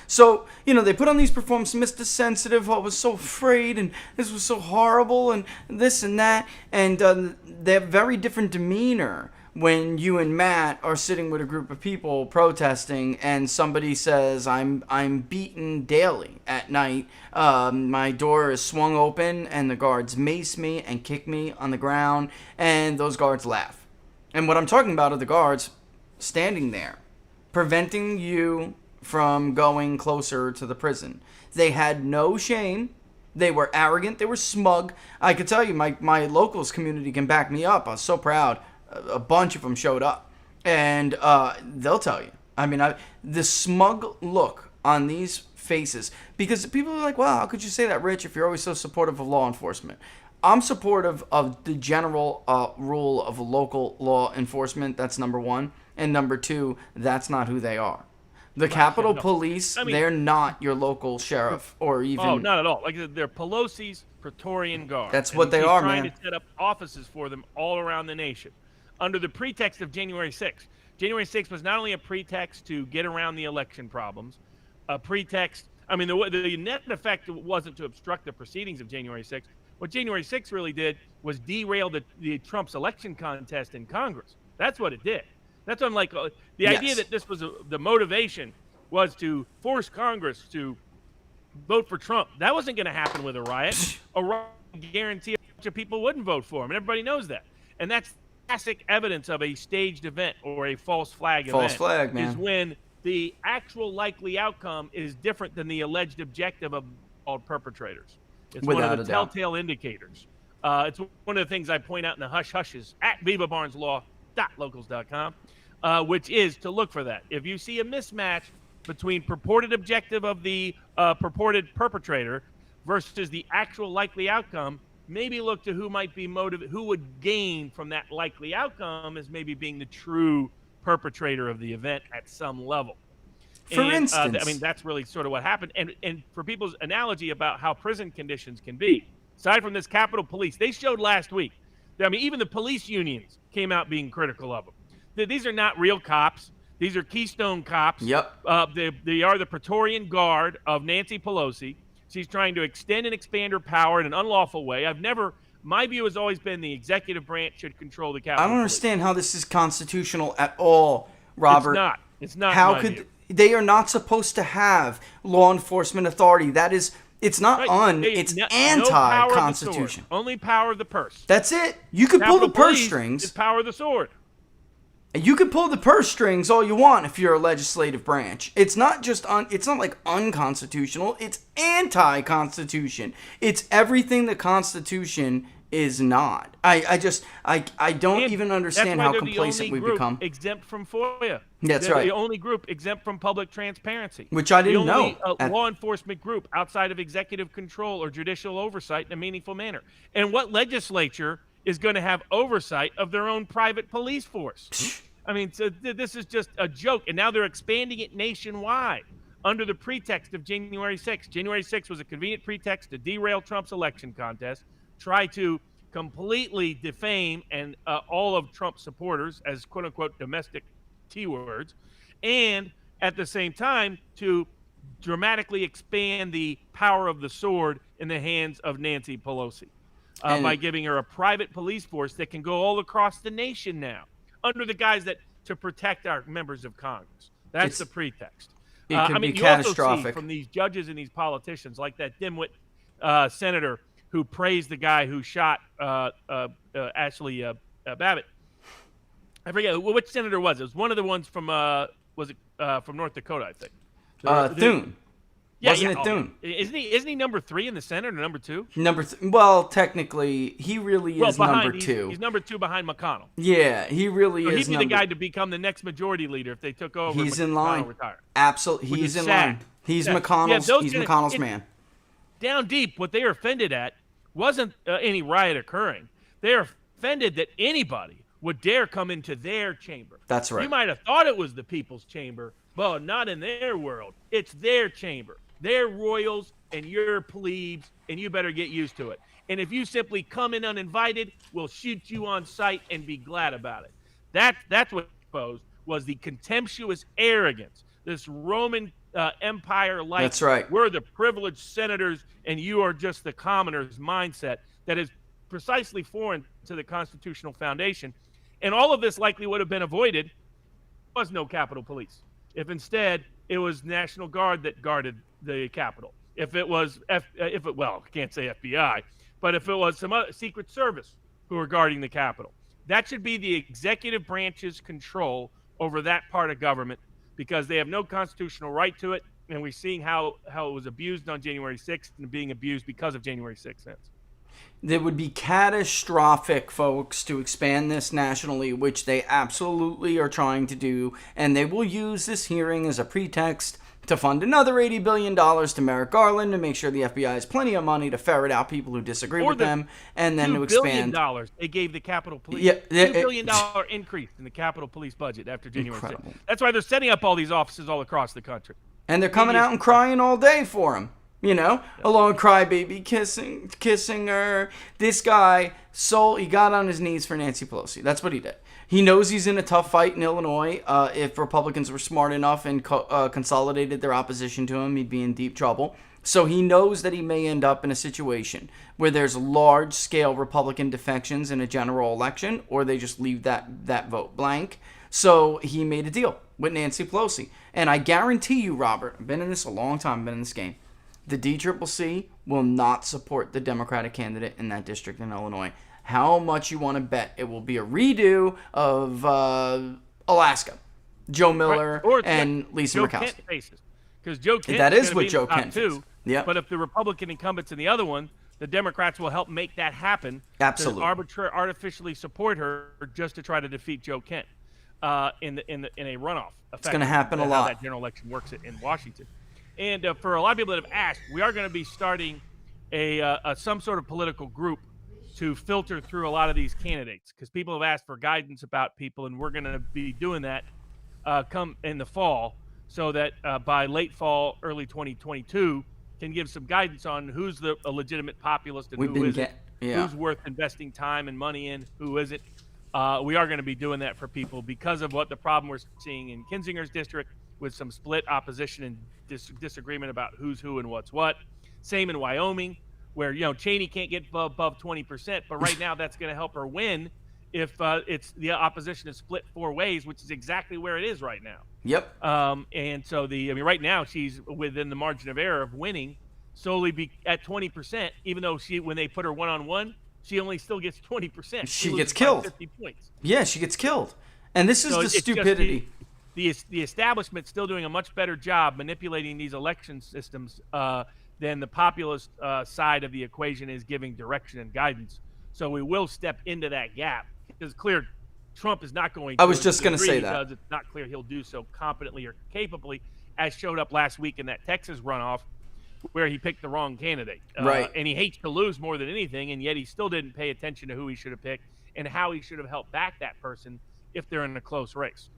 So they put on these performances, Mr. Sensitive, I was so afraid, and this was so horrible, and this and that, and they have very different demeanor when you and Matt are sitting with a group of people protesting, and somebody says, I'm beaten daily at night, my door is swung open, and the guards mace me and kick me on the ground, and those guards laugh. And what I'm talking about are the guards standing there, preventing you from going closer to the prison. They had no shame They were arrogant. They were smug. I could tell you, my locals community can back me up. I was so proud. A bunch of them showed up. And they'll tell you. I mean, the smug look on these faces. Because people are like, wow, how could you say that, Rich, if you're always so supportive of law enforcement? I'm supportive of the general rule of local law enforcement. That's number one. And number two, that's not who they are. The Capitol Police, they're not your local sheriff or even... Oh, not at all. Like, they're Pelosi's Praetorian Guard. That's what they are, man. Trying to set up offices for them all around the nation under the pretext of January 6th. January 6th was not only a pretext to get around the election problems, a pretext... I mean, the net effect wasn't to obstruct the proceedings of January 6th. What January 6th really did was derail the Trump's election contest in Congress. That's what it did. That's what I'm like. The idea that this was the motivation was to force Congress to vote for Trump. That wasn't going to happen with a riot. A riot would guarantee a bunch of people wouldn't vote for him, and everybody knows that. And that's classic evidence of a staged event or a false flag event. False flag, man. Is when the actual likely outcome is different than the alleged objective of all perpetrators. It's Without one of a the doubt. telltale indicators. It's one of the things I point out in the hush-hushes at vivabarneslaw.locals.com, which is to look for that. If you see a mismatch between purported objective of the purported perpetrator versus the actual likely outcome, maybe look to who might be who would gain from that likely outcome as maybe being the true perpetrator of the event at some level. For instance, I mean, that's really sort of what happened. And for people's analogy about how prison conditions can be, aside from this Capitol Police, they showed last week that, I mean, even the police unions came out being critical of them. These are not real cops. These are Keystone cops. Yep. They are the Praetorian Guard of Nancy Pelosi. She's trying to extend and expand her power in an unlawful way. My view has always been the executive branch should control the Capitol. I don't understand how this is constitutional at all, Robert. It's not. It's not. How could they are not supposed to have law enforcement authority? That is, it's not it's anti-constitution. Only power of the purse. That's it. You can pull the purse strings. It's power of the sword. You can pull the purse strings all you want if you're a legislative branch. It's not just it's not like unconstitutional. It's anti-constitution. It's everything the Constitution is not. I don't even understand how complacent we've become. Exempt from FOIA. That's they're right. The only group exempt from public transparency. Which I didn't know. The only law enforcement group outside of executive control or judicial oversight in a meaningful manner. And what legislature is going to have oversight of their own private police force? I mean, so this is just a joke. And now they're expanding it nationwide under the pretext of January 6th. January 6th was a convenient pretext to derail Trump's election contest, try to completely defame and all of Trump's supporters as quote-unquote domestic T-words, and at the same time to dramatically expand the power of the sword in the hands of Nancy Pelosi by giving her a private police force that can go all across the nation now under the guise that to protect our members of Congress. That's the pretext. It can be you catastrophic. also see from these judges and these politicians like that dimwit senator who praised the guy who shot Ashley Babbitt. I forget which senator was it. It was one of the ones from from North Dakota, I think. Thune. Yeah, Wasn't it Thune? Isn't he number 3 in the Senate or number 2? Well, technically, he really is number 2. He's number 2 behind McConnell. Yeah, he really is. He'd be the guy to become the next majority leader if they took over. He's in line. Retire. Absolutely, he's in line. He's McConnell's. He's McConnell's man. Down deep, what they are offended at wasn't any riot occurring. They are offended that anybody would dare come into their chamber. That's right. You might have thought it was the people's chamber, but not in their world. It's their chamber. They're royals and you're plebes, and you better get used to it. And if you simply come in uninvited, we'll shoot you on sight and be glad about it. That's what exposed was the contemptuous arrogance, this Roman Empire-like, that's right, we're the privileged senators and you are just the commoners mindset that is precisely foreign to the constitutional foundation. And all of this likely would have been avoided if there was no Capitol Police. If instead it was National Guard that guarded the Capitol. If it was, I can't say FBI, but if it was some other Secret Service who were guarding the Capitol, that should be the executive branch's control over that part of government because they have no constitutional right to it and we're seeing how it was abused on January 6th and being abused because of January 6th. It would be catastrophic, folks, to expand this nationally, which they absolutely are trying to do, and they will use this hearing as a pretext to fund another $80 billion to Merrick Garland to make sure the FBI has plenty of money to ferret out people who disagree with them, and then to expand. $2 billion they gave the Capitol Police. Yeah, $2 billion increase in the Capitol Police budget after January 6th. That's why they're setting up all these offices all across the country. And they're coming out and crying all day for him. You know, along crybaby kissing her. This guy, he got on his knees for Nancy Pelosi. That's what he did. He knows he's in a tough fight in Illinois. If Republicans were smart enough and consolidated their opposition to him, he'd be in deep trouble. So he knows that he may end up in a situation where there's large-scale Republican defections in a general election, or they just leave that vote blank. So he made a deal with Nancy Pelosi. And I guarantee you, Robert, I've been in this a long time, I've been in this game, the DCCC will not support the Democratic candidate in that district in Illinois. How much you want to bet it will be a redo of Alaska, Joe Miller and Lisa Murkowski. Because Joe Kent that is what be Joe Kent too. Yeah. But if the Republican incumbent's in the other one, the Democrats will help make that happen. Absolutely. Artificially support her just to try to defeat Joe Kent in a runoff. It's going to happen a lot. How that general election works in Washington. And for a lot of people that have asked, we are going to be starting some sort of political group to filter through a lot of these candidates, because people have asked for guidance about people, and we're going to be doing that come in the fall, so that by late fall, early 2022, can give some guidance on who's a legitimate populist and who isn't, who's worth investing time and money in, who isn't. We are going to be doing that for people because of what the problem we're seeing in Kinzinger's district, with some split opposition and disagreement about who's who and what's what. Same in Wyoming, where Cheney can't get above 20%, but right now that's going to help her win if it's the opposition is split four ways, which is exactly where it is right now. Yep. And so right now she's within the margin of error of winning solely at 20%, even though when they put her one-on-one, she only still gets 20%. She gets killed. 50 points. Yeah, she gets killed. And this is the stupidity. The establishment's still doing a much better job manipulating these election systems than the populist side of the equation is giving direction and guidance. So we will step into that gap. It's clear Trump is not going to. I was just going to say that. Because it's not clear he'll do so competently or capably, as showed up last week in that Texas runoff where he picked the wrong candidate. Right. And he hates to lose more than anything, and yet he still didn't pay attention to who he should have picked and how he should have helped back that person if they're in a close race.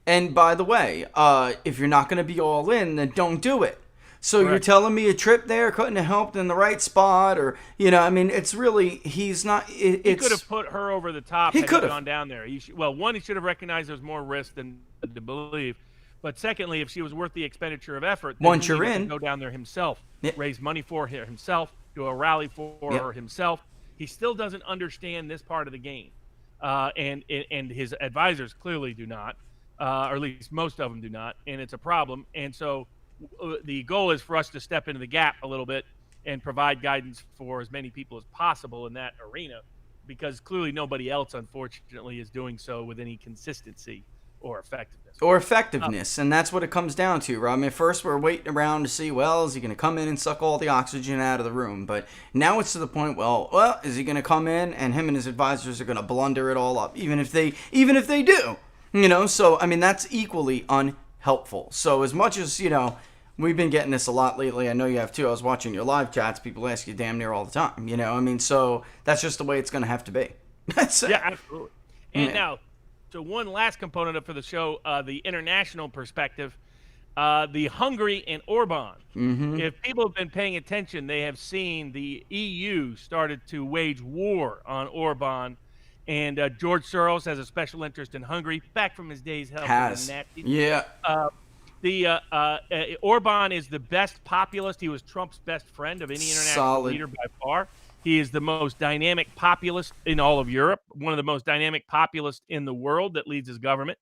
And by the way, if you're not going to be all in, then don't do it. So Correct. You're telling me a trip there couldn't have helped in the right spot, or it's really he's not. He could have put her over the top. He could have gone down there. He should have recognized there's more risk than to believe. But secondly, if she was worth the expenditure of effort, then once you're in, go down there himself, raise money for her himself, do a rally for her himself. He still doesn't understand this part of the game, and his advisors clearly do not. Or at least most of them do not, and it's a problem. And so the goal is for us to step into the gap a little bit and provide guidance for as many people as possible in that arena, because clearly nobody else, unfortunately, is doing so with any consistency or effectiveness. And that's what it comes down to, Rob. I mean, first we're waiting around to see, is he going to come in and suck all the oxygen out of the room? But now it's to the point, is he going to come in and him and his advisors are going to blunder it all up, even if they do? So, that's equally unhelpful. So as much as, we've been getting this a lot lately. I know you have too. I was watching your live chats. People ask you damn near all the time, so that's just the way it's going to have to be. That's it. Yeah, absolutely. And now, so one last component for the show, the international perspective, the Hungary and Orban. Mm-hmm. If people have been paying attention, they have seen the EU started to wage war on Orban. And George Soros has a special interest in Hungary, back from his days helping the Nazis. Yeah. Orban is the best populist. He was Trump's best friend of any international leader by far. He is the most dynamic populist in all of Europe, one of the most dynamic populists in the world that leads his government.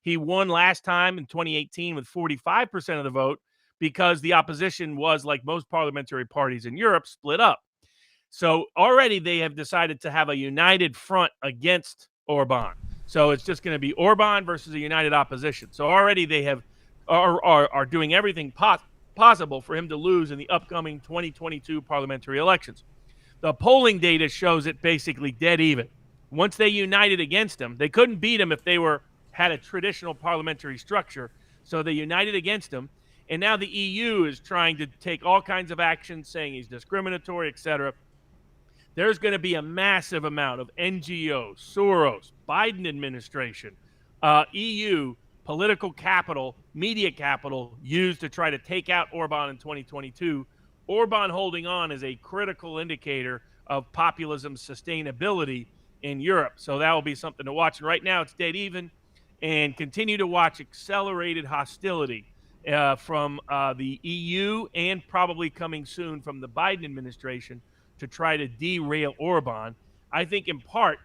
He won last time in 2018 with 45% of the vote because the opposition was, like most parliamentary parties in Europe, split up. So already they have decided to have a united front against Orban. So it's just going to be Orban versus a united opposition. So already they are doing everything possible for him to lose in the upcoming 2022 parliamentary elections. The polling data shows it basically dead even. Once they united against him, they couldn't beat him if they had a traditional parliamentary structure, so they united against him. And now the EU is trying to take all kinds of actions, saying he's discriminatory, etc. There's going to be a massive amount of NGOs, Soros, Biden administration, EU, political capital, media capital used to try to take out Orban in 2022. Orban holding on is a critical indicator of populism sustainability in Europe. So that will be something to watch. And right now it's dead even, and continue to watch accelerated hostility from the EU and probably coming soon from the Biden administration to try to derail Orban. I think in part,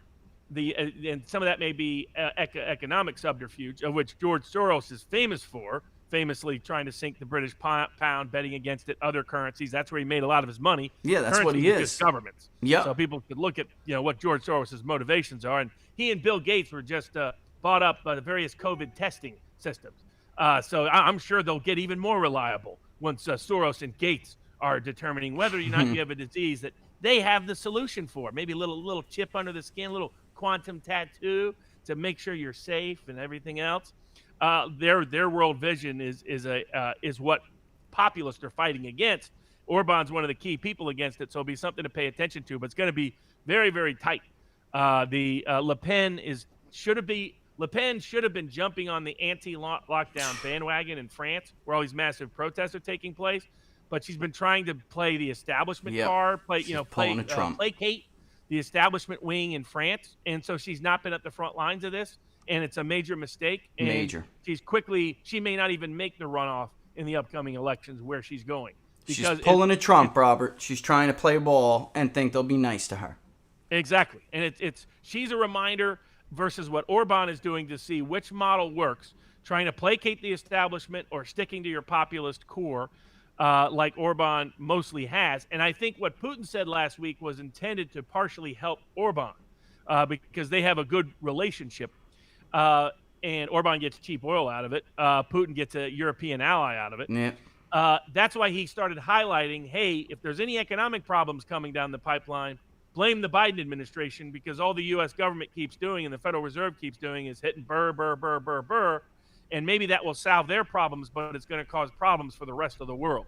and some of that may be economic subterfuge, of which George Soros is famous for, famously trying to sink the British pound, betting against it, other currencies. That's where he made a lot of his money. Yeah, that's what he is. Just governments. Yeah. So people could look at what George Soros' motivations are. And he and Bill Gates were just bought up by the various COVID testing systems. So I'm sure they'll get even more reliable once Soros and Gates are determining whether or not you have a disease that they have the solution for. Maybe a little chip under the skin, a little quantum tattoo to make sure you're safe and everything else. Their world vision is what populists are fighting against. Orban's one of the key people against it, so it'll be something to pay attention to. But it's going to be very, very tight. Le Pen should have been jumping on the anti-lockdown bandwagon in France, where all these massive protests are taking place. But she's been trying to play the establishment card, placate the establishment wing in France, and so she's not been at the front lines of this, and it's a major mistake. And she may not even make the runoff in the upcoming elections where she's going. She's pulling a Trump, Robert. She's trying to play ball and think they'll be nice to her. Exactly, and she's a reminder versus what Orban is doing to see which model works, trying to placate the establishment or sticking to your populist core. Like Orban mostly has. And I think what Putin said last week was intended to partially help Orban because they have a good relationship. And Orban gets cheap oil out of it. Putin gets a European ally out of it. Yeah. That's why he started highlighting, hey, if there's any economic problems coming down the pipeline, blame the Biden administration, because all the U.S. government keeps doing and the Federal Reserve keeps doing is hitting burr, burr, burr, burr, burr. And maybe that will solve their problems, but it's going to cause problems for the rest of the world.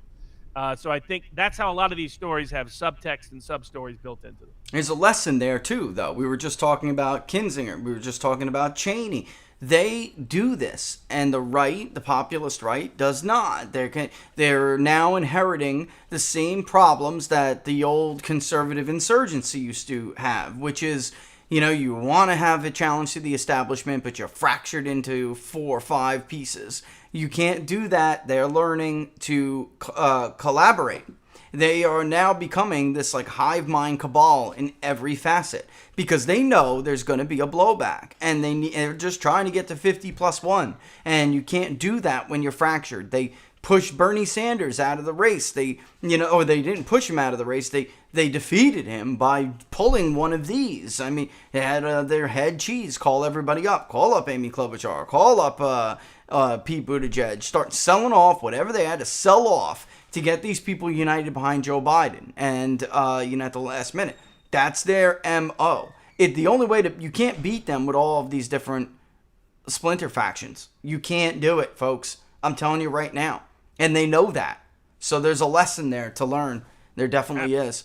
So I think that's how a lot of these stories have subtext and sub-stories built into them. There's a lesson there, too, though. We were just talking about Kinzinger. We were just talking about Cheney. They do this, and the right, the populist right, does not. They're now inheriting the same problems that the old conservative insurgency used to have, which is, you want to have a challenge to the establishment, but you're fractured into 4 or 5 pieces. You can't do that. They're learning to collaborate. They are now becoming this hive mind cabal in every facet because they know there's going to be a blowback, and they're just trying to get to 50+1. And you can't do that when you're fractured. They pushed Bernie Sanders out of the race. They didn't push him out of the race. They defeated him by pulling one of these. I mean, they had their head cheese call everybody up. Call up Amy Klobuchar. Call up Pete Buttigieg. Start selling off whatever they had to sell off to get these people united behind Joe Biden. And, at the last minute. That's their M.O. The only way you can't beat them with all of these different splinter factions. You can't do it, folks. I'm telling you right now. And they know that. So there's a lesson there to learn. There definitely is.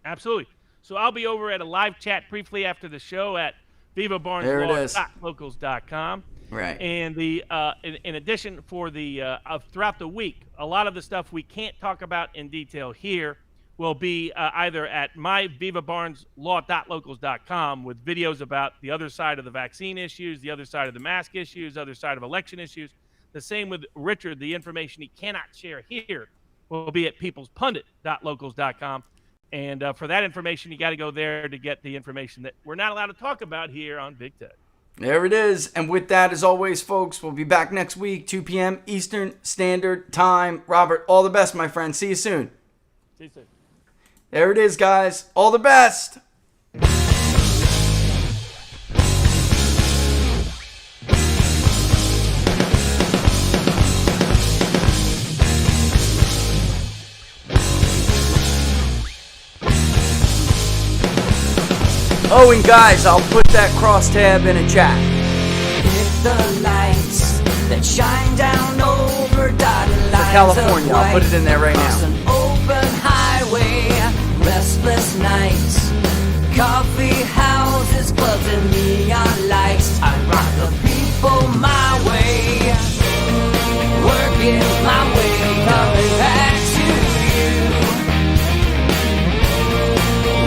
Absolutely. So I'll be over at a live chat briefly after the show at vivabarneslaw.locals.com. Right. And in addition, for the throughout the week, a lot of the stuff we can't talk about in detail here will be either at my vivabarneslaw.locals.com with videos about the other side of the vaccine issues, the other side of the mask issues, other side of election issues. The same with Richard. The information he cannot share here will be at peoplespundit.locals.com. And for that information, you got to go there to get the information that we're not allowed to talk about here on Big Tech. There it is. And with that, as always, folks, we'll be back next week, 2 p.m. Eastern Standard Time. Robert, all the best, my friend. See you soon. See you soon. There it is, guys. All the best. Oh, and guys, I'll put that crosstab in a chat. Hit the lights that shine down over dotted lines California, of I'll put it in there right across now. an open highway, restless nights, coffee houses, clubs, and neon lights. I rock the people my way, working my way, coming back to you.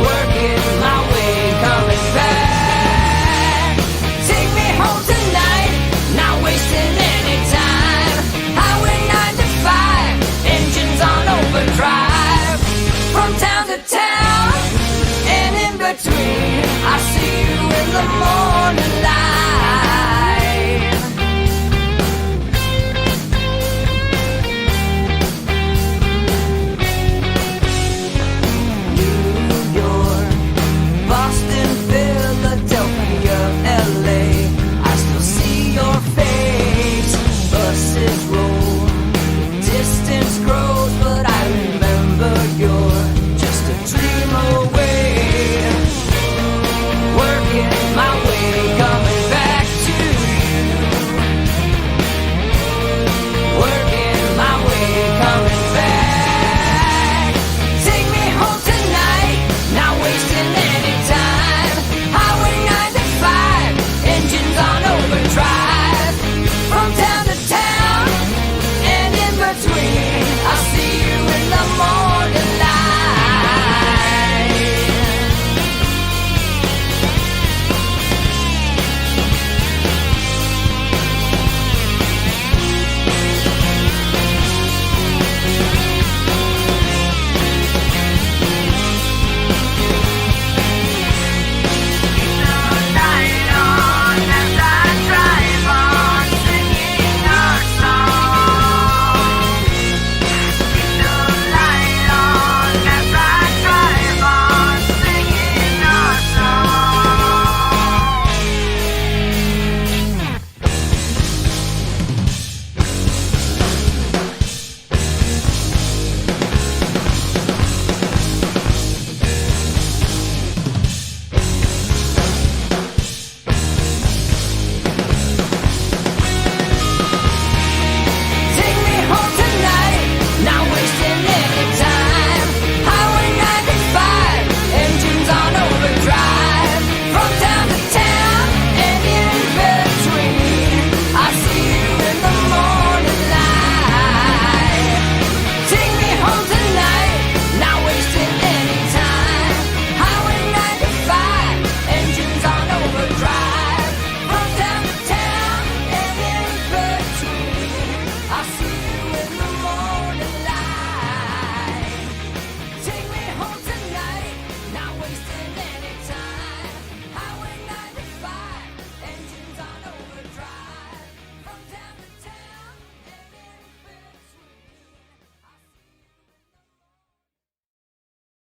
Working my way, coming back. Take me home tonight, not wasting any time. Highway 95, engines on overdrive. From town to town, and in between, I see you in the morning.